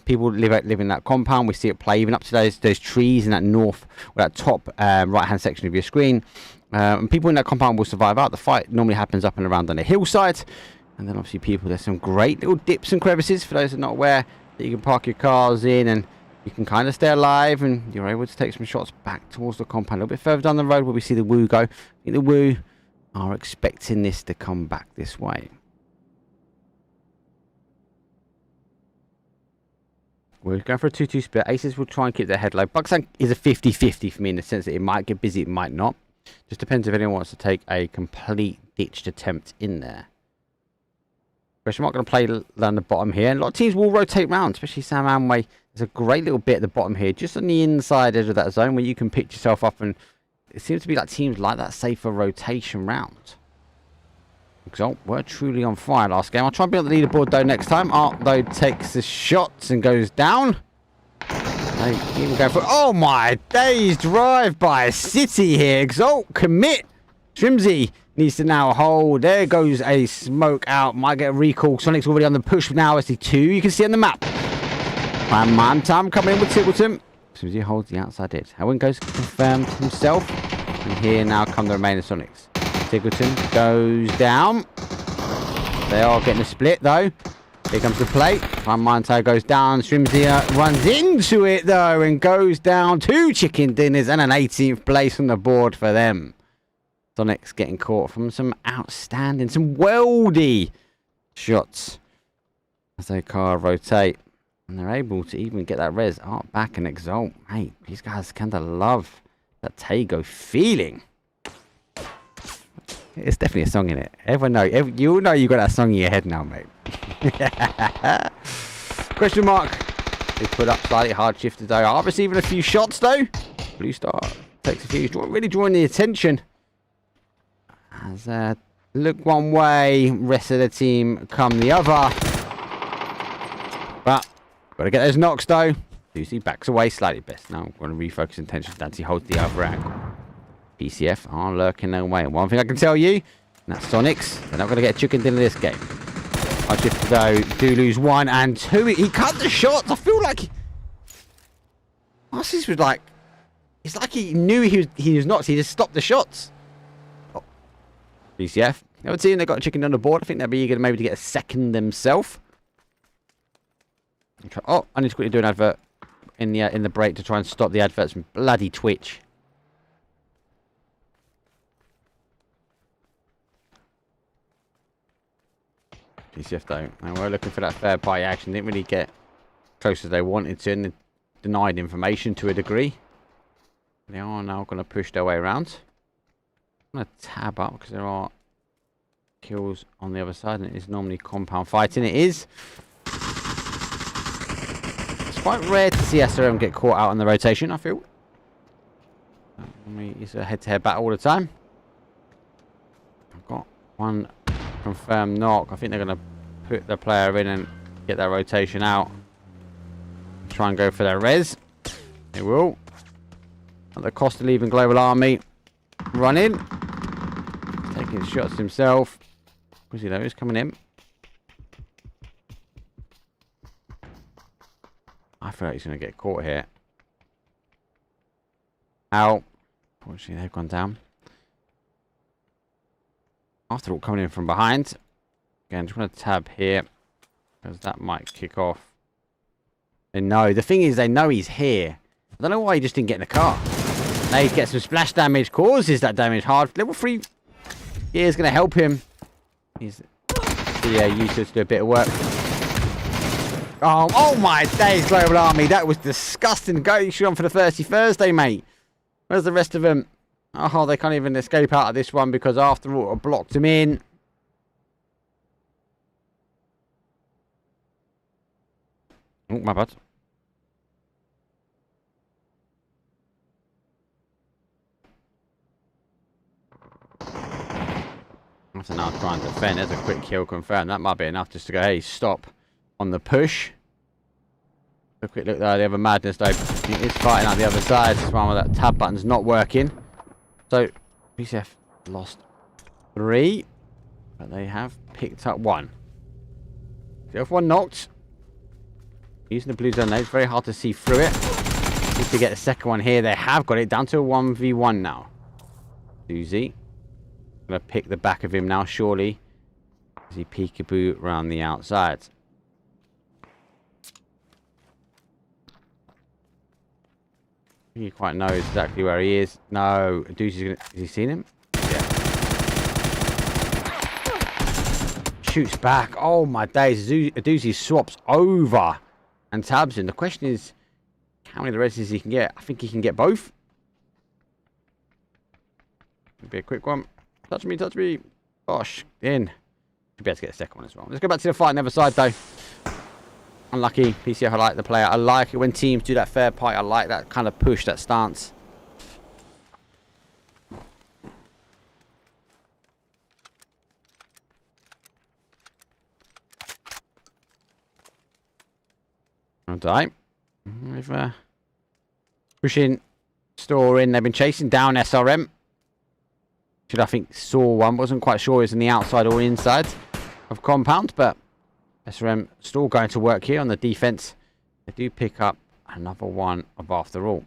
people live in that compound. We see it play even up to those trees in that north or that top right hand section of your screen. And people in that compound will survive out. The fight normally happens up and around on the hillside. And then obviously there's some great little dips and crevices for those that are not aware that you can park your cars in and you can kind of stay alive and you're able to take some shots back towards the compound. A little bit further down the road where we see the Woo go. I think the Woo are expecting this to come back this way. We're going for a 2-2 split. Aces will try and keep their head low. Buxan is a 50-50 for me in the sense that it might get busy, it might not. Just depends if anyone wants to take a complete ditched attempt in there. Question mark going to play down the bottom here. And a lot of teams will rotate round, especially Sam Amway There's a great little bit at the bottom here, just on the inside edge of that zone, where you can pick yourself up, and it seems to be like teams like that safer rotation round. Exalt were truly on fire last game. I'll try and be on the leaderboard though next time. Art though takes the shots and goes down. They even go for, oh my days, drive by City here. Exalt commit. Trimsy needs to now hold. There goes a smoke out. Might get a recall. Sonic's already on the push now. SC2 you can see on the map. Man time coming in with Tiggleton. Trimsy holds the outside edge. Howin goes confirmed himself. And here now come the remaining Sonics. Tiggleton goes down. They are getting a split though. Here comes the plate. Mantai goes down. Strimsy runs into it though and goes down. 2 chicken dinners and an 18th place on the board for them. Sonic's getting caught from some outstanding, some weldy shots as they car rotate. And they're able to even get that res Art back and Exalt. Mate, these guys kind of love that Tago feeling. It's definitely a song in it. Everyone know. You all know you got that song in your head now, mate. Question mark. They put up slightly hard shifted though. Are receiving a few shots though. Blue Star takes a few. Really drawing the attention. As look one way, rest of the team come the other. But got to get those knocks though. Lucy backs away slightly best. Now I'm going to refocus attention. Dancy holds the other angle. PCF are lurking their way. One thing I can tell you, and that's Sonics. They're not going to get a chicken dinner this game. I shift though, do lose 1 and 2. He cut the shots. I feel like this was like, it's like he knew he was not. So he just stopped the shots. Oh. PCF. The other team, they got a chicken on the board. I think they'll be eager maybe to get a second themselves. Oh, I need to quickly do an advert in the break to try and stop the adverts from bloody Twitch. PCF though, and we're looking for that fair buy action. Didn't really get close as they wanted to, and denied information to a degree. They are now going to push their way around. I'm going to tab up because there are kills on the other side, and it is normally compound fighting. It is. It's quite rare to see SRM get caught out on the rotation, I feel. It's a head-to-head battle all the time. I've got one confirmed knock. I think they're going to put the player in and get that rotation out. Try and go for their res. They will. At the cost of leaving Global Army running. Taking shots himself. Where's he though? He's coming in. I feel like he's going to get caught here. Ow. Unfortunately, they've gone down. After all, coming in from behind. Again, just want to tab here. Because that might kick off. They know. The thing is, they know he's here. I don't know why he just didn't get in the car. Now he gets some splash damage. Causes that damage hard. Level 3 gear is going to help him. He's used to do a bit of work. Oh my days, Global Army. That was disgusting. Go shoot on for the 30 Thursday, mate. Where's the rest of them? Oh, they can't even escape out of this one because after all, I blocked him in. Oh, my bad. After now trying to defend, there's a quick kill confirmed. That might be enough just to go, hey, stop on the push. A quick look there, the other madness though. He is fighting out the other side. This one with that tab button's not working. So, PCF lost 3, but they have picked up 1. The other one knocked. Using the blue zone there, it's very hard to see through it. Need to get the second one here. They have got it down to a 1v1 now. Suzy. Gonna pick the back of him now, surely. As he peekaboo around the outside. He quite knows exactly where he is. No, Doozy's gonna. Has he seen him? Yeah. Shoots back. Oh my days. Doozy swaps over and tabs him. The question is, how many of the reses he can get? I think he can get both. It'll be a quick one. Touch me, touch me. Gosh, in. Should be able to get a second one as well. Let's go back to the fight on the other side though. Unlucky. PCF, I like the player. I like it when teams do that fair fight. I like that kind of push, that stance. I'll die. We've pushing store in. They've been chasing down SRM. Should I think saw one. Wasn't quite sure it was in the outside or inside of compound, but SRM still going to work here on the defense. They do pick up another one of after all.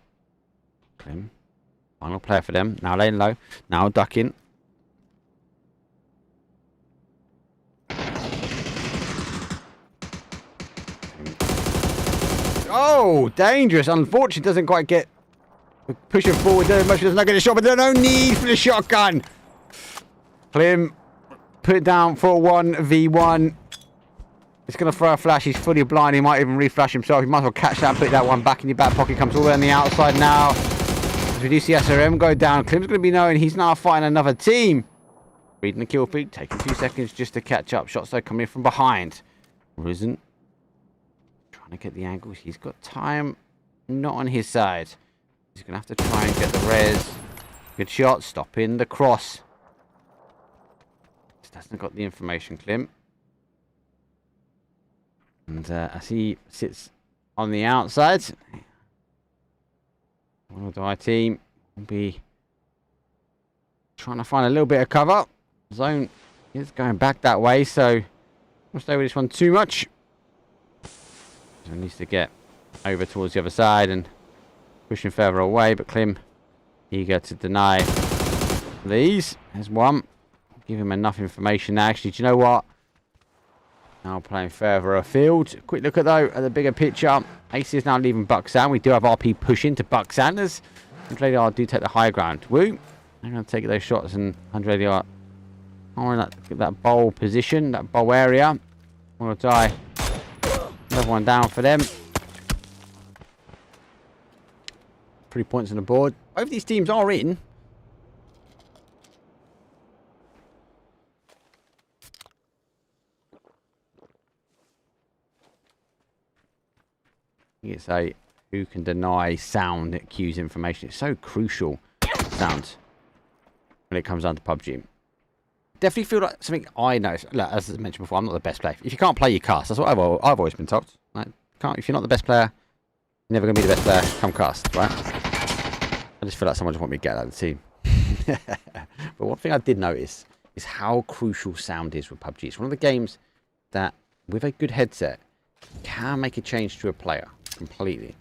Scrim. Final player for them. Now laying low. Now ducking. Oh, dangerous. Unfortunately, doesn't quite get pushing forward very much. Does not get a shot, but there's no need for the shotgun. Klim put it down for a 1v1. He's going to throw a flash. He's fully blind. He might even reflash himself. He might as well catch that and put that one back in your back pocket. Comes all the way on the outside now. As we do see SRM go down, Klim's going to be knowing he's now fighting another team. Reading the kill feed. Taking 2 seconds just to catch up. Shots though coming from behind. Risen. Trying to get the angles. He's got time not on his side. He's going to have to try and get the res. Good shot. Stopping the cross. Just hasn't got the information, Klim. And as he sits on the outside, one of the team will be trying to find a little bit of cover. Zone is going back that way, so we'll stay with this one too much. So he needs to get over towards the other side and pushing further away, but Klim eager to deny these. There's one. Give him enough information now. Actually, do you know what? Now playing further afield. Quick look at though at the bigger picture. Ace is now leaving Bucksan. We do have RP pushing to Bucksan as $100 do take the high ground. Woo! I'm going to take those shots and $100 are in that bowl position, that bowl area. We'll die. Another one down for them. 3 points on the board. Both these teams are in. It's a who can deny sound cues information. It's so crucial, sound, when it comes down to PUBG. Definitely feel like something I know. Look, as I mentioned before, I'm not the best player. If you can't play, you cast. That's what I've always been told. Like, if you're not the best player, you're never going to be the best player. Come cast, right? I just feel like someone just want me to get out of the team. But one thing I did notice is how crucial sound is with PUBG. It's one of the games that, with a good headset, can make a change to a player. Completely.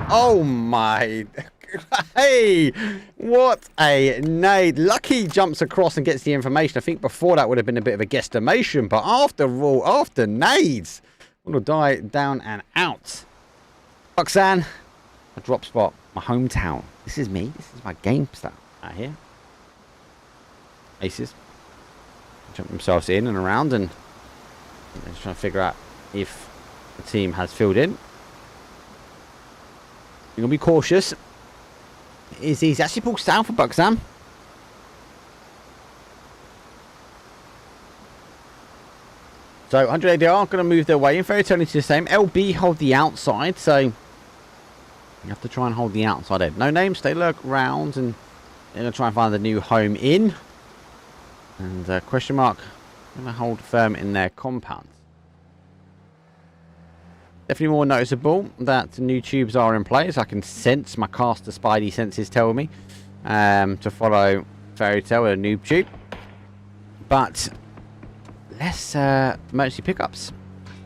Oh my. Hey, what a nade. Lucky jumps across and gets the information. I think before that would have been a bit of a guesstimation, but after all, after nades, will die down and out. Bucksan, a drop spot, my hometown. This is me. This is my game style out here. Aces jump themselves in and around, and they're just trying to figure out if the team has filled in. You're going to be cautious. He's actually pulled down for Bucksan. So 100 ADR are going to move their way in. Very turning to the same. LB hold the outside, so you have to try and hold the outside end. No names, they lurk round, and they're going to try and find the new home in. And question mark, going to hold firm in their compound. Definitely more noticeable that new tubes are in place. I can sense, my caster spidey senses tell me to follow Fairy Tale with a noob tube. But less emergency pickups.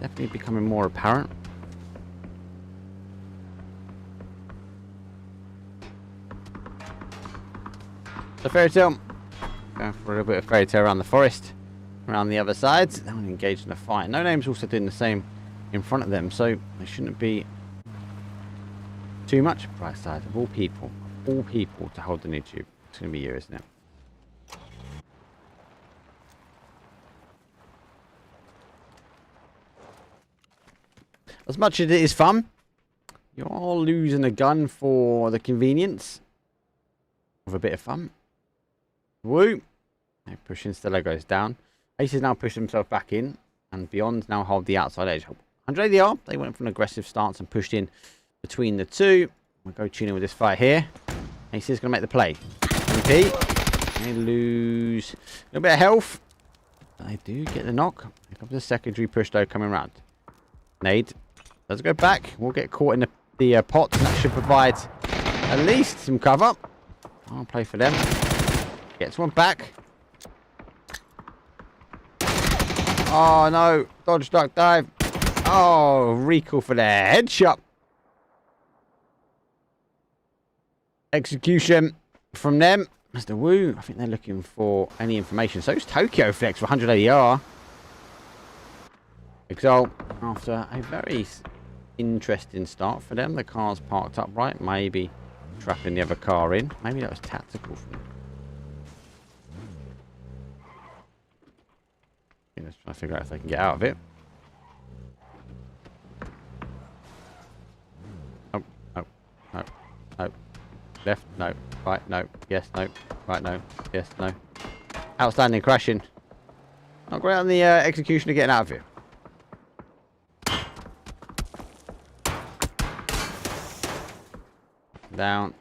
Definitely becoming more apparent. So Fairy Tale, going for a little bit of Fairy Tale around the forest, around the other side. They want to engage in a fight. No Name's also doing the same in front of them, so they shouldn't be too much. Right side of all people to hold the new tube. It's going to be you, isn't it? As much as it is fun, you're losing a gun for the convenience of a bit of fun. Woo! Pushing Stella goes down. Ace has now pushed himself back in, and Beyond now hold the outside edge. 100 ADR, they went for an aggressive stance and pushed in between the two. We'll go tune in with this fight here. Ace is going to make the play. MP, they lose a little bit of health. But they do get the knock. Here comes the secondary push though coming around. Nade does go back. We'll get caught in the pot, and that should provide at least some cover. I'll play for them. Gets one back. Oh no, dodge, duck, dive. Oh, recall for the headshot. Execution from them. Mr. Wu, I think they're looking for any information. So it's Tokyo Flex for 100 ADR. Exalt, after a very interesting start for them. The car's parked upright, maybe trapping the other car in. Maybe that was tactical for them. Let's try to figure out if they can get out of it. Oh, no, no, no. Left, no. Right, no. Yes, no. Right, no. Yes, no. Outstanding crashing. Not great on the execution of getting out of here. Down.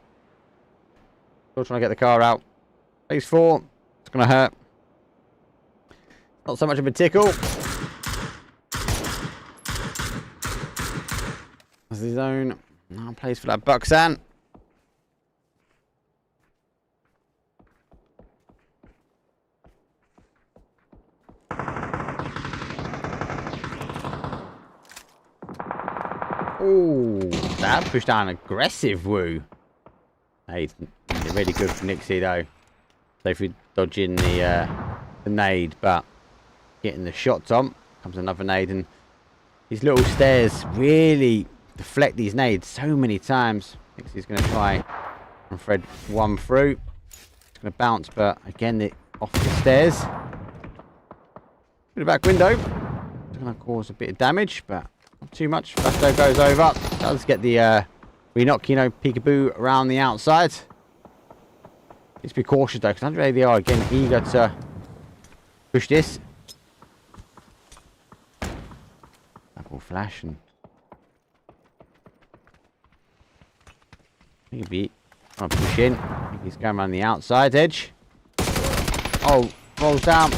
Still trying to get the car out. Phase 4. It's going to hurt. Not so much of a tickle. As his own. Now plays for that Buxan. Oh, that pushed down aggressive Wu. Hey, really good for Nixie though. Safely dodging the nade, but getting the shots on. Comes another nade, and these little stairs really deflect these nades so many times. Nixie's going to try and thread one through. It's going to bounce, but again, off the stairs. Through the back window. It's going to cause a bit of damage, but not too much. Basto goes over. Does get the Renoccino peekaboo around the outside. Let's be cautious though, because 100 ADR again eager to push this. Double flash and he'll be trying to push in. I think he's going around the outside edge. Oh, rolls down.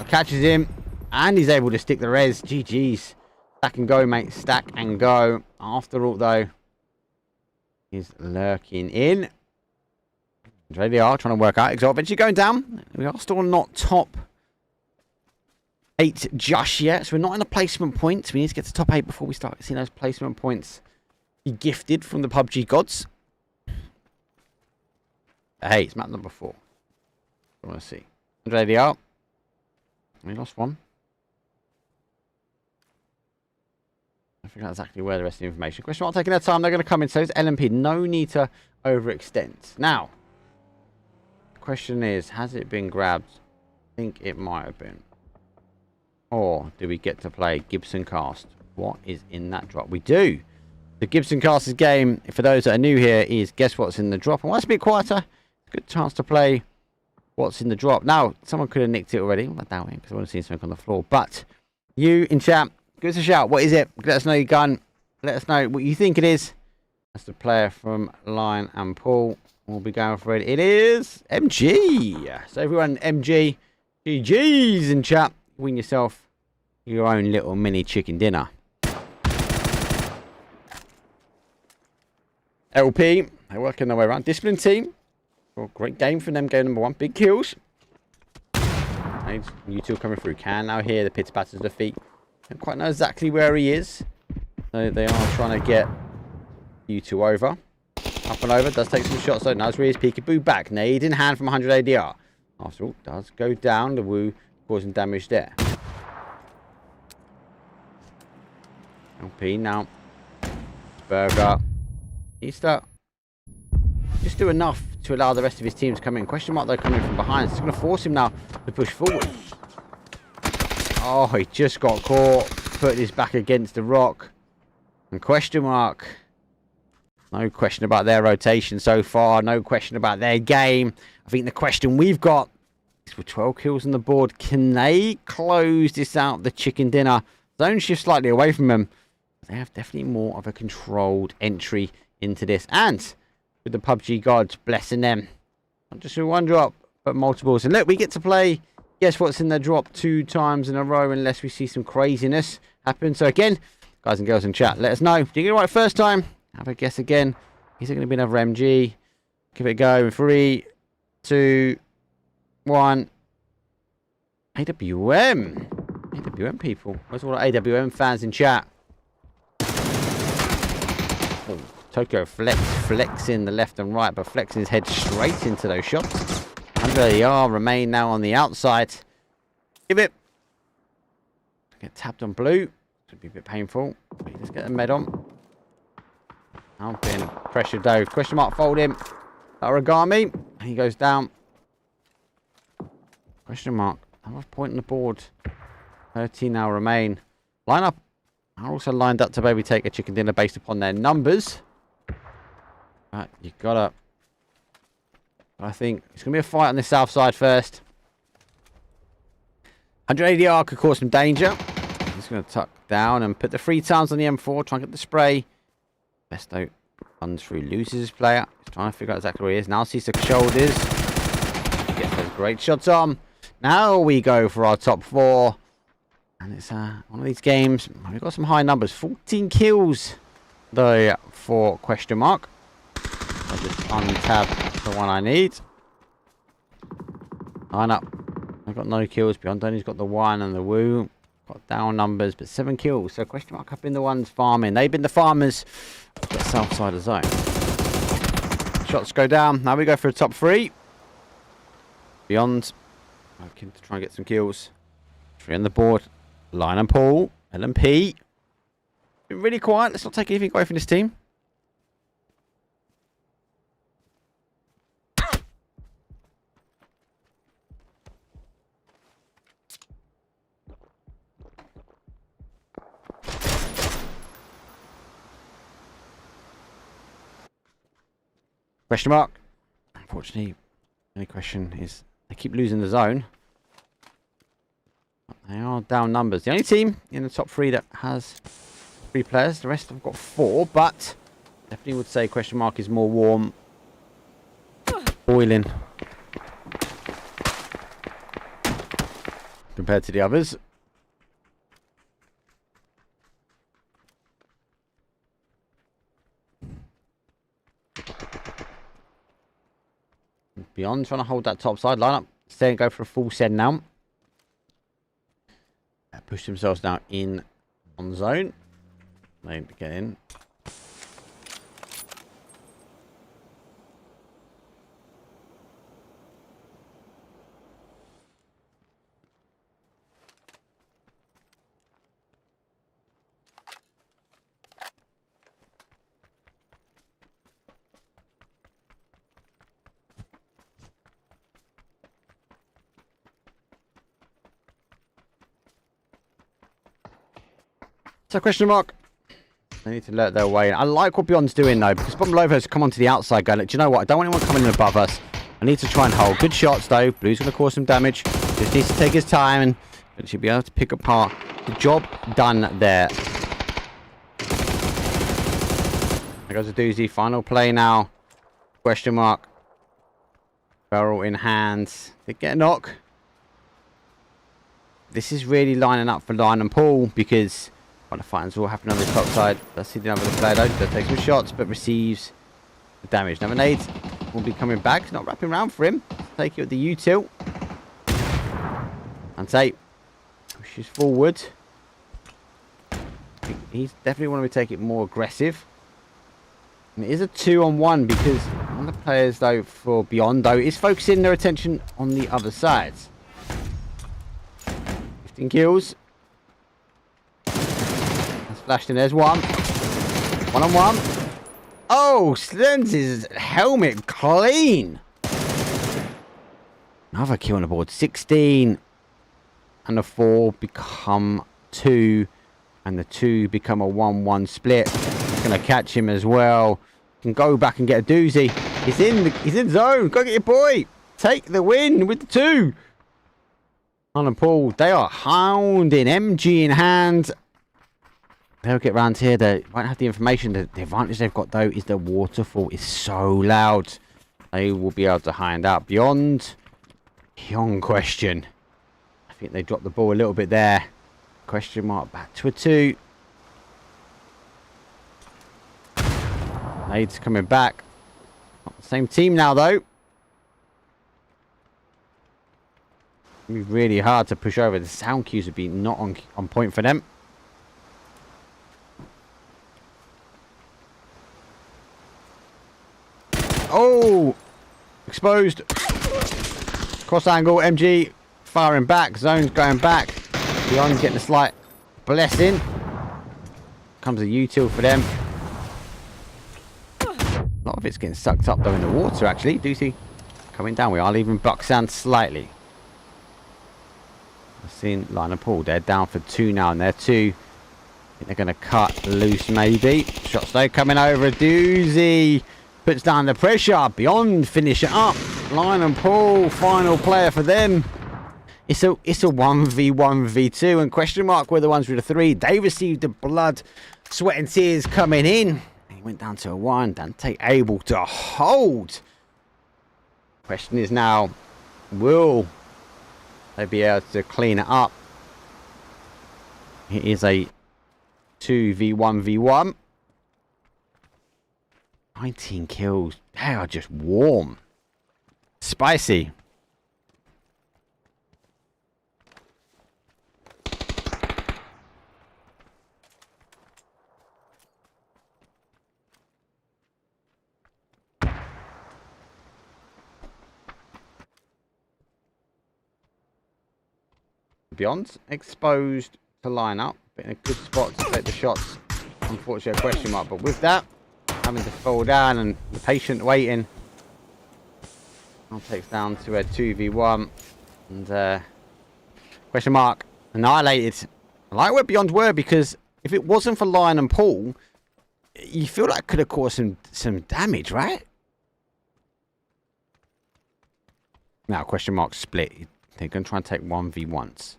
Catches him, and he's able to stick the res. GG's. Stack and go, mate. Stack and go. After all, though, he's lurking in. There they are, trying to work out. Exalt eventually going down. We are still not top 8 just yet, so we're not in a placement point. We need to get to top 8 before we start seeing those placement points be gifted from the PUBG gods. Hey, it's map number 4. I want to see. There they are. We lost one. I figure out exactly where the rest of the information. Question mark taking their time. They're going to come in. So it's LMP. No need to overextend. Now, the question is, has it been grabbed? I think it might have been. Or do we get to play Gibson Cast? What is in that drop? We do. The Gibson Cast's game, for those that are new here, is guess what's in the drop. And why it's a bit quieter? Good chance to play what's in the drop. Now, someone could have nicked it already. I doubt it, because I want to see something on the floor. But you in chat, give us a shout. What is it? Let us know your gun. Let us know what you think it is. That's the player from Lion and Paul. We'll be going for it. It is MG. So everyone, MG, GG's in chat. Win yourself your own little mini chicken dinner. LP, they're working their way around. Discipline team. Well, great game for them. Game number 1. Big kills. And you two coming through. Can now hear the pitter patters of the feet. Don't quite know exactly where he is. So they are trying to get you two over. Up and over. Does take some shots though. Naz rears peekaboo back. Nade in hand from 100 ADR. After all, does go down. The Wu causing damage there. LP now. Burger. Easter. Just do enough to allow the rest of his team to come in. Question mark though coming from behind. So it's going to force him now to push forward. Oh, he just got caught. Put his back against the rock. And question mark. No question about their rotation so far. No question about their game. I think the question we've got with 12 kills on the board. Can they close this out, the chicken dinner? Zone shift slightly away from them. They have definitely more of a controlled entry into this. And with the PUBG gods blessing them. Not just with one drop, but multiples. And look, we get to play, guess what's in the drop 2 times in a row unless we see some craziness happen. So again, guys and girls in chat, let us know. Did you get it right first time? Have a guess again. Is it going to be another MG? Give it a go in 3, 2, 1. AWM. AWM people. Where's all the AWM fans in chat? Oh, Tokyo flexing the left and right, but flexing his head straight into those shots. Under they are. Remain now on the outside. Give it. Get tapped on blue. Could be a bit painful. Let's get the med on. I'm being pressured though. Question mark, fold him. Origami. He goes down. Question mark. Another point on the board. 13 now remain. Line up. Are also lined up to maybe take a chicken dinner based upon their numbers. But you gotta. I think it's gonna be a fight on the south side first. 180R could cause some danger. He's gonna tuck down and put the 3 times on the M4. Try and get the spray. Besto runs through, loses his player. He's trying to figure out exactly where he is. Now sees the shoulders. Gets those great shots on. Now we go for our top 4. And it's one of these games. We've got some high numbers. 14 kills, though, for question mark. I'll just untab the one I need. Line up. I've got no kills. Beyond Donny's got the 1 and the woo. Got down numbers, but 7 kills. So question mark have been the ones farming. They've been the farmers. The south side of the zone. Shots go down. Now we go for a top 3. Beyond. Looking to try and get some kills. 3 on the board. Line and pull. LMP. Been really quiet. Let's not take anything away from this team. Question mark. Unfortunately, the only question is they keep losing the zone. But they are down numbers. The only team in the top 3 that has 3 players. The rest have got 4, but definitely would say question mark is more warm. Boiling. Compared to the others. Beyond trying to hold that top side line up. Stay and go for a full send now. Push themselves now in on zone. They get in. So question mark. They need to let their way in. I like what Beyond's doing though, because Bomb Lovo's come onto the outside going, look, do you know what? I don't want anyone coming in above us. I need to try and hold. Good shots though. Blue's going to cause some damage. Just needs to take his time and he should be able to pick apart. The job done there. There goes a doozy. Final play now. Question mark. Barrel in hands. They get a knock. This is really lining up for line and pull because the fighting's all happening on the top side. Let's see the other player though. That takes some shots but receives the damage. Now nades will be coming back. Not wrapping around for him. Take it with the U-tilt. And say pushes forward. He's definitely want to take it more aggressive. And it is a 2-on-1 because one of the players though for Beyond though is focusing their attention on the other side. 15 kills. Flashed in, there's one. 1-on-1. Oh, slends his helmet clean. Another kill on the board. 16. And the 4 become 2. And the 2 become a 1-1 split. Gonna catch him as well. Can go back and get a doozy. He's in zone. Go get your boy. Take the win with the 2. and Paul, they are hounding MG in hand. They'll get round here. They won't have the information. The advantage they've got, though, is the waterfall is so loud. They will be able to hound out beyond question. I think they dropped the ball a little bit there. Question mark back to a 2. Nades coming back. Not the same team now, though. It'll be really hard to push over. The sound cues would be not on point for them. Oh! Exposed. Cross angle, MG firing back. Zone's going back. Beyond getting a slight blessing. Comes a util for them. A lot of it's getting sucked up though in the water actually. Do you see? Coming down. We are leaving Bucksand slightly. I've seen line and pull. They're down for 2 now and they're 2. I think they're going to cut loose maybe. Shots though coming over. A doozy. Puts down the pressure. Beyond finish it up. Line and pull. Final player for them. It's a 1v1v2 and question mark were the ones with a 3. They received the blood, sweat and tears coming in. He went down to a 1. Dante able to hold. Question is now, will they be able to clean it up? It is a 2v1v1. 19 kills. They are just warm. Spicy. Beyond exposed to line up, but in a good spot to take the shots. Unfortunately, a question mark, but with that, having to fall down and the patient waiting, I'll take down to a 2v1 and question mark annihilated. I like where Beyond were because if it wasn't for Lion and Paul, you feel like it could have caused some damage, right? Now question mark split. They're going to try and take 1v1s.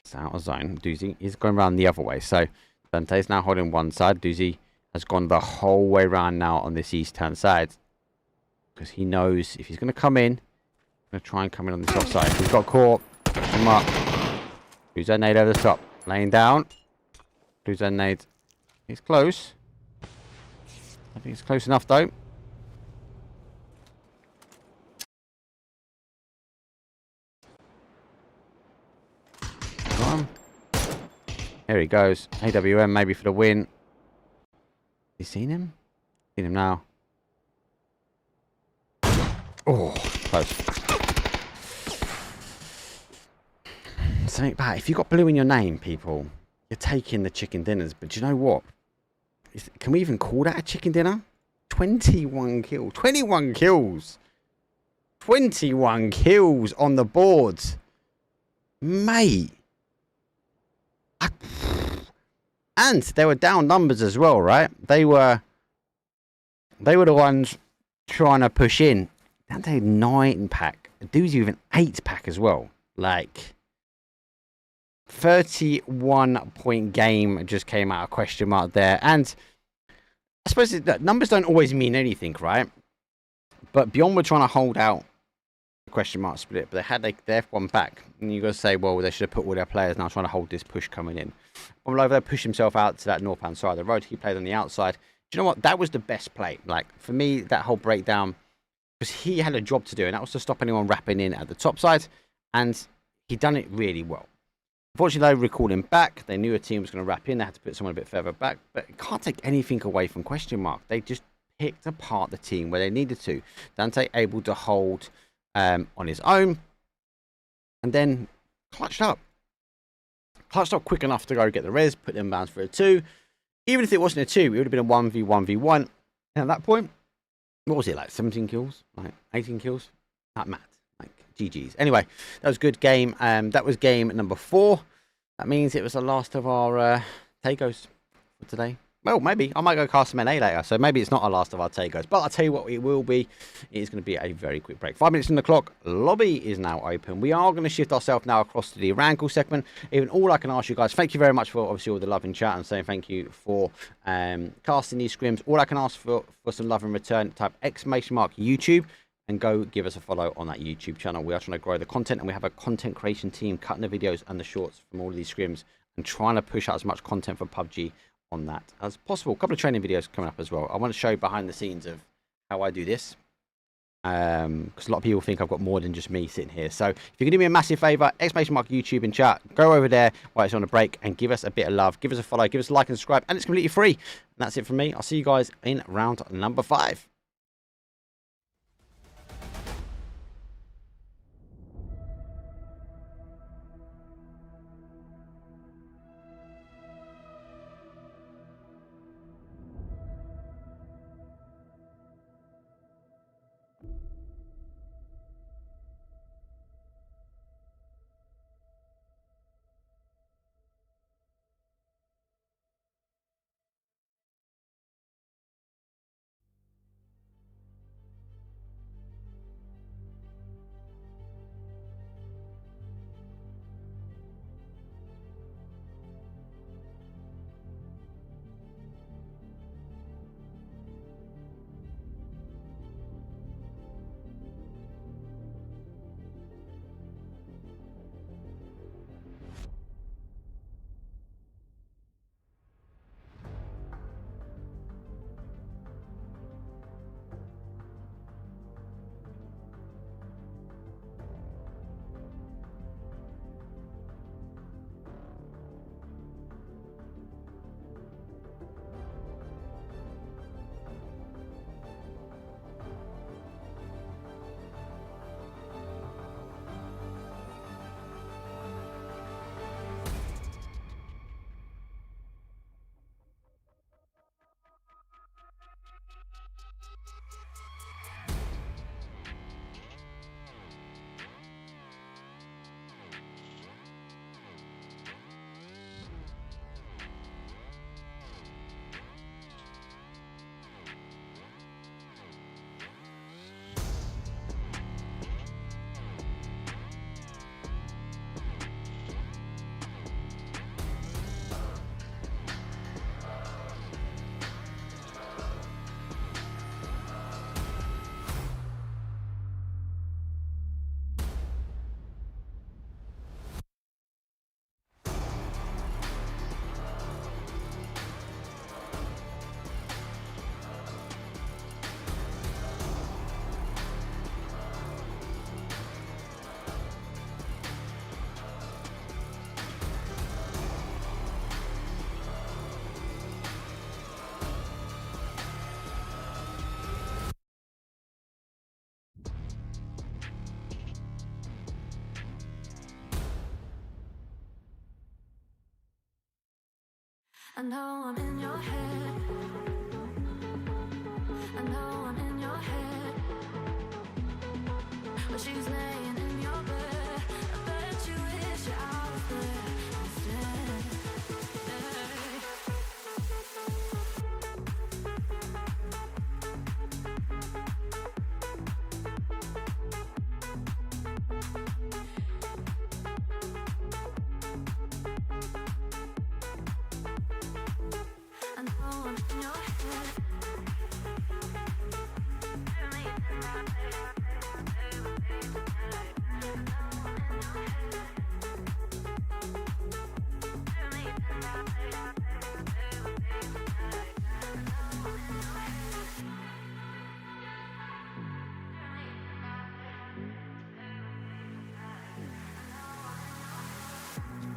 It's out of zone. Doozy is going around the other way. So Dante's now holding one side. Doozy has gone the whole way around now on this east-hand side. Because he knows if he's going to come in, he's going to try and come in on this offside. He's got caught. Come up. Doozy nade over the top. Laying down. Doozy nade. He's close. I think it's close enough though. Here he goes. AWM maybe for the win. You seen him? Seen him now. Oh, close. Something bad. If you got blue in your name, people, you're taking the chicken dinners. But do you know what? Can we even call that a chicken dinner? 21 kills. 21 kills. 21 kills on the board. Mate. And they were down numbers as well, right? They were the ones trying to push in. Dante 9-pack. Doozy with an 8-pack as well. Like 31-point game just came out of question mark there. And I suppose numbers don't always mean anything, right? But Beyond were trying to hold out the question mark split, but they had their F1 back. And you got to say, well, they should have put all their players now trying to hold this push coming in. All over there, pushed himself out to that north-hand side of the road. He played on the outside. Do you know what? That was the best play. Like, for me, that whole breakdown, because he had a job to do, and that was to stop anyone wrapping in at the top side, and he done it really well. Unfortunately, they recalled him back. They knew a team was going to wrap in. They had to put someone a bit further back, but it can't take anything away from question mark. They just picked apart the team where they needed to. Dante able to hold on his own, and then clutched up. Clutched up quick enough to go get the res, put them bounds for a 2. Even if it wasn't a 2, it would have been a 1v1v1. And at that point, what was it, like 17 kills? Like 18 kills? Not mad. Like GG's. Anyway, that was a good game. That was game number 4. That means it was the last of our takos for today. Well, maybe. I might go cast some NA later, so maybe it's not our last of our Tagos. But I'll tell you what it will be. It is going to be a very quick break. 5 minutes on the clock. Lobby is now open. We are going to shift ourselves now across to the Rankle segment. Even all I can ask you guys, thank you very much for obviously all the love in chat and saying thank you for casting these scrims. All I can ask for some love in return, type !YouTube and go give us a follow on that YouTube channel. We are trying to grow the content, and we have a content creation team cutting the videos and the shorts from all of these scrims and trying to push out as much content for PUBG on that as possible. A couple of training videos coming up as well. I want to show behind the scenes of how I do this, because a lot of people think I've got more than just me sitting here. So if you can do me a massive favor, !YouTube in chat, go over there while it's on a break and give us a bit of love, give us a follow, give us a like and subscribe, and it's completely free. And that's it from me. I'll see you guys in round number 5. I know I'm in your head. I know I'm in your head. But she's laying in your bed. I bet you wish you're out there instead. I know I'm in your head.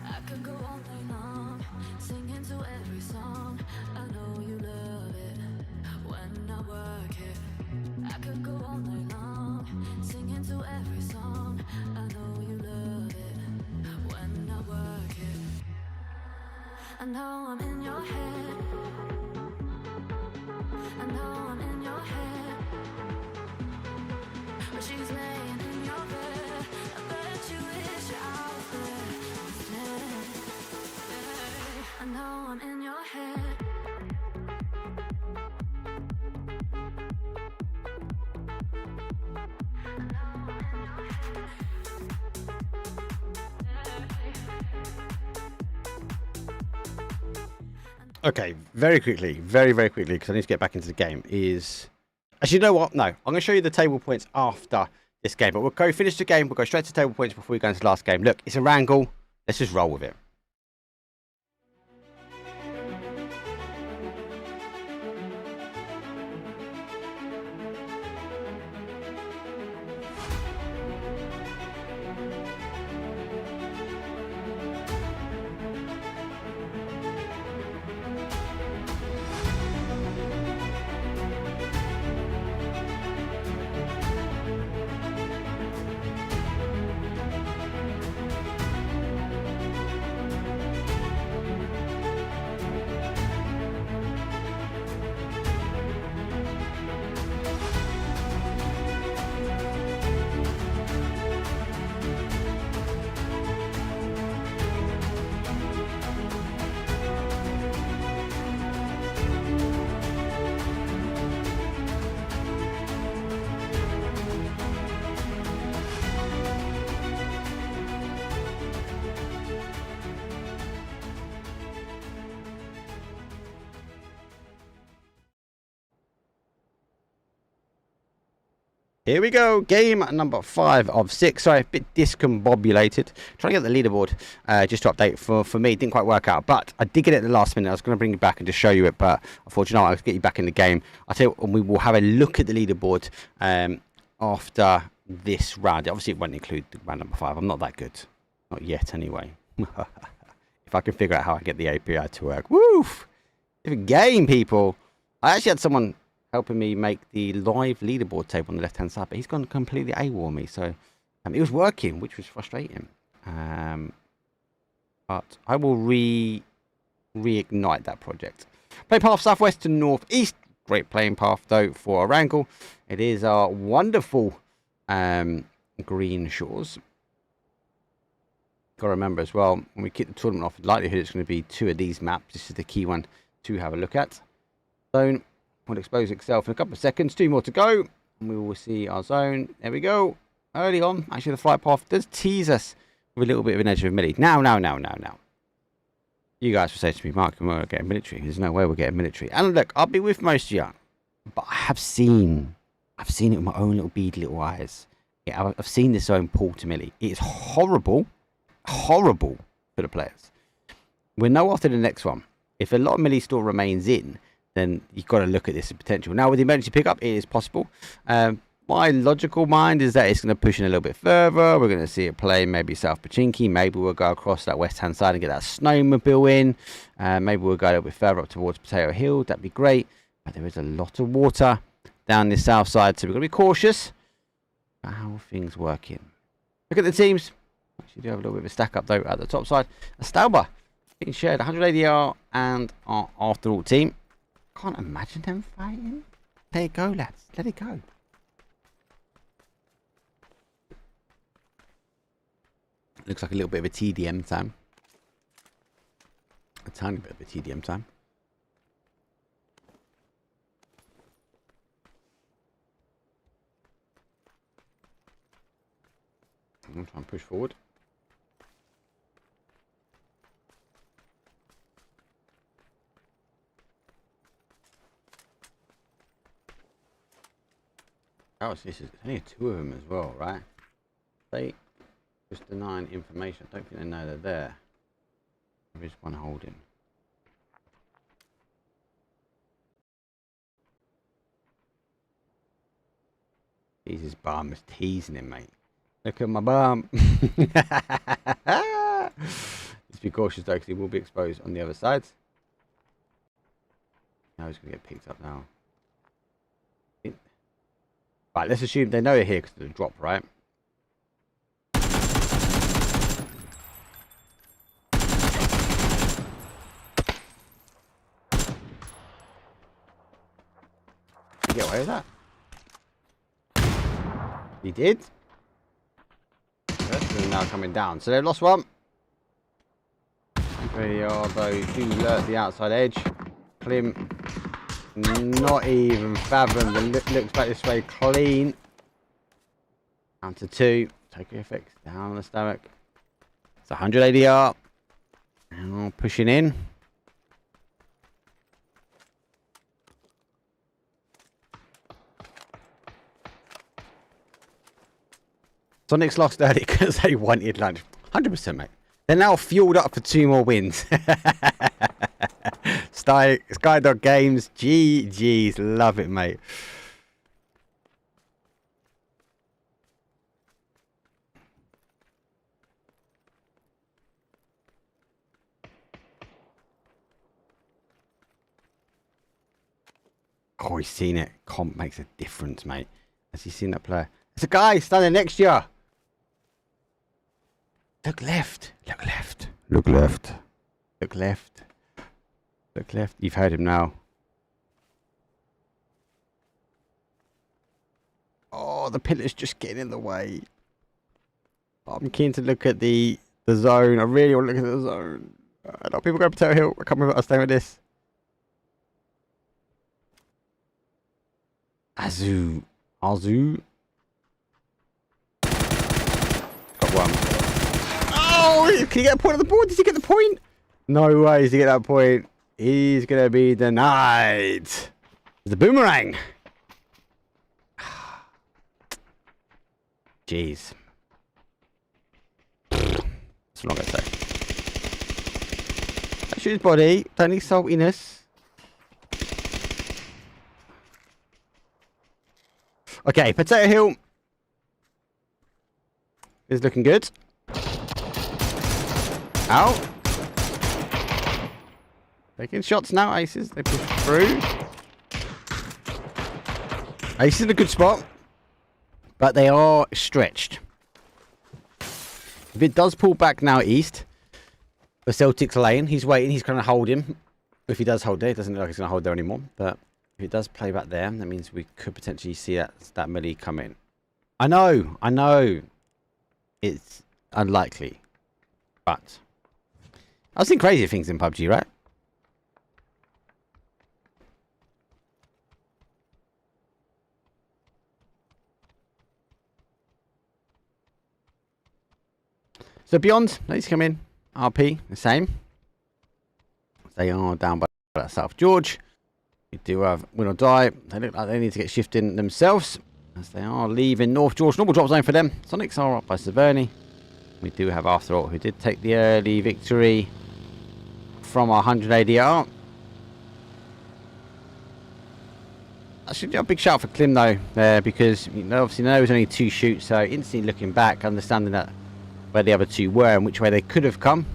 I could go all night long, singing to every song. I know you love it when I work it. I could go all night long, singing to every song. I know you love it when I work it. I know I'm in your head. I know I'm in your head. But she's laying in your bed. I bet you wish you're out there instead. I know I'm in your head. Okay, very quickly, very quickly, because I need to get back into the game. Actually, you know what? No, I'm going to show you the table points after this game. But we'll go finish the game. We'll go straight to table points before we go into the last game. Look, it's a wrangle. Let's just roll with it. Here we go, game number 5 of 6. Sorry, a bit discombobulated. Trying to get the leaderboard just to update for me. Didn't quite work out, but I did get it at the last minute. I was going to bring you back and just show you it, but unfortunately, I'll get you back in the game. I'll tell you, we will have a look at the leaderboard after this round. Obviously, it won't include the round number 5. I'm not that good. Not yet, anyway. If I can figure out how I get the API to work. Woof! Different game, people. I actually had someone helping me make the live leaderboard table on the left hand side, but he's gone completely AWOL me, so it was working, which was frustrating. But I will reignite that project. Play path southwest to northeast. Great playing path though for a wrangle. It is our wonderful green shores. Got to remember as well, when we kick the tournament off, likelihood it's going to be 2 of these maps. This is the key one to have a look at. Zone will expose itself in a couple of seconds. 2 more to go, and we will see our zone. There we go. Early on, actually, the flight path does tease us with a little bit of an edge of melee. Now. You guys will say to me, Mark, we're getting military. There's no way we're getting military. And look, I'll be with most of you, but I have seen it with my own little eyes. Yeah, I've seen this zone pull to melee. It is horrible for the players. We'll know after the next one. If a lot of melee still remains in, then you've got to look at this as potential. Now, with the emergency pickup, it is possible. My logical mind is that it's going to push in a little bit further. We're going to see it play maybe South Pachinki. Maybe we'll go across that west-hand side and get that snowmobile in. Maybe we'll go a little bit further up towards Potato Hill. That'd be great. But there is a lot of water down this south side, so we've got to be cautious about how things working. Look at the teams. Actually, do have a little bit of a stack up, though, at the top side. Stalba being shared 100 ADR and our after all team. Can't imagine them fighting. Let it go, lads. Let it go. Looks like a little bit of a TDM time. A tiny bit of a TDM time. I'm going to try and push forward. Oh, so this is only 2 of them as well, right? They just denying information. I don't think they know they're there. There is one holding. Jesus, bum is teasing him, mate. Look at my bum. Just be cautious though, because he will be exposed on the other side. Now he's going to get picked up now. Right, let's assume they know they're here because of the drop, right? Did he get away with that? He did. They're now coming down. So they've lost one. They are, though, do alert the outside edge. Klim. Not even fathom. The looks back this way clean. Down to 2. Take effects down on the stomach. It's 100 ADR. Now pushing in. Sonic's lost early because they wanted lunch. 100%, mate. They're now fueled up for 2 more wins. Skydog Games, GG's. Love it, mate. Oh, he's seen it. Comp makes a difference, mate. Has he seen that player? There's a guy standing next to you. Look left. Look left. Look left. Look left. Look left. You've heard him now. Oh, the pillar's just getting in the way. I'm keen to look at the zone. I really want to look at the zone. A lot of people go Potato Hill. I can't remember. I'll stay with this. Azu. Got one. Oh, can he get a point on the board? Does he get the point? No way does he get that point. He's going to be denied. The boomerang. Jeez. That's what I'm going to say. Shoot his body. Don't need saltiness. Okay, Potato Hill is looking good. Out. Taking shots now, Aces. They push through. Aces in a good spot, but they are stretched. If it does pull back now east, the Celtics lane, he's waiting. He's going to hold him. If he does hold there, it doesn't look like he's going to hold there anymore, but if it does play back there, that means we could potentially see that melee come in. I know. It's unlikely. But I've seen crazier things in PUBG, right? So Beyond, let's come in. RP, the same. They are down by that South George. We do have Win or Die. They look like they need to get shifting themselves as they are leaving North George. Normal drop zone for them. Sonics are up by Severny. We do have After All, who did take the early victory from our 100 ADR. I should do a big shout for Klim though, there, because you know, obviously there was only 2 shoots, so instantly looking back, understanding that where the other 2 were and which way they could have come.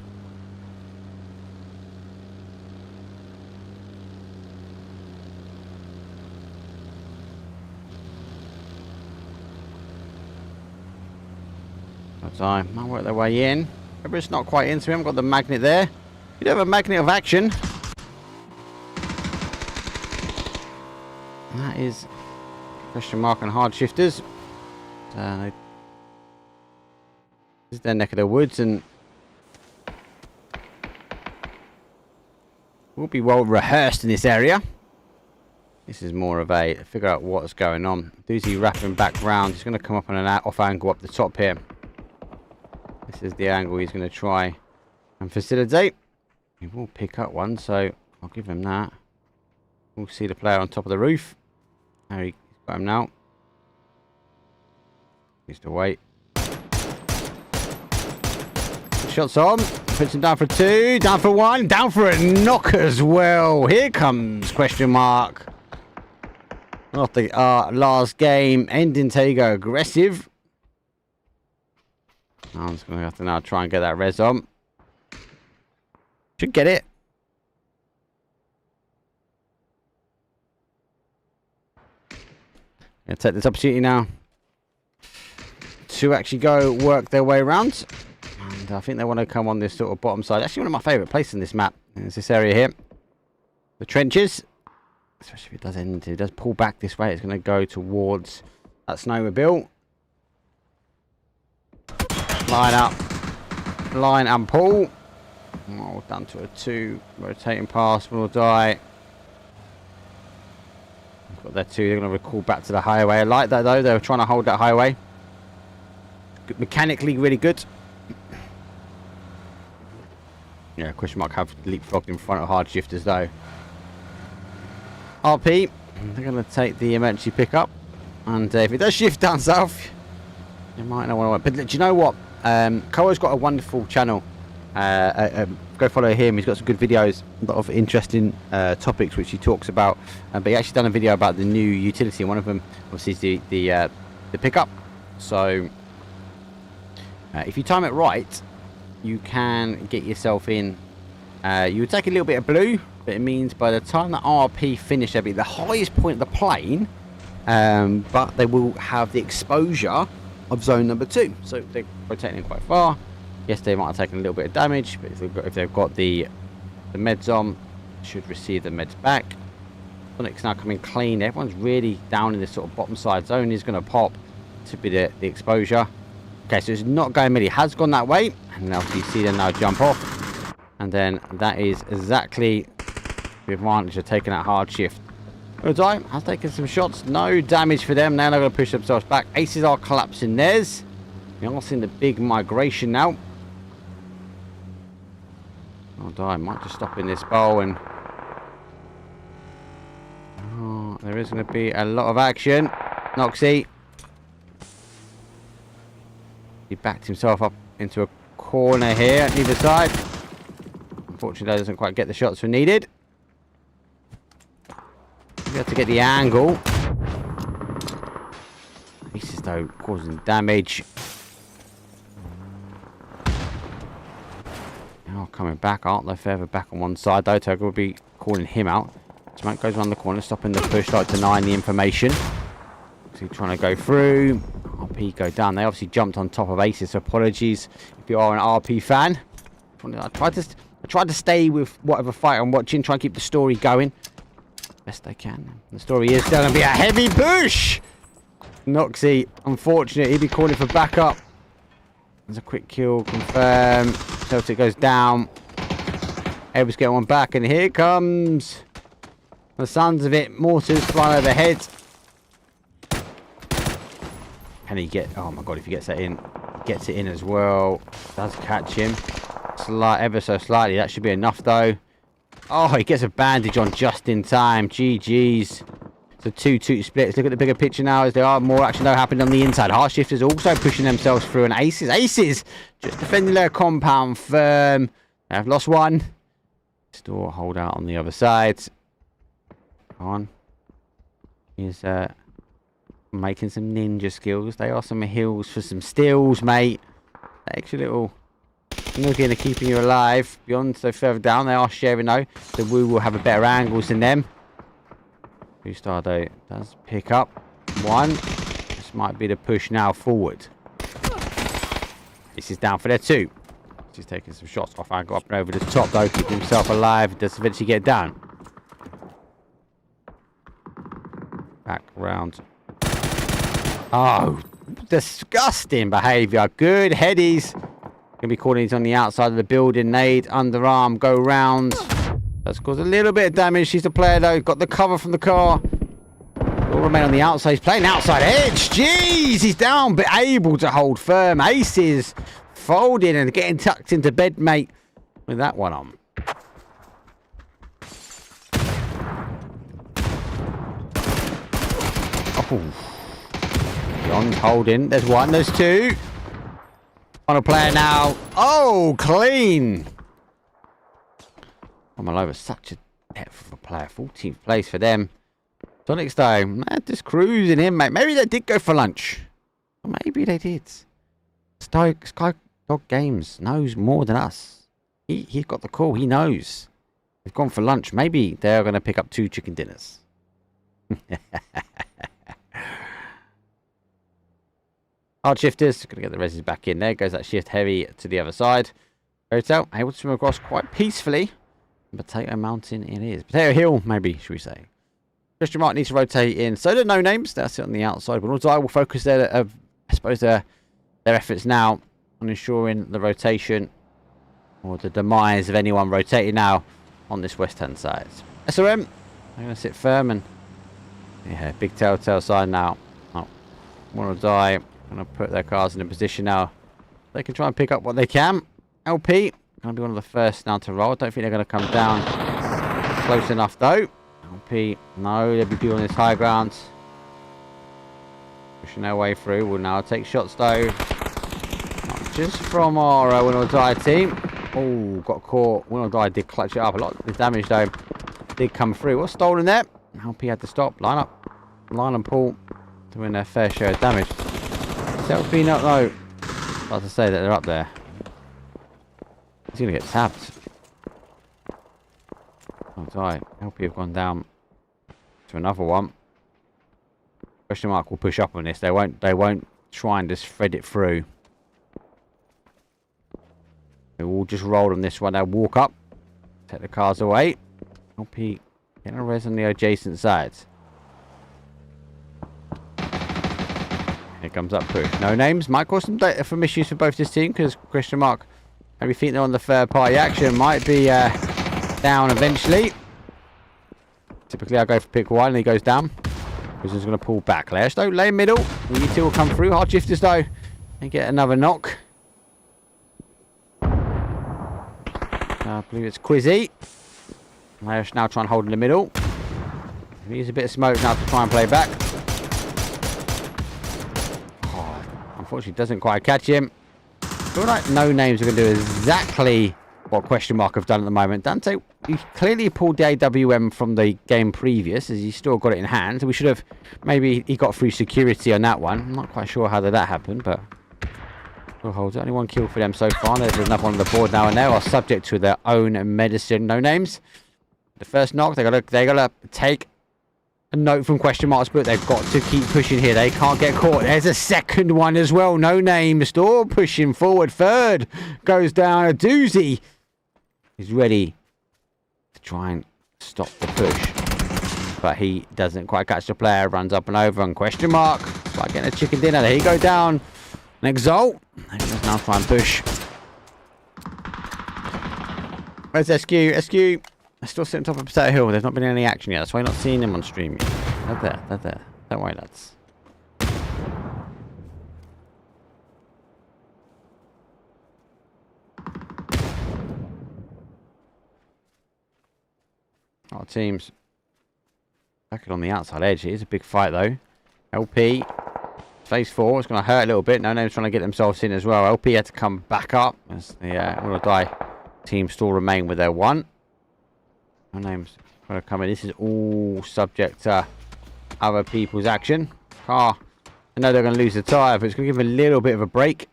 I might work their way in. Maybe it's not quite in, so we haven't got the magnet there. You do have a magnet of action. And that is question mark on hard shifters. This is their neck of the woods, and we'll be well rehearsed in this area. This is more of a figure out what's going on. Doozy wrapping back round. He's going to come up on an off angle up the top here. This is the angle he's going to try and facilitate. He will pick up one, so I'll give him that. We'll see the player on top of the roof. There he's got him now. Needs to wait. Shots on. Puts him down for 2. Down for 1. Down for a knock as well. Here comes question mark. Not the last game. Ending Tego aggressive. I'm just going to have to now try and get that res on. Should get it. Going to take this opportunity now to actually go work their way around. And I think they want to come on this sort of bottom side. Actually, one of my favourite places in this map is this area here. The trenches. Especially if it does end, it does pull back this way. It's going to go towards that snowmobile. Line up, line and pull. Oh, down to a 2, rotating pass, will die. Got their 2, they're going to recall back to the highway. I like that though, they were trying to hold that highway. Good, mechanically really good. Yeah, question mark have leapfrogged in front of hard shifters though. RP, they're going to take the emergency pickup. And if it does shift down south, You might not want to, but do you know what? Koa's got a wonderful channel. Go follow him. He's got some good videos, a lot of interesting topics which he talks about. But he actually done a video about the new utility, and one of them obviously is the pickup. So if you time it right, you can get yourself in. You would take a little bit of blue, but it means by the time the RP finish, they'll be the highest point of the plane, but they will have the exposure of zone number 2. So they're rotating quite far. Yes, they might have taken a little bit of damage, but if they've got the meds on, should receive the meds back. Sonic's now coming clean. Everyone's really down in this sort of bottom side zone. Is going to pop to be the exposure. Okay, so it's not going mid. It has gone that way, and now you see them now jump off, and then that is exactly the advantage of taking that hard shift. Udai has taken some shots. No damage for them. Now they're going to push themselves back. Aces are collapsing theirs. We're all seeing the big migration now. Udai might just stop in this bowl, and there is going to be a lot of action. Noxy. He backed himself up into a corner here at either side. Unfortunately, doesn't quite get the shots we needed. We have to get the angle. Aces though causing damage. Now coming back, aren't they? Further back on one side though. Toga will be calling him out. Smoke goes around the corner, stopping the push, like denying the information. So he's trying to go through. RP go down. They obviously jumped on top of Aces. So apologies if you are an RP fan. I tried to stay with whatever fight I'm watching, try and keep the story going best I can. The story is going to be a heavy push. Noxy, unfortunately, he'll be calling for backup. There's a quick kill confirmed. Celtic goes down. Everyone's getting one back, and here comes the sounds of it. Mortars flying overhead. Can he get? Oh my god! If he gets that in, gets it in as well. Does catch him. Ever so slightly. That should be enough though. Oh, he gets a bandage on just in time. GG's. It's a 2-2 split. Let's look at the bigger picture now, as there are more action though happening on the inside. Hard shifters also pushing themselves through, and Aces just defending their compound firm. They have lost one. Still hold out on the other side. Come on. He's making some ninja skills. They are some heals for some steals, mate. Extra little looking at keeping you alive. Beyond, so further down, they are sharing though. So we will have a better angles than them. Two-star though does pick up one. This might be the push now forward. This is down for their 2. He's taking some shots off angle up and over the top though, keeping himself alive. Does eventually get down. Back round. Oh, disgusting behaviour. Good headies. Gonna be calling these on the outside of the building. Nade, underarm, go round. That's caused a little bit of damage. She's the player though. Got the cover from the car. Will remain on the outside. He's playing outside edge. Jeez, he's down, but able to hold firm. Aces folding and getting tucked into bed, mate, with that one on. Oh. John's holding. There's one. There's 2. On a player now. Oh, clean. I'm all over such a depth of a player. 14th place for them. Sonic's though, man, just cruising in, mate. Maybe they did go for lunch. Or maybe they did. Sky Dog Games knows more than us. He's got the call. He knows. They've gone for lunch. Maybe they're going to pick up 2 chicken dinners. Hard shifters. Going to get the reses back in. There goes that shift heavy to the other side. Hotel able to swim across quite peacefully. Potato Mountain it is. Potato Hill, maybe, should we say. Christian Mark needs to rotate in. So do No Names. That's it on the outside. But also I will focus their, I suppose, their efforts now on ensuring the rotation or the demise of anyone rotating now on this west-hand side. SRM, they're going to sit firm and, yeah, big telltale sign now. Oh, want to die. Going to put their cars in a position now. They can try and pick up what they can. LP, going to be one of the first now to roll. I don't think they're going to come down close enough though. LP, no, they'll be on this high ground. Pushing their way through. We'll now take shots though. Not just from our Win or Die team. Oh, got caught. Win or Die did clutch it up. A lot of the damage though did come through. What's stolen there? LP had to stop. Line up. Line and pull. Doing their fair share of damage. Selfie not though. About to say that they're up there. He's going to get tapped. Oh, die. LP have gone down to another one. Question mark will push up on this. They won't try and just thread it through. They will just roll on this one. They'll walk up. Take the cars away. LP getting a res on the adjacent sides. Here comes up push. No names. Might cause some issues for both this team because question mark maybe think they're on the third party action. Might be down eventually. Typically I go for pick one and he goes down. Prison's going to pull back. Lash though, lay middle. You two will come through. Hard shifters though. And get another knock. I believe it's Quizzy. Lash now trying to hold in the middle. He needs a bit of smoke now to try and play back. Oh, unfortunately doesn't quite catch him. I feel like no names are going to do exactly what question mark have done at the moment. Dante, he clearly pulled the AWM from the game previous, as he still got it in hand. We should have, maybe he got through security on that one. I'm not quite sure how that happened, but still holds it. Only one kill for them so far. There's another one on the board now, and they are subject to their own medicine. No names. The first knock, they gotta take a note from question marks, but they've got to keep pushing here. They can't get caught. There's a second one as well. No names. Still pushing forward. Third goes down. A doozy. He's ready to try and stop the push. But he doesn't quite catch the player. Runs up and over on question mark. It's like getting a chicken dinner. There he go down. And Exalt. He's now trying to push. Where's SQ? SQ. They're still sitting on top of Potato Hill. There's not been any action yet. That's why you're not seeing them on stream yet. They're there. They're there. Don't worry, lads. Our team's back on the outside edge. It is a big fight though. LP phase 4. It's going to hurt a little bit. No names trying to get themselves in as well. LP had to come back up as the Win or Die team still remain with their one. No names going to come in. This is all subject to other people's action. Car, I know they're going to lose the tyre, but it's going to give them a little bit of a break.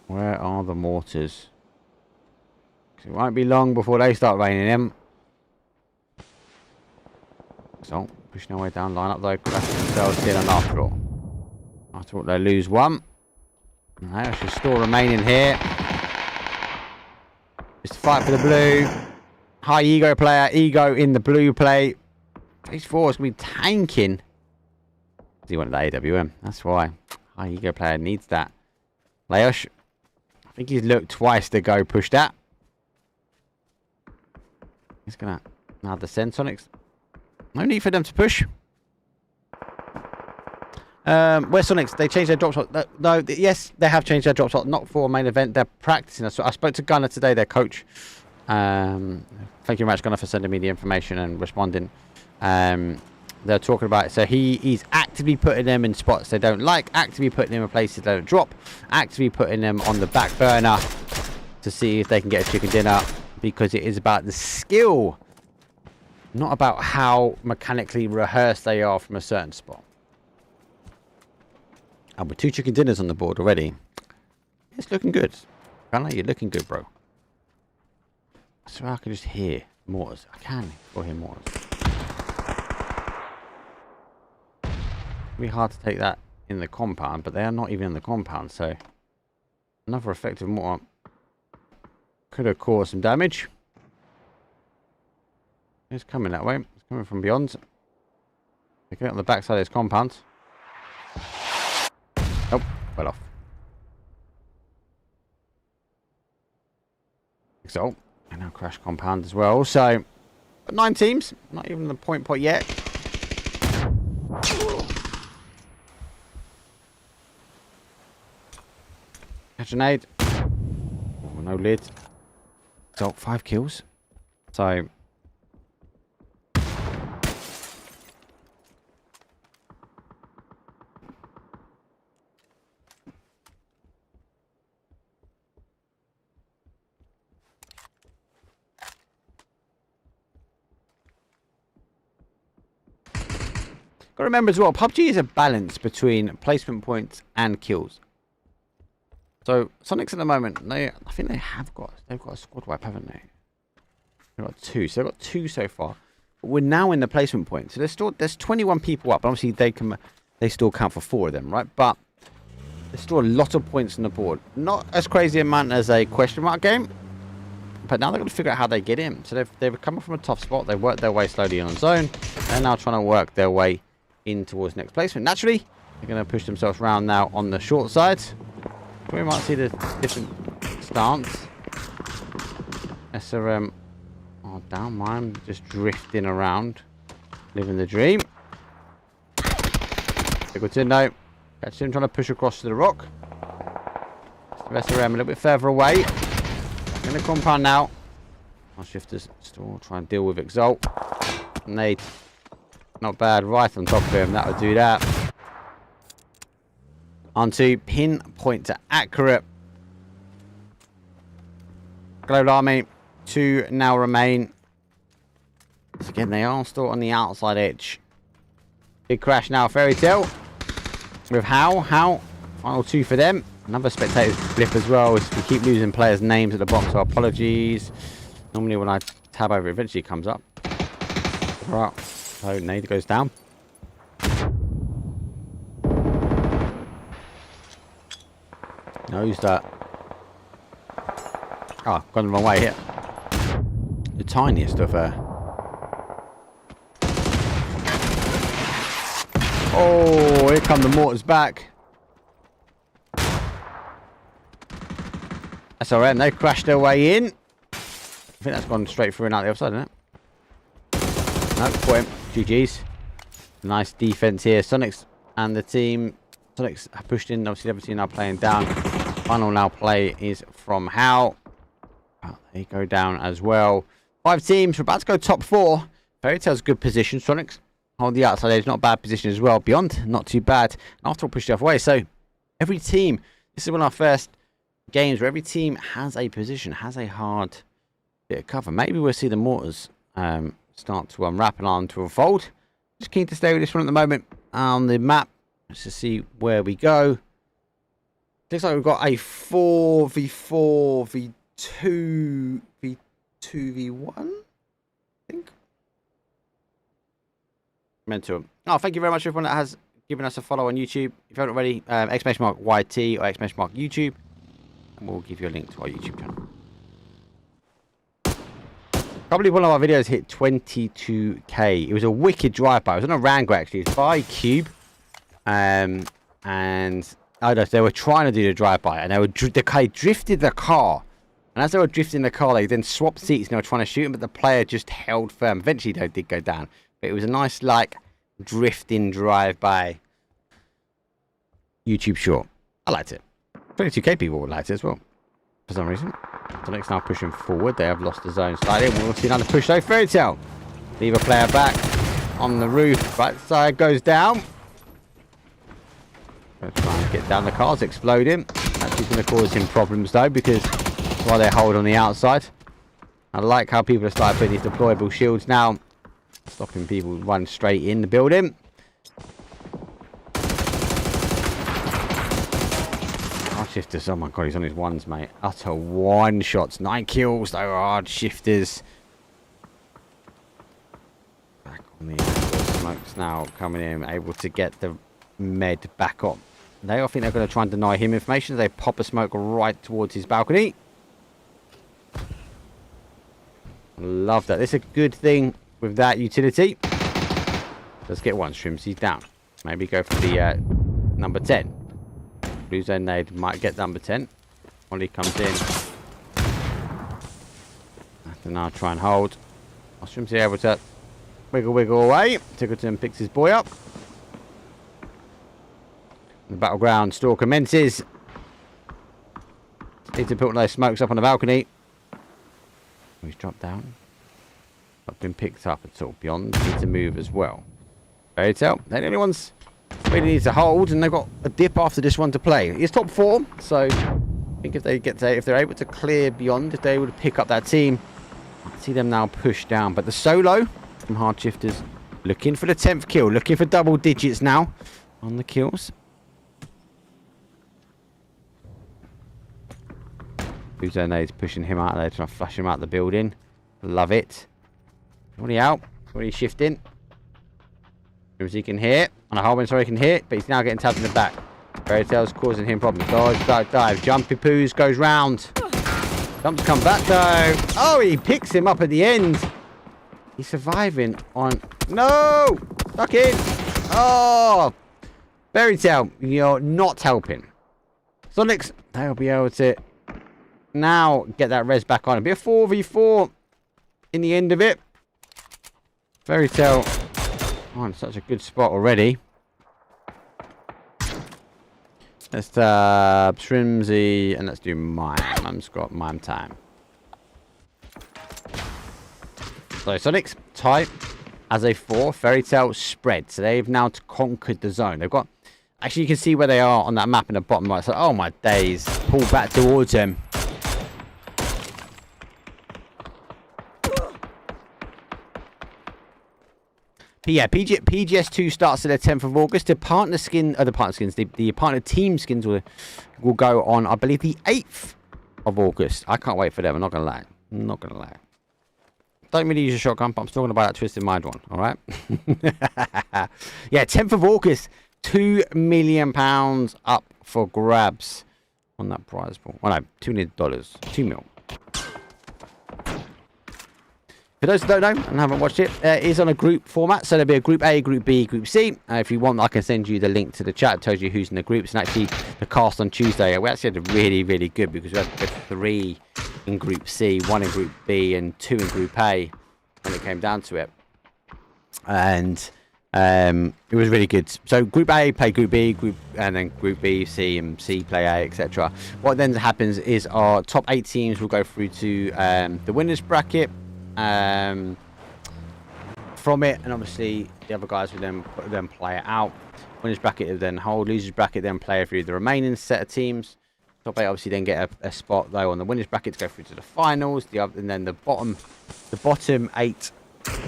Where are the mortars? It won't be long before they start raining them. So, pushing their way down, line up though, crashing themselves in and after all. After all, they lose one. And they should still remain in here. Just fight for the blue. High ego player, ego in the blue play. Phase 4 is going to be tanking. He wanted the AWM, that's why. High ego player needs that. Laosh, I think he's looked twice to go push that. He's gonna now the Sensonics. No need for them to push. Where's Sonics? They changed their drop shot. No, yes, they have changed their drop shot. Not for a main event. They're practicing. I spoke to Gunner today, their coach. Thank you very much, Gunner, for sending me the information and responding. They're talking about it. So he's actively putting them in spots they don't like. Actively putting them in places they don't drop. Actively putting them on the back burner to see if they can get a chicken dinner. Because it is about the skill, not about how mechanically rehearsed they are from a certain spot. And with 2 chicken dinners on the board already, it's looking good. Gunner, you're looking good, bro. So I can just hear mortars. I can still hear mortars. It'll be hard to take that in the compound, but they are not even in the compound, so another effective mortar could have caused some damage. It's coming that way. It's coming from beyond. They get on the back side of this compound. Oh, well off. So, and now crash compound as well. So, but 9 teams. Not even the point yet. Catch a nade. Oh, no lid. So 5 kills. So Got to remember as well, PUBG is a balance between placement points and kills. So Sonics at the moment, I think they've got a squad wipe, haven't they? They've got 2, so they've got 2 so far. But we're now in the placement point, so there's 21 people up. Obviously, they still count for 4 of them, right? But there's still a lot of points on the board. Not as crazy amount as a question mark game, but now they've got to figure out how they get in. So they've come from a tough spot. They worked their way slowly on zone. They're now trying to work their way in towards next placement. Naturally, they're going to push themselves around now on the short side. We might see the different stance. SRM, oh damn, mine just drifting around, living the dream. No, catch him trying to push across to the rock. SRM a little bit further away. In the compound now. Our shifters still try and deal with Exalt. Nade, not bad, right on top of him. That would do that. Onto pinpoint to accurate. Global Army, 2 now remain. So again, they are still on the outside edge. Big crash now, Fairy Tale. With How. Final 2 for them. Another spectator flip as well. As we keep losing players' names at the bottom, so apologies. Normally when I tab over, eventually it comes up. Right, so nade goes down. No, who's that? Oh, gone the wrong way here. The tiniest of Oh, here come the mortars back. SRM, they crashed their way in. I think that's gone straight through and out the other side, isn't it? No, point. GG's. Nice defense here. Sonics and the team. Sonics have pushed in. Obviously, the other team now playing down. Final now play is from How. Oh, they go down as well. 5 teams. We're about to go top 4. Fairy Tale's good position. Sonics on the outside edge. Not a bad position as well. Beyond, not too bad. After all, pushed the other way. So, every team. This is one of our first games where every team has a position, has a hard bit of cover. Maybe we'll see the mortars start to unwrap and on to unfold. Just keen to stay with this one at the moment on the map. Let's just see where we go. Looks like we've got a 4v4, v2, v2v1, I think. Mental. Oh, thank you very much everyone that has given us a follow on YouTube. If you haven't already, !YT or !YouTube. And we'll give you a link to our YouTube channel. Probably one of our videos hit 22k. It was a wicked drive-by. It was on a Rango actually. It's by Cube. And I don't know, they were trying to do the drive-by and they drifted the car. And as they were drifting the car, they then swapped seats and they were trying to shoot him, but the player just held firm. Eventually they did go down. But it was a nice like drifting drive-by YouTube short. I liked it. 22k people would like it as well, for some reason. So next now pushing forward. They have lost the zone slightly. We'll see another push though. Fairy Tale. Leave a player back on the roof. Right side goes down. Gonna try and get down. The car's exploding. Actually going to cause him problems though, because while they hold on the outside. I like how people have started putting these deployable shields now, stopping people run straight in the building. Shifters, oh my god, he's on his ones, mate. Utter one shots, 9 kills, they were hard shifters. Back on the smokes now, coming in, able to get the med back up. I think they're going to try and deny him information. They pop a smoke right towards his balcony. Love that. This is a good thing with that utility. Let's get one, Shrimps, he's down. Maybe go for the number 10. Blue zone nade might get number 10. Ollie comes in. Have to now try and hold. Shrimpsy able to wiggle away. Tickleton picks his boy up. The battleground still commences. Need to put one of those smokes up on the balcony. He's dropped down. Not been picked up at all. Beyond need to move as well. Fairy Tale. They're the only ones really needs to hold, and they've got a dip after this one to play. It's top 4, so I think if they're able to clear Beyond, if they would pick up that team, I see them now push down. But the solo from hard shifters Looking for the 10th kill. Looking for double digits now on the kills. He's pushing him out there, trying to flush him out the building. Love it. Already out. Already shifting. He can hit. On a whole bunch, sorry, he can hit, but he's now getting tapped in the back. Fairy Tale's causing him problems. Dodge, dive, dive. Jumpy Poos goes round. Jumps come back though. Oh, he picks him up at the end. He's surviving on... No! Stuck in. Oh! Fairy Tale, you're not helping. Sonics, they'll be able to now get that res back on. It'll be a 4v4 in the end of it. Fairy Tale on such a good spot already. Let's Shrimsy and let's do mime. Mime's got mime time. So Sonics type as a 4. Fairy Tale spread. So they've now conquered the zone. They've got... Actually, you can see where they are on that map in the bottom right. So, oh my days. Pull back towards him. But yeah, PGS2 starts at the 10th of August. The partner skin, the partner team skins will go on, I believe, the 8th of August. I can't wait for them. I'm not gonna lie. I'm not gonna lie. Don't really use a shotgun, but I'm still gonna buy that Twisted Mind one. All right. Yeah, 10th of August. £2 million up for grabs on that prize pool. Well, no, $2 million. $2 million. For those that don't know and haven't watched it, it is on a group format. So there'll be a group A, group B, group C. If you want, I can send you the link to the chat. It tells you who's in the groups. And actually, the cast on Tuesday, we actually had a really, really good because we had 3 in group C, 1 in group B, and 2 in group A when it came down to it. And it was really good. So group A play group B, and then group B, C, and C play A, etc. What then happens is our top 8 teams will go through to the winners bracket. From it, and obviously the other guys will then play it out. Winners bracket will then hold, losers bracket then play through the remaining set of teams. Top 8 obviously then get a spot though on the winners bracket to go through to the finals. And then the bottom 8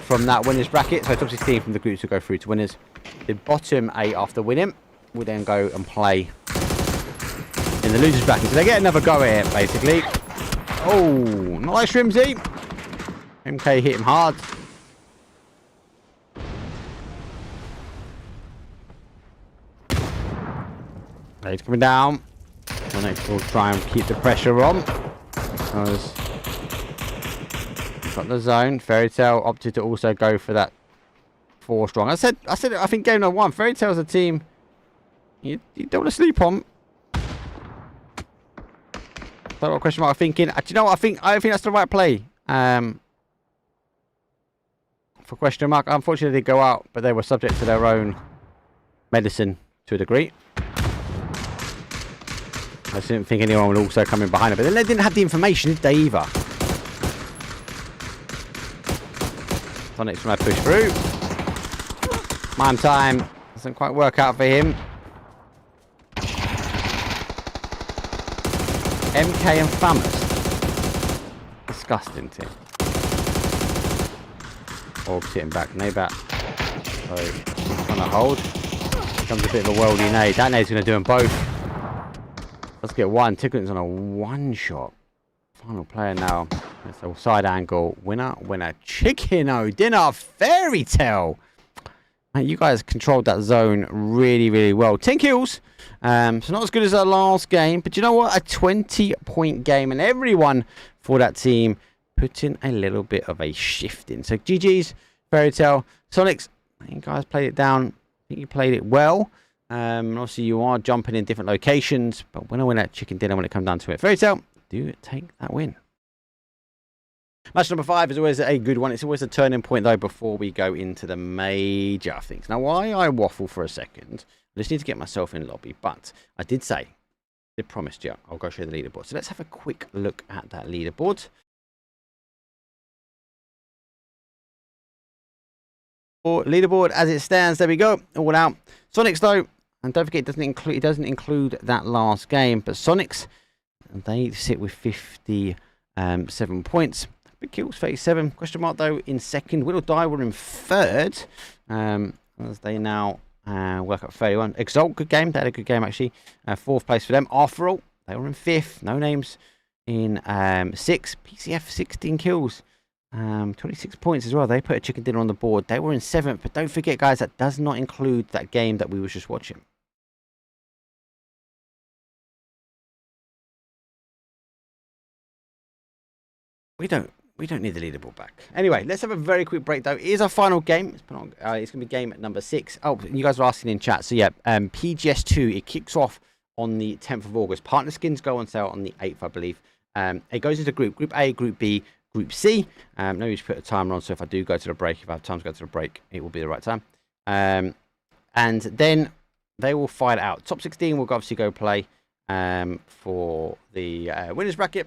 from that winners bracket. So it's obviously 16 from the groups will go through to winners. The bottom 8 after winning will then go and play in the losers bracket. So they get another go at it basically. Oh, not like Shrimsy. MK hit him hard. He's coming down. Next we'll try and keep the pressure on. Got the zone. Fairy Tale opted to also go for that 4 strong. I said I think game number 1. Fairy Tale's a team you don't want to sleep on. That's what question mark I'm thinking. Do you know what I think that's the right play. For question mark, unfortunately they go out, but they were subject to their own medicine to a degree. I didn't think anyone would also come in behind it, but then they didn't have the information, did they either? Sonic's trying to push through. Mime time doesn't quite work out for him. MK and Famous. Disgusting team. Orb's hitting back, Nabat. So, trying to hold. Becomes a bit of a worldy nade. That nade's going to do them both. Let's get one. Ticketing's on a 1-shot. Final player now. It's a side angle. Winner. Chicken-o dinner. Fairy Tale. Man, you guys controlled that zone really, really well. 10 kills. So not as good as our last game. But you know what? A 20-point game. And everyone for that team put in a little bit of a shift in. So GG's, Fairy Tale, Sonics, you guys played it down. I think you played it well. Obviously you are jumping in different locations, but when I win that chicken dinner when it comes down to it. Fairy Tale, do take that win. Match number 5 is always a good one. It's always a turning point though before we go into the major things. Now why I waffle for a second, I just need to get myself in lobby, but I did promise you I'll go show the leaderboard. So let's have a quick look at that leaderboard. Leaderboard as it stands, there we go, all out. Sonics though, and don't forget it doesn't include that last game, but Sonics, they sit with 57 points. Big kills, 37. Question mark though in second. Will or Die were in third. As they now work up 31. Exalt, good game. They had a good game actually. Fourth place for them. After all, they were in fifth. No names in sixth. PCF 16 kills. 26 points as well. They put a chicken dinner on the board. They were in seventh, but don't forget, guys, that does not include that game that we were just watching. We don't need the leaderboard back. Anyway, let's have a very quick break though. It is our final game. It's going to be game number 6. Oh, you guys are asking in chat. So yeah, PGS2, it kicks off on the 10th of August. Partner skins go on sale on the 8th, I believe. It goes into Group A, Group B, Group C. No need to put a timer on, so if I do go to the break, if I have time to go to the break, it will be the right time. And then they will fight out. Top 16 will obviously go play for the winners bracket.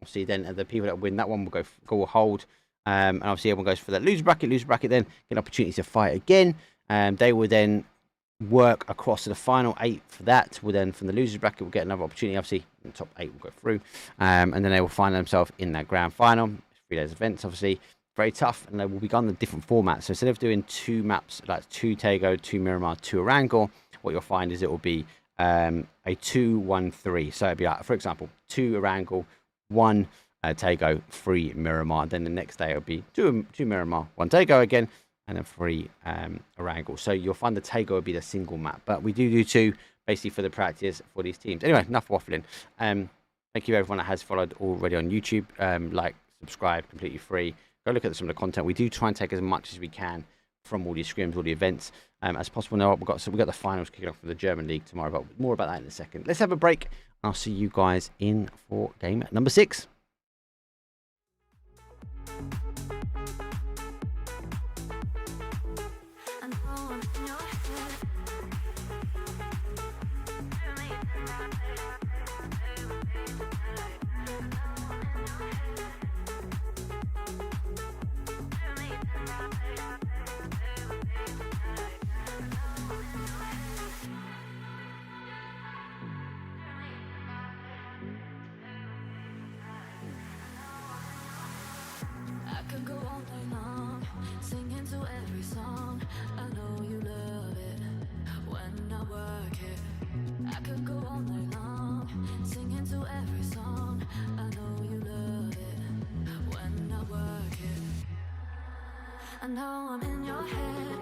Obviously, then the people that win that one will go hold. And obviously, everyone goes for that loser bracket. Loser bracket then get an opportunity to fight again. They will then work across to the final 8 for that. Will then, from the losers bracket, will get another opportunity. Obviously, the top 8 will go through. And then they will find themselves in that grand final. 3 days events, obviously. Very tough. And they will be on the different formats. So instead of doing 2 maps, like 2 Tego, 2 Miramar, 2 Erangel, what you'll find is it will be a 2-1-3. So it'll be like, for example, 2 Erangel, 1 Tego, 3 Miramar. Then the next day it'll be 2 Miramar, 1 Tego again, and then 3 Erangel. So you'll find the Tego will be the single map. But we do 2 basically for the practice for these teams. Anyway, enough waffling. Thank you everyone that has followed already on YouTube. Like, subscribe, completely free. Go look at some of the content. We do try and take as much as we can from all these scrims, all the events as possible. Now we've got the finals kicking off for the German league tomorrow, but more about that in a second. Let's have a break. I'll see you guys in for game number 6. Could go all night long, singing to every song. I know you love it when I work it. I could go all night long, singing to every song. I know you love it when I work it. I know I'm in your head.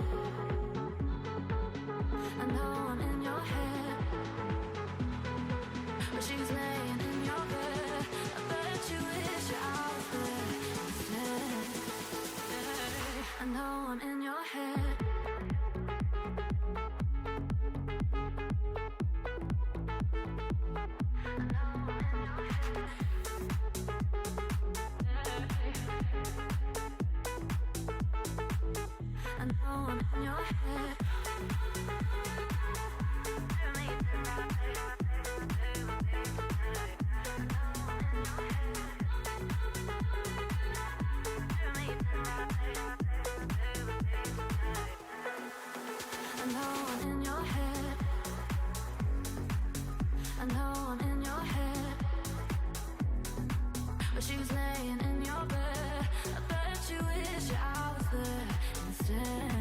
I know I'm in your head. But she's laying in your bed. I bet you wish you're out there instead. I know I'm in your head. I know I'm in your head. I know I'm in your head. I know I'm in your head. But she's laying in your bed. I bet you wish I was there instead.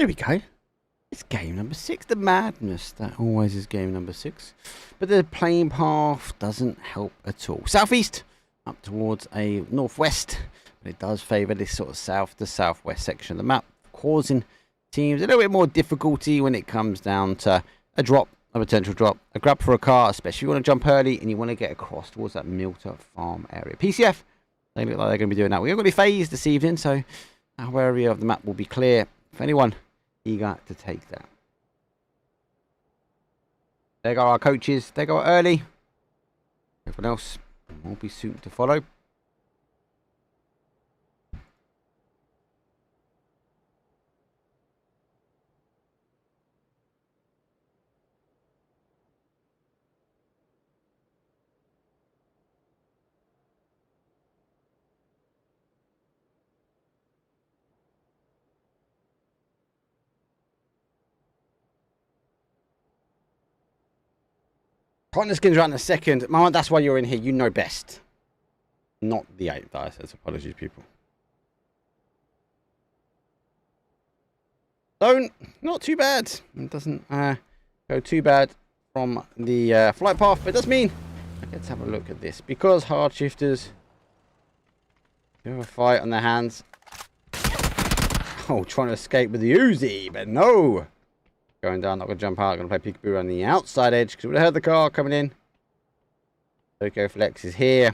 there we go. It's game number 6. The madness that always is game number 6. But the playing path doesn't help at all. Southeast up towards a northwest. But it does favour this sort of south to southwest section of the map, causing teams a little bit more difficulty when it comes down to a drop, a potential drop, a grab for a car, especially if you want to jump early and you want to get across towards that Milter farm area. PCF, they look like they're going to be doing that. We're going to be phased this evening, so our area of the map will be clear for anyone eager to take that. There go our coaches. They go early. Everyone else will be soon to follow. Partner skins around the second. Mama, that's why you're in here. You know best. Not the 8th that I said. Apologies, people. So, not too bad. It doesn't go too bad from the flight path. But it does mean, let's have a look at this. Because hard shifters do have a fight on their hands. Oh, trying to escape with the Uzi, but no. Going down, not going to jump out. Going to play peekaboo on the outside edge because we would have heard the car coming in. Tokyo Flex is here.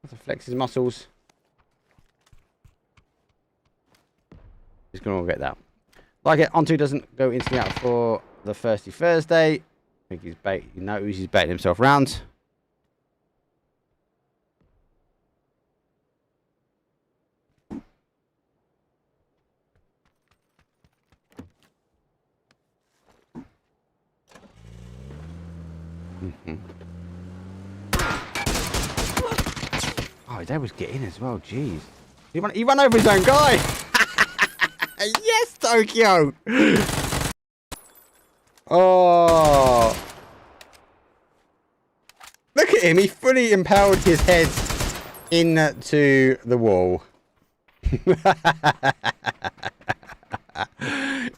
Let's flex his muscles. He's going to get that. Like it, Onto doesn't go instantly out for the Thirsty Thursday. I think he's bait. You know, he's baiting himself round. Oh, that was getting as well. Jeez, he ran over his own guy. Yes, Tokyo. Oh, look at him. He fully impaled his head into the wall.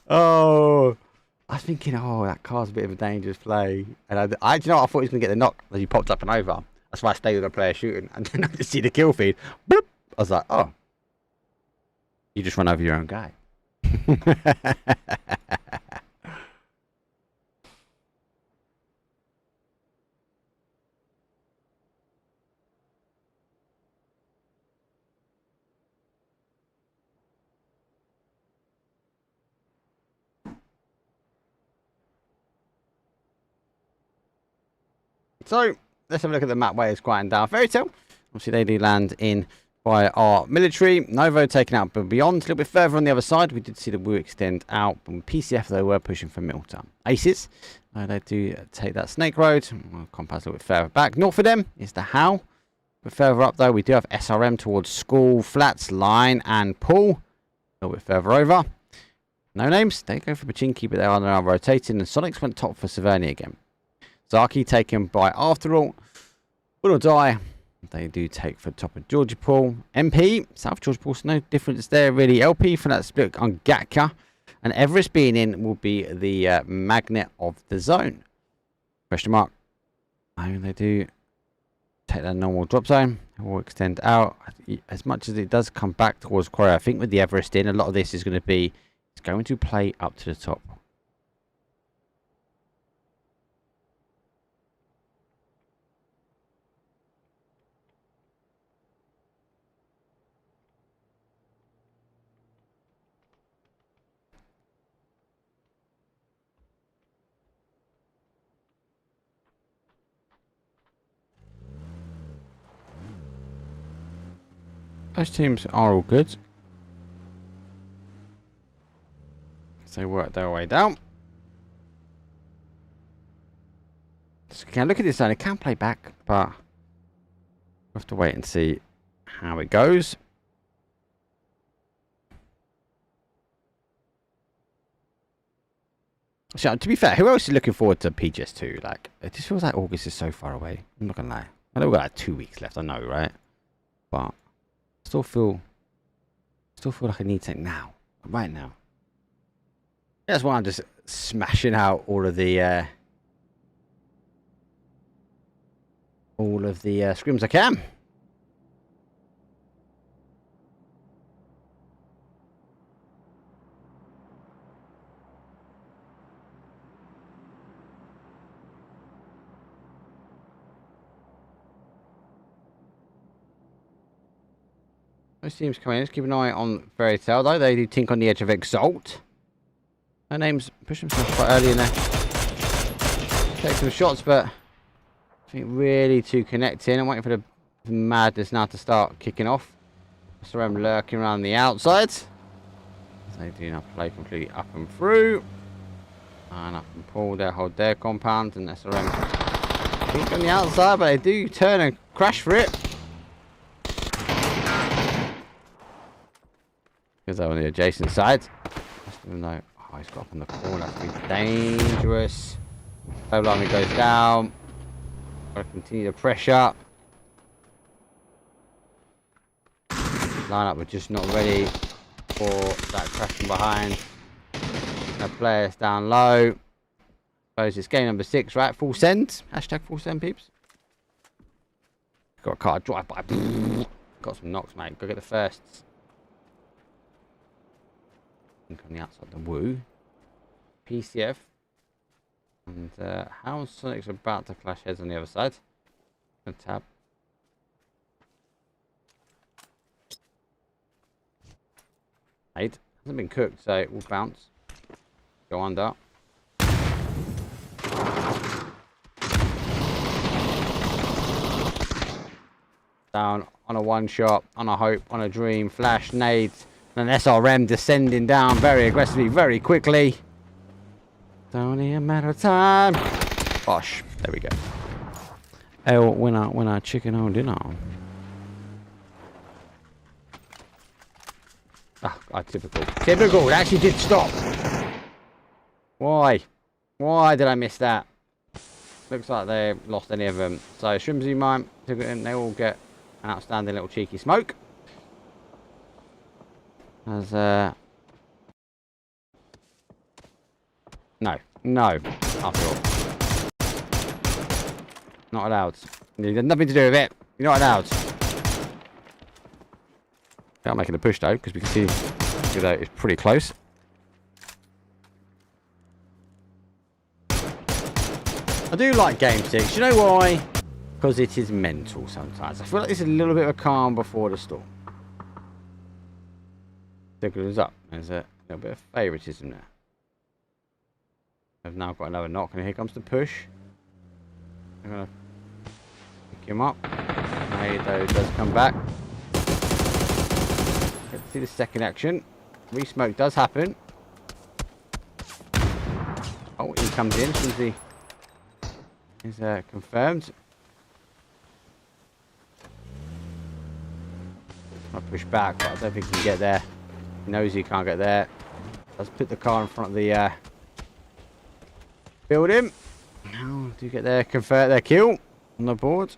Oh. I was thinking, oh, that car's a bit of a dangerous play. And I you know what? I thought he was going to get the knock as he popped up and over. That's why I stayed with the player shooting. And then I just see the kill feed. Boop. I was like, oh. You just run over your own guy. So, let's have a look at the map where it's quieting down. Fairy Tale, obviously they do land in by our military. Novo taken out but beyond. A little bit further on the other side, we did see the Woo extend out. But PCF, they were pushing for Milter. Aces, they do take that Snake Road. We'll compass a little bit further back. North of them is the How. But further up, though, we do have SRM towards School, Flats, Line, and Pool. A little bit further over. No names. They go for Pachinki, but they are now rotating. And Sonics went top for Severny again. Zaki taken by After All. Will or Die. They do take for top of Georgia Pool. MP, South Georgia Pool, so no difference there really. LP for that split on Gatka. And Everest being in will be the magnet of the zone. Question mark. And they do take that normal drop zone. It will extend out. As much as it does come back towards Korea, I think with the Everest in, a lot of this is going to be, it's going to play up to the top. Those teams are all good. So they work their way down. So can look at this zone. It can play back, but we'll have to wait and see how it goes. So to be fair, who else is looking forward to PGS2? Like, it just feels like August is so far away. I'm not gonna lie. I know we've got like 2 weeks left. I know, right? But still feel like I need something now, right now. That's why I'm just smashing out all of the scrims I can. Those teams coming in. Just keep an eye on Fairy Tale though. They do tink on the edge of Exalt. Her name's push themselves quite early in there. Take some shots, but I think really to connect in. I'm waiting for the madness now to start kicking off. SRM lurking around the outside. They do not play completely up and through. And up and pull their hold their compound, and SRM keep on the outside, but they do turn and crash for it. Because they're on the adjacent side. Even though, oh, he's got up on the corner. That's dangerous. Low line goes down. Got to continue the pressure. Lineup were just not ready for that crash from behind. No players down low. Suppose it's game number 6, right? Full send. Hashtag full send, peeps. Got a car drive by. Got some knocks, mate. Go get the firsts. On the outside, the Woo. PCF. And Hound Sonic's about to clash heads on the other side. Gonna tap. Hasn't been cooked, so it will bounce. Go under. Down on a one shot, on a hope, on a dream. Flash, nades. And an SRM descending down very aggressively, very quickly. It's only a matter of time. Bosh. There we go. Oh, when I chicken on dinner. Ah, typical. Typical. It actually did stop. Why? Why did I miss that? Looks like they lost any of them. So Shrimsy Mime took it in. They all get an outstanding little cheeky smoke. As no, after all. Not allowed. You had nothing to do with it. You're not allowed. They are making a push though, because we can see that it's pretty close. I do like Game 6. You know why? Because it is mental sometimes. I feel like it's a little bit of a calm before the storm. Is up. There's a little bit of favoritism there. I've now got another knock, and here comes the push. I'm gonna pick him up. Nado does come back. Get to see the second action. Resmoke does happen. Oh, he comes in. Susie is confirmed. I'll push back, but I don't think he can get there. He knows he can't get there. Let's put the car in front of the building. Now do get there, convert their kill on the board.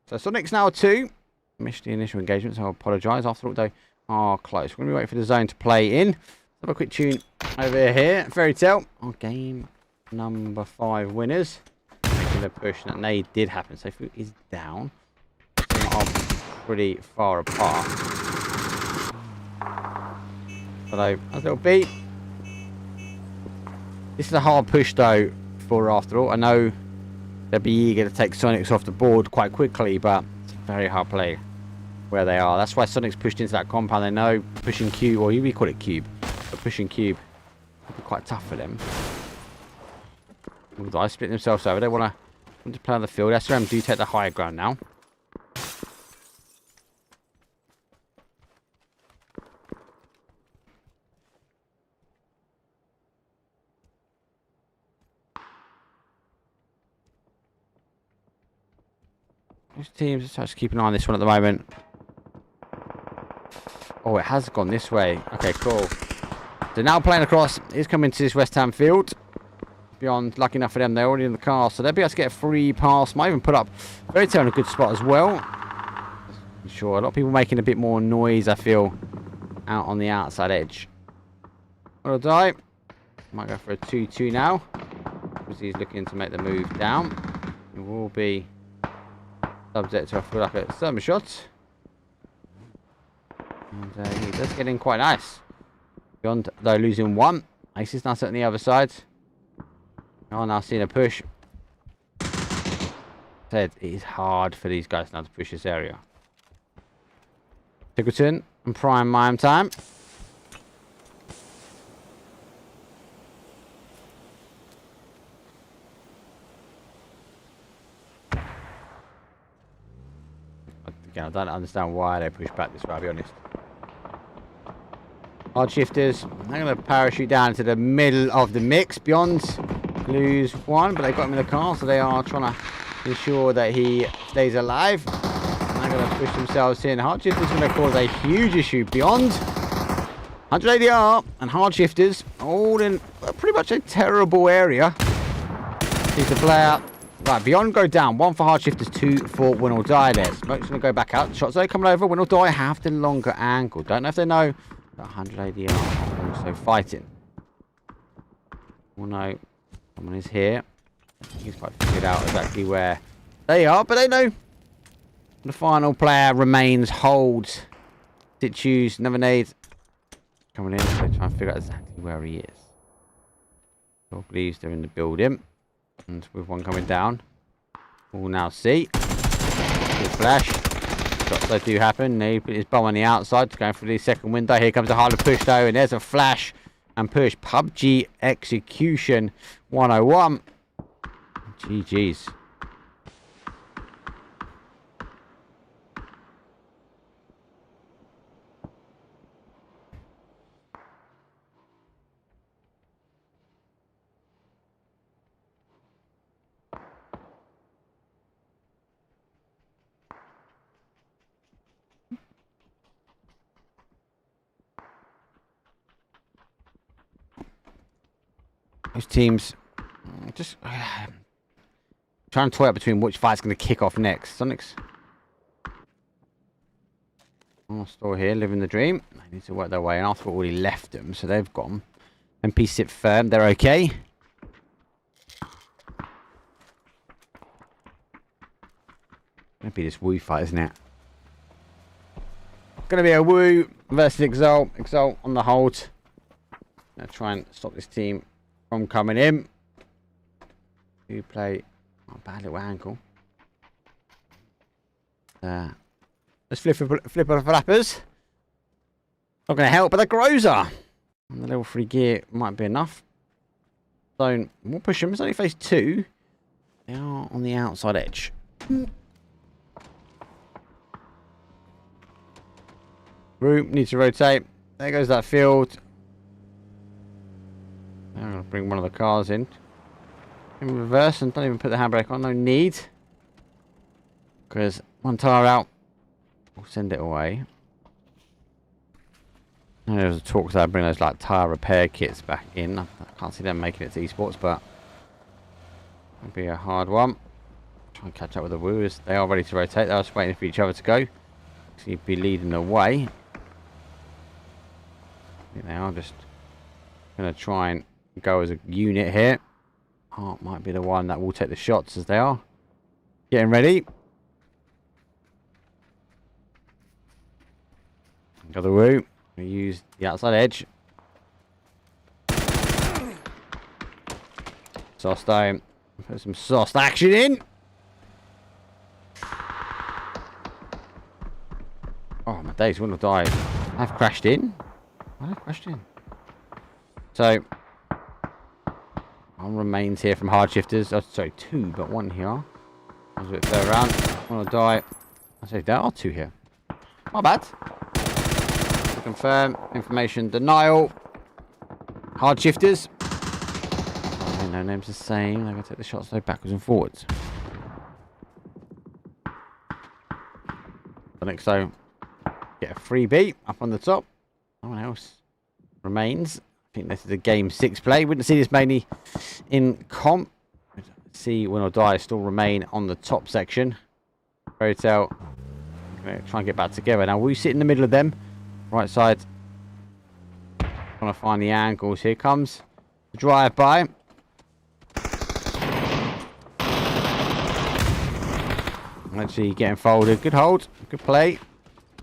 So Sonic's now 2. Missed the initial engagement, so I apologise. After all, they are close. We're going to be waiting for the zone to play in. Let's have a quick tune over here. Fairy Tale. Our game number 5 winners. Making the push that they did happen. So Foot is down. Are pretty far apart. Although, a little beat. This is a hard push though for after all. I know they'll be eager to take Sonics off the board quite quickly, but it's a very hard play where they are. That's why Sonic's pushed into that compound. They know pushing cube, or we call it cube, but pushing cube will be quite tough for them. They split themselves over. They want to play on the field. SRM do take the higher ground now. Those teams are just keep an eye on this one at the moment. Oh, it has gone this way. Okay, cool. So now playing across is coming to this West Ham field. Beyond, lucky enough for them, they're already in the car, so they'll be able to get a free pass. Might even put up Fairy Tale in a good spot as well. Sure, a lot of people making a bit more noise, I feel, out on the outside edge. Will die. Might go for a 2-2 now. Because he's looking to make the move down. It will be subject to, I feel like, a thermal shot. And he does get in quite nice. Beyond, though, losing one. Ace is now on the other side. Oh, now seeing a push. Said it is hard for these guys now to push this area. Tickleton and prime mime time. Again, I don't understand why they push back this way, I'll be honest. Hard shifters, they're going to parachute down to the middle of the mix. Beyond lose one, but they got him in the car, so they are trying to ensure that he stays alive. They're going to push themselves in. Hard shifters going to cause a huge issue. Beyond 100 ADR and hard shifters all in pretty much a terrible area. He's the player. Right, Beyond go down. 1 for hard shifters, 2 for win or die there. Smoke's going to go back out. Shots are coming over. Win or die have the longer angle. Don't know if they know that 100 ADR also fighting. Well, no. Someone is here. He's quite figured out exactly where they are, but they know the final player remains, holds. Stitches, never nade. Coming in, so trying to figure out exactly where he is. All believes they're in the building. And with one coming down, we'll now see. Good flash. Shots that do happen. He put his bum on the outside, going for the second window. Here comes a harder push though, and there's a flash and push. PUBG execution 101. GG's. Those teams just trying to toy up between which fight's going to kick off next. Sonic's store here, living the dream. They need to work their way, and Arthur already left them, so they've gone. MP sit firm, they're okay. Gonna be this Woo fight, isn't it? Gonna be a Woo versus Exalt. Exalt on the hold. Gonna try and stop this team from coming in. You play a bad little ankle. Let's flip on flappers. Not going to help, but the Groza. And the level 3 gear might be enough. So we'll push them. It's only phase 2. They are on the outside edge. Room needs to rotate. There goes that field. I'm going to bring one of the cars in reverse and don't even put the handbrake on. No need. Because one tire out. We'll send it away. And there was a talk that I'd bring those like tyre repair kits back in. I can't see them making it to esports, but it'll be a hard one. Try and catch up with the Wooers. They are ready to rotate. They're just waiting for each other to go. So you'd be leading the way. I think they are just going to try and go as a unit here. Hart might be the one that will take the shots as they are getting ready. Got the Woo. We use the outside edge. Sauce down. Put some sauce action in. Oh my days, wouldn't have died. I've crashed in. Why have I crashed in? So one remains here from hard shifters. Oh, sorry, 2, but 1 here. I was a bit further around. One will die. I say there are 2 here. Not bad. To confirm, information denial. Hard shifters. Oh, no name's the same. They're going to take the shots though backwards and forwards. The next though, get a freebie up on the top. No one else remains. I think this is a game 6 play. Wouldn't see this mainly in comp. See Win or Die still remain on the top section. Fairy Tale Gonna try and get back together. Now we sit in the middle of them. Right side. Trying to find the angles. Here comes the drive by. Actually getting folded. Good hold. Good play.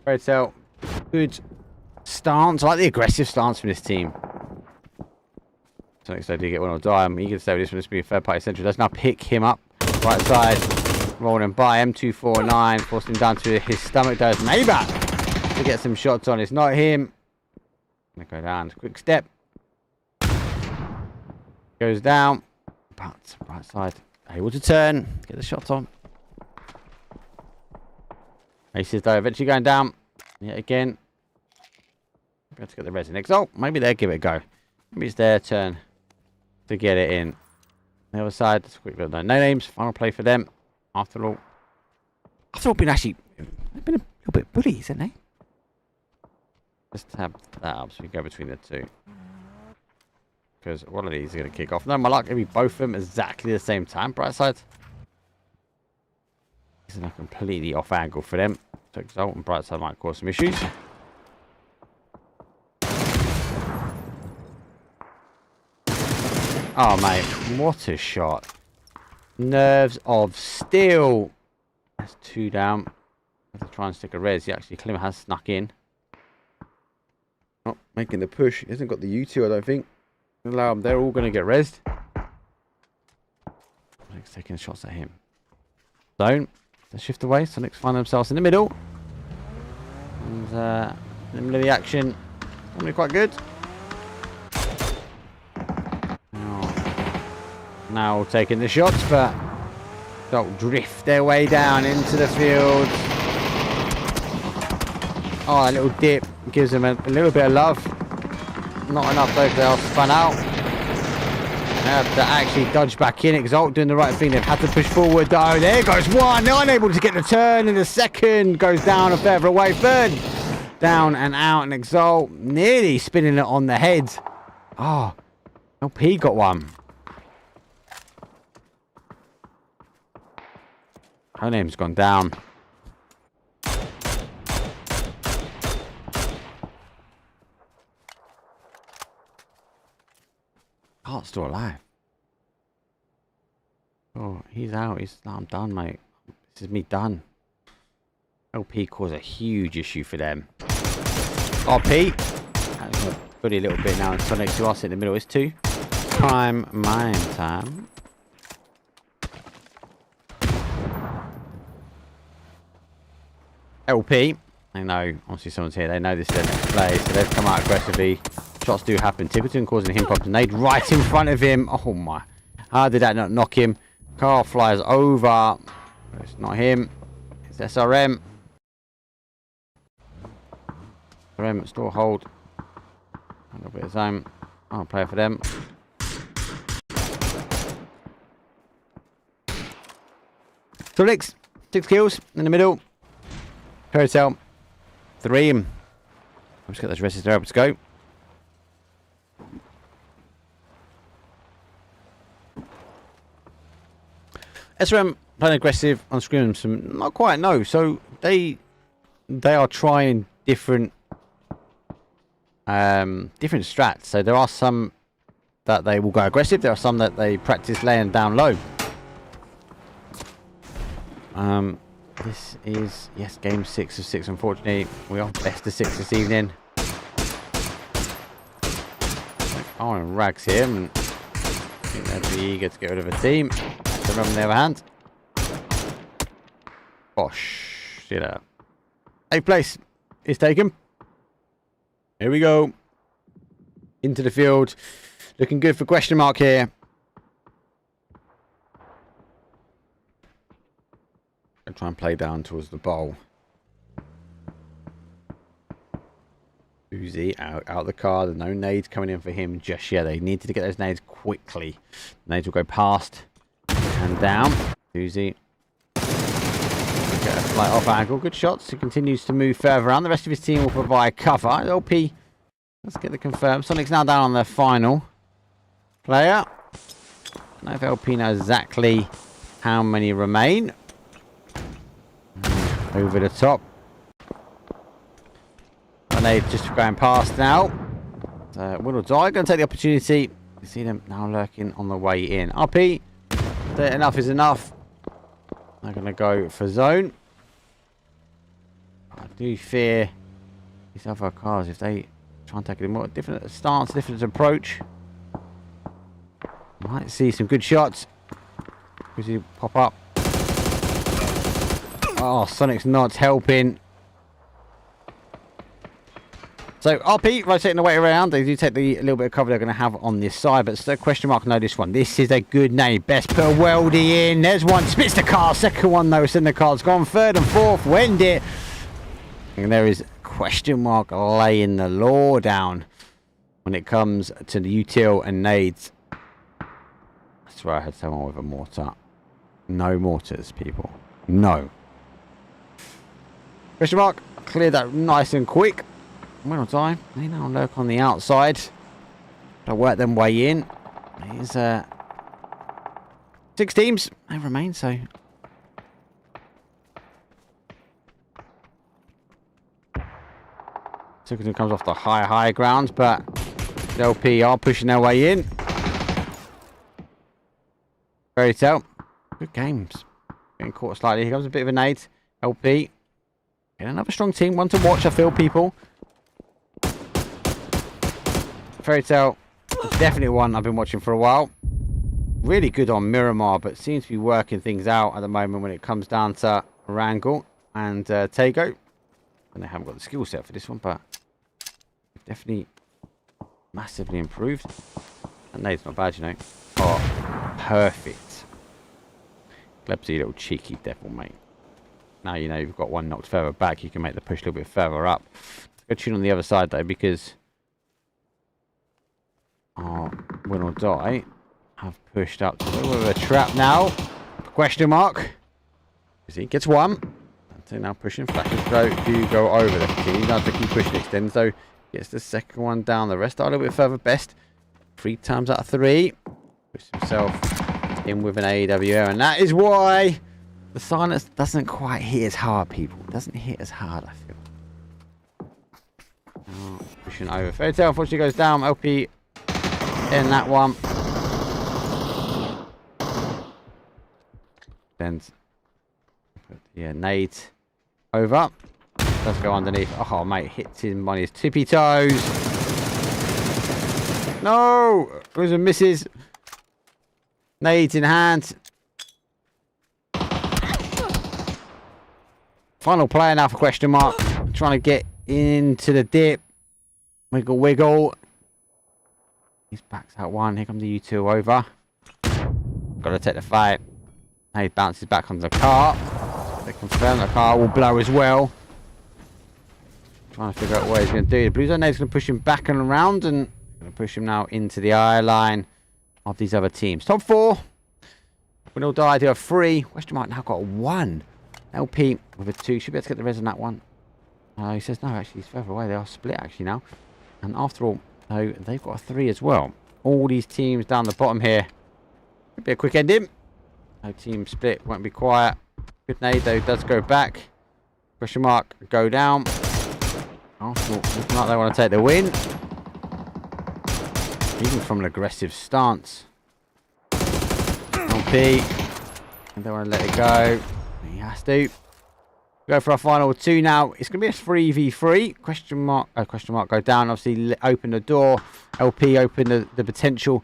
Fairy tale. Good stance. I like the aggressive stance from this team. So next I do get one or die. I'm eager to say this one. This will be a third party central. Let's now pick him up. Right side. Rolling by. M249. Forcing him down to his stomach. Does Maybach to get some shots on. It's not him. Gonna go down. Quick step. Goes down. But right side. Able to turn. Get the shot on. Aces though, eventually going down. Yet again. Got to get the res in. Oh, maybe they'll give it a go. Maybe it's their turn to get it in. The other side, just a quick little no names. Final play for them. After all, they've been a little bit bullies, haven't they? Let's tab that up so we go between the two. Because one of these is going to kick off. No, my luck, it'll be both of them exactly the same time. Bright side. This is a completely off angle for them. So Exalt and Bright side might cause some issues. Oh, mate. What a shot. Nerves of steel. That's 2 down. I have to try and stick a res. Actually, Klim has snuck in. Not making the push. He hasn't got the U2, I don't think. Allow them. They're all going to get resed. Sonic's taking shots at him. Don't. They shift away. Sonics find themselves in the middle. And in the middle of the action. Normally quite good. Now taking the shots, but don't drift their way down into the field. Oh, a little dip gives them a little bit of love. Not enough though, they'll spun out. They have to actually dodge back in. Exalt doing the right thing. They've had to push forward though. There goes one. They're unable to get the turn, and the second goes down and further away. Third down and out, and Exalt nearly spinning it on the head. Oh, LP got one. Her name's gone down. Heart's still alive. Oh, he's out. I'm done, mate. This is me done. LP caused a huge issue for them. RP. That's going to bully a little bit now. And Sonic to us in the middle. It's 2. Prime mine time. LP, they know, obviously someone's here, they know this is their next play, so they've come out aggressively. Shots do happen. Tippleton causing him pop a nade right in front of him. Oh my. How did that not knock him? Car flies over. It's not him. It's SRM. SRM, still hold. A little bit of time. I'll play for them. Solix, 6 kills in the middle. Hotel 3. I'll just get those rests there able to go. SRM playing aggressive on Scrim. Some not quite no. So they are trying different strats. So there are some that they will go aggressive. There are some that they practice laying down low. This is, yes, game 6 of 6, unfortunately. We are best of 6 this evening. Oh, and Rags here. And I think they'd be eager to get rid of a team. SRM on the other hand. Bosh. See that. 8th place is taken. Here we go. Into the field. Looking good for question mark here. And try and play down towards the bowl. Uzi out the car. There's no nades coming in for him just yet. They needed to get those nades quickly. Nades will go past and down. Uzi. Get a slight off angle. Good shots. He continues to move further around. The rest of his team will provide cover. LP. Let's get the confirm. Sonic's now down on their final player. I don't know if LP knows exactly how many remain. Over the top. nade just going past now. Win or die. Going to take the opportunity. You see them now lurking on the way in. RP. Enough is enough. They're going to go for zone. I do fear these other cars, if they try and take a more different stance, different approach, might see some good shots. Because you pop up. Oh, Sonic's not helping. So RP rotating the way around. They do take the little bit of cover they're going to have on this side, but still question mark no this one. This is a good nade. Best put a weldy in. There's one. Spits the car. Second one though. Send the car's gone. Third and fourth. Wend it. And there is question mark laying the law down when it comes to the util and nades. I swear I had someone with a mortar. No mortars, people. No. Question mark. Cleared that nice and quick. Win or die. They now lurk on the outside. They'll work them way in. There's 6 teams. They remain so. Second comes off the high ground, but the LP are pushing their way in. Fairy Tale. Good games. Getting caught slightly. Here comes a bit of a nade. LP. And another strong team. One to watch, I feel, people. Fairy Tale. Definitely one I've been watching for a while. Really good on Miramar, but seems to be working things out at the moment when it comes down to Wrangle and Tego. And they haven't got the skill set for this one, but definitely massively improved. And nade's not bad, you know. Oh, perfect. Glebsy, little cheeky devil, mate. Now you know you've got one knocked further back. You can make the push a little bit further up. Good tune on the other side, though, because Win or Die have pushed up to a little bit of a trap now. Question mark. He gets one. So now pushing. Flashes go over the team. He does to keep pushing, extends though. Gets the second one down. The rest are a little bit further. Best 3 times out of 3. Puts himself in with an AWM, and that is why the silence doesn't quite hit as hard, people. It doesn't hit as hard, I feel. Pushing over. Fairy Tale unfortunately goes down. LP in that one. Then yeah, nade over. Let's go underneath. Oh, mate, hits him on his tippy toes. No! Goes and misses. Nades in hand. Final player now for question mark. Trying to get into the dip. Wiggle, wiggle. He's backs out one. Here comes the U2 over. Got to take the fight. Nade bounces back on the car. They confirm the car will blow as well. Trying to figure out what he's going to do. The Blue Zone Nade's going to push him back and around, and going to push him now into the eye line of these other teams. Top 4. Win or Die. Do a 3. Question mark now got 1. LP with a 2. Should be able to get the res on that one. He says no, actually he's further away. They are split actually now. And after all, though, they've got a 3 as well. All these teams down the bottom here. Could be a quick ending. No team split. Won't be quiet. Good nade though. Does go back. Question mark. Go down. Arsenal looking like they want to take the win. Even from an aggressive stance. LP. And they want to let it go. He has to. Go for our final 2 now. It's going to be a 3v3. Question mark go down. Obviously open the door. LP open the potential.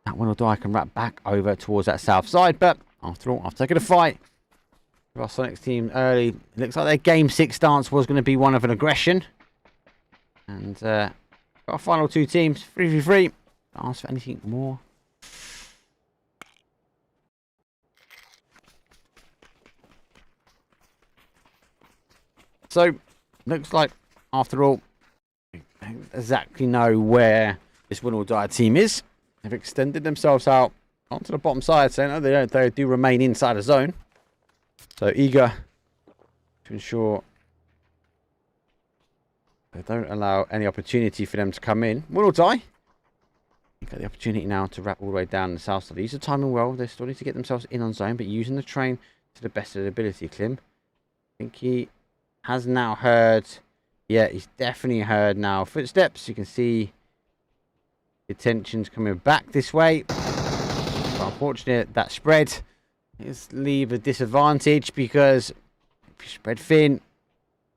That Win or Die can wrap back over towards that south side. But after all, after taking a fight with our Sonics team early, it looks like their game 6 stance was going to be one of an aggression. And got our final 2 teams. 3v3. Don't ask for anything more. So, looks like, after all, we don't exactly know where this Win or Die team is. They've extended themselves out onto the bottom side, so no, they do remain inside the zone. So, eager to ensure they don't allow any opportunity for them to come in. Win or Die. You've got the opportunity now to wrap all the way down the south side. These are timing well. They still need to get themselves in on zone, but using the train to the best of their ability, Klim. I think he has now heard Yeah, he's definitely heard now footsteps. You can see the tension's coming back this way. But unfortunately, that spread is leave a disadvantage because if you spread thin,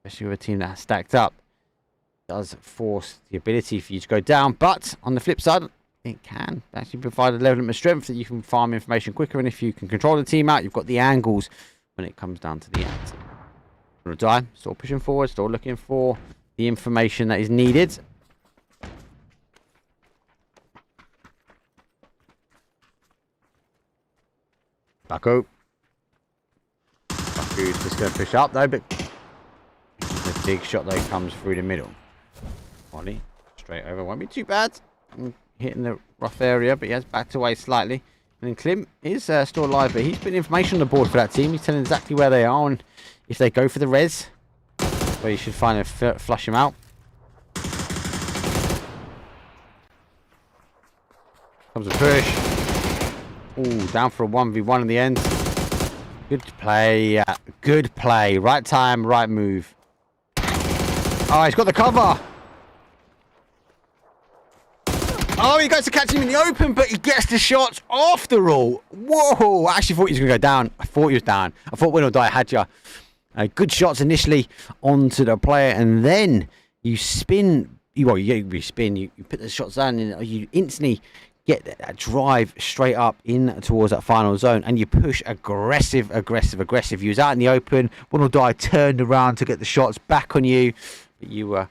especially with a team that has stacked up, it does force the ability for you to go down. But on the flip side, it can actually provide a level of strength that you can farm information quicker. And if you can control the team out, you've got the angles when it comes down to the end. Gonna die, still pushing forward, still looking for the information that is needed. Baku. Baku's just going to push up though, but the big shot though comes through the middle. Ollie, straight over, won't be too bad. Hitting the rough area, but he has backed away slightly. And then Klim is still alive, but he's putting information on the board for that team. He's telling exactly where they are and if they go for the res, where you should finally flush him out. Comes a push. Ooh, down for a 1v1 in the end. Good play. Good play. Right time, right move. Oh, he's got the cover. Oh, he goes to catch him in the open, but he gets the shots after all. Whoa. I actually thought he was going to go down. I thought he was down. I thought win or die had you. Good shots initially onto the player, and then you spin. You spin. You put the shots down, and you instantly get that drive straight up in towards that final zone, and you push aggressive. You was out in the open. Win or die turned around to get the shots back on you, but you were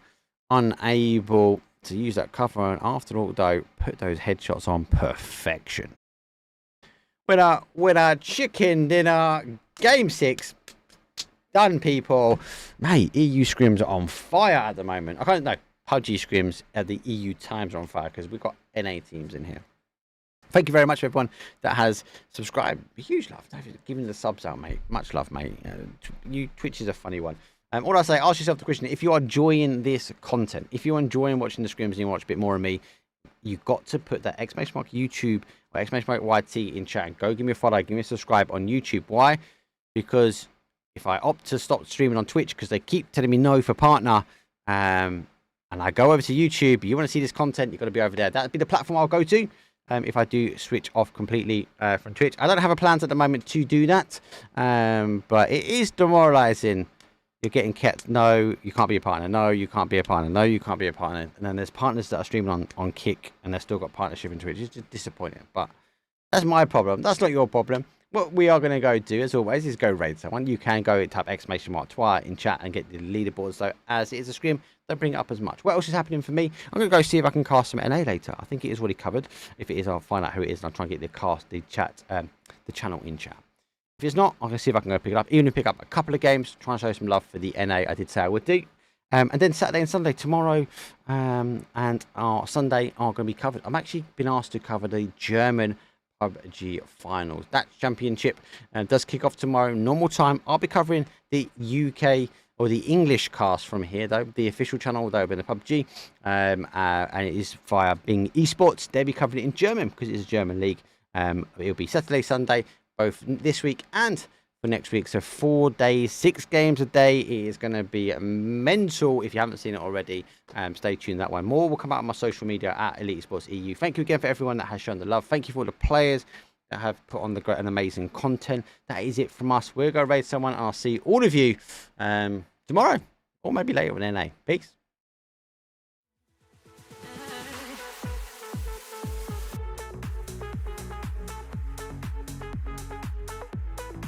unable to use that cover, and after all though, put those headshots on perfection. Winner, chicken dinner, game 6. Done, people. Mate, EU scrims are on fire at the moment. I can't know. PUBG scrims at the EU times are on fire because we've got NA teams in here. Thank you very much for everyone that has subscribed. Huge love. Giving the subs out, mate. Much love, mate. Twitch is a funny one. All I say, ask yourself the question, if you are enjoying this content, if you're enjoying watching the scrims and you watch a bit more of me, you've got to put that exclamation mark YouTube or exclamation mark YT in chat and go give me a follow, give me a subscribe on YouTube. Why? Because if I opt to stop streaming on Twitch because they keep telling me no for partner, and I go over to YouTube, you want to see this content, you've got to be over there. That'd be the platform I'll go to if I do switch off completely from Twitch. I don't have a plans at the moment to do that, but it is demoralizing. You're getting kept, no, you can't be a partner, no, you can't be a partner, no, you can't be a partner. And then there's partners that are streaming on Kick and they've still got partnership in Twitch. It's just disappointing, but that's my problem. That's not your problem. What we are going to go do, as always, is go raid someone. You can go type exclamation mark twire in chat and get the leaderboard. So as it is a scrim, don't bring it up as much. What else is happening for me? I'm going to go see if I can cast some NA later. I think it is already covered. If it is, I'll find out who it is and I'll try and get the channel in chat. If it's not, I'm going to see if I can go pick it up. Even if pick up a couple of games, try and show some love for the NA I did say I would do. And then Saturday and Sunday tomorrow and our Sunday are going to be covered. I'm actually been asked to cover the German PUBG finals. That championship does kick off tomorrow, normal time. I'll be covering the UK or the English cast from here, though. The official channel, though, in the PUBG. And it is via Bing Esports. They'll be covering it in German because it's a German league. It'll be Saturday, Sunday, both this week and for next week. So 4 days, 6 games a day. It is going to be mental if you haven't seen it already. Stay tuned, that one. More will come out on my social media at Elite Sports EU. Thank you again for everyone that has shown the love. Thank you for all the players that have put on the great and amazing content. That is it from us. We're going to raid someone and I'll see all of you tomorrow or maybe later with NA. Peace.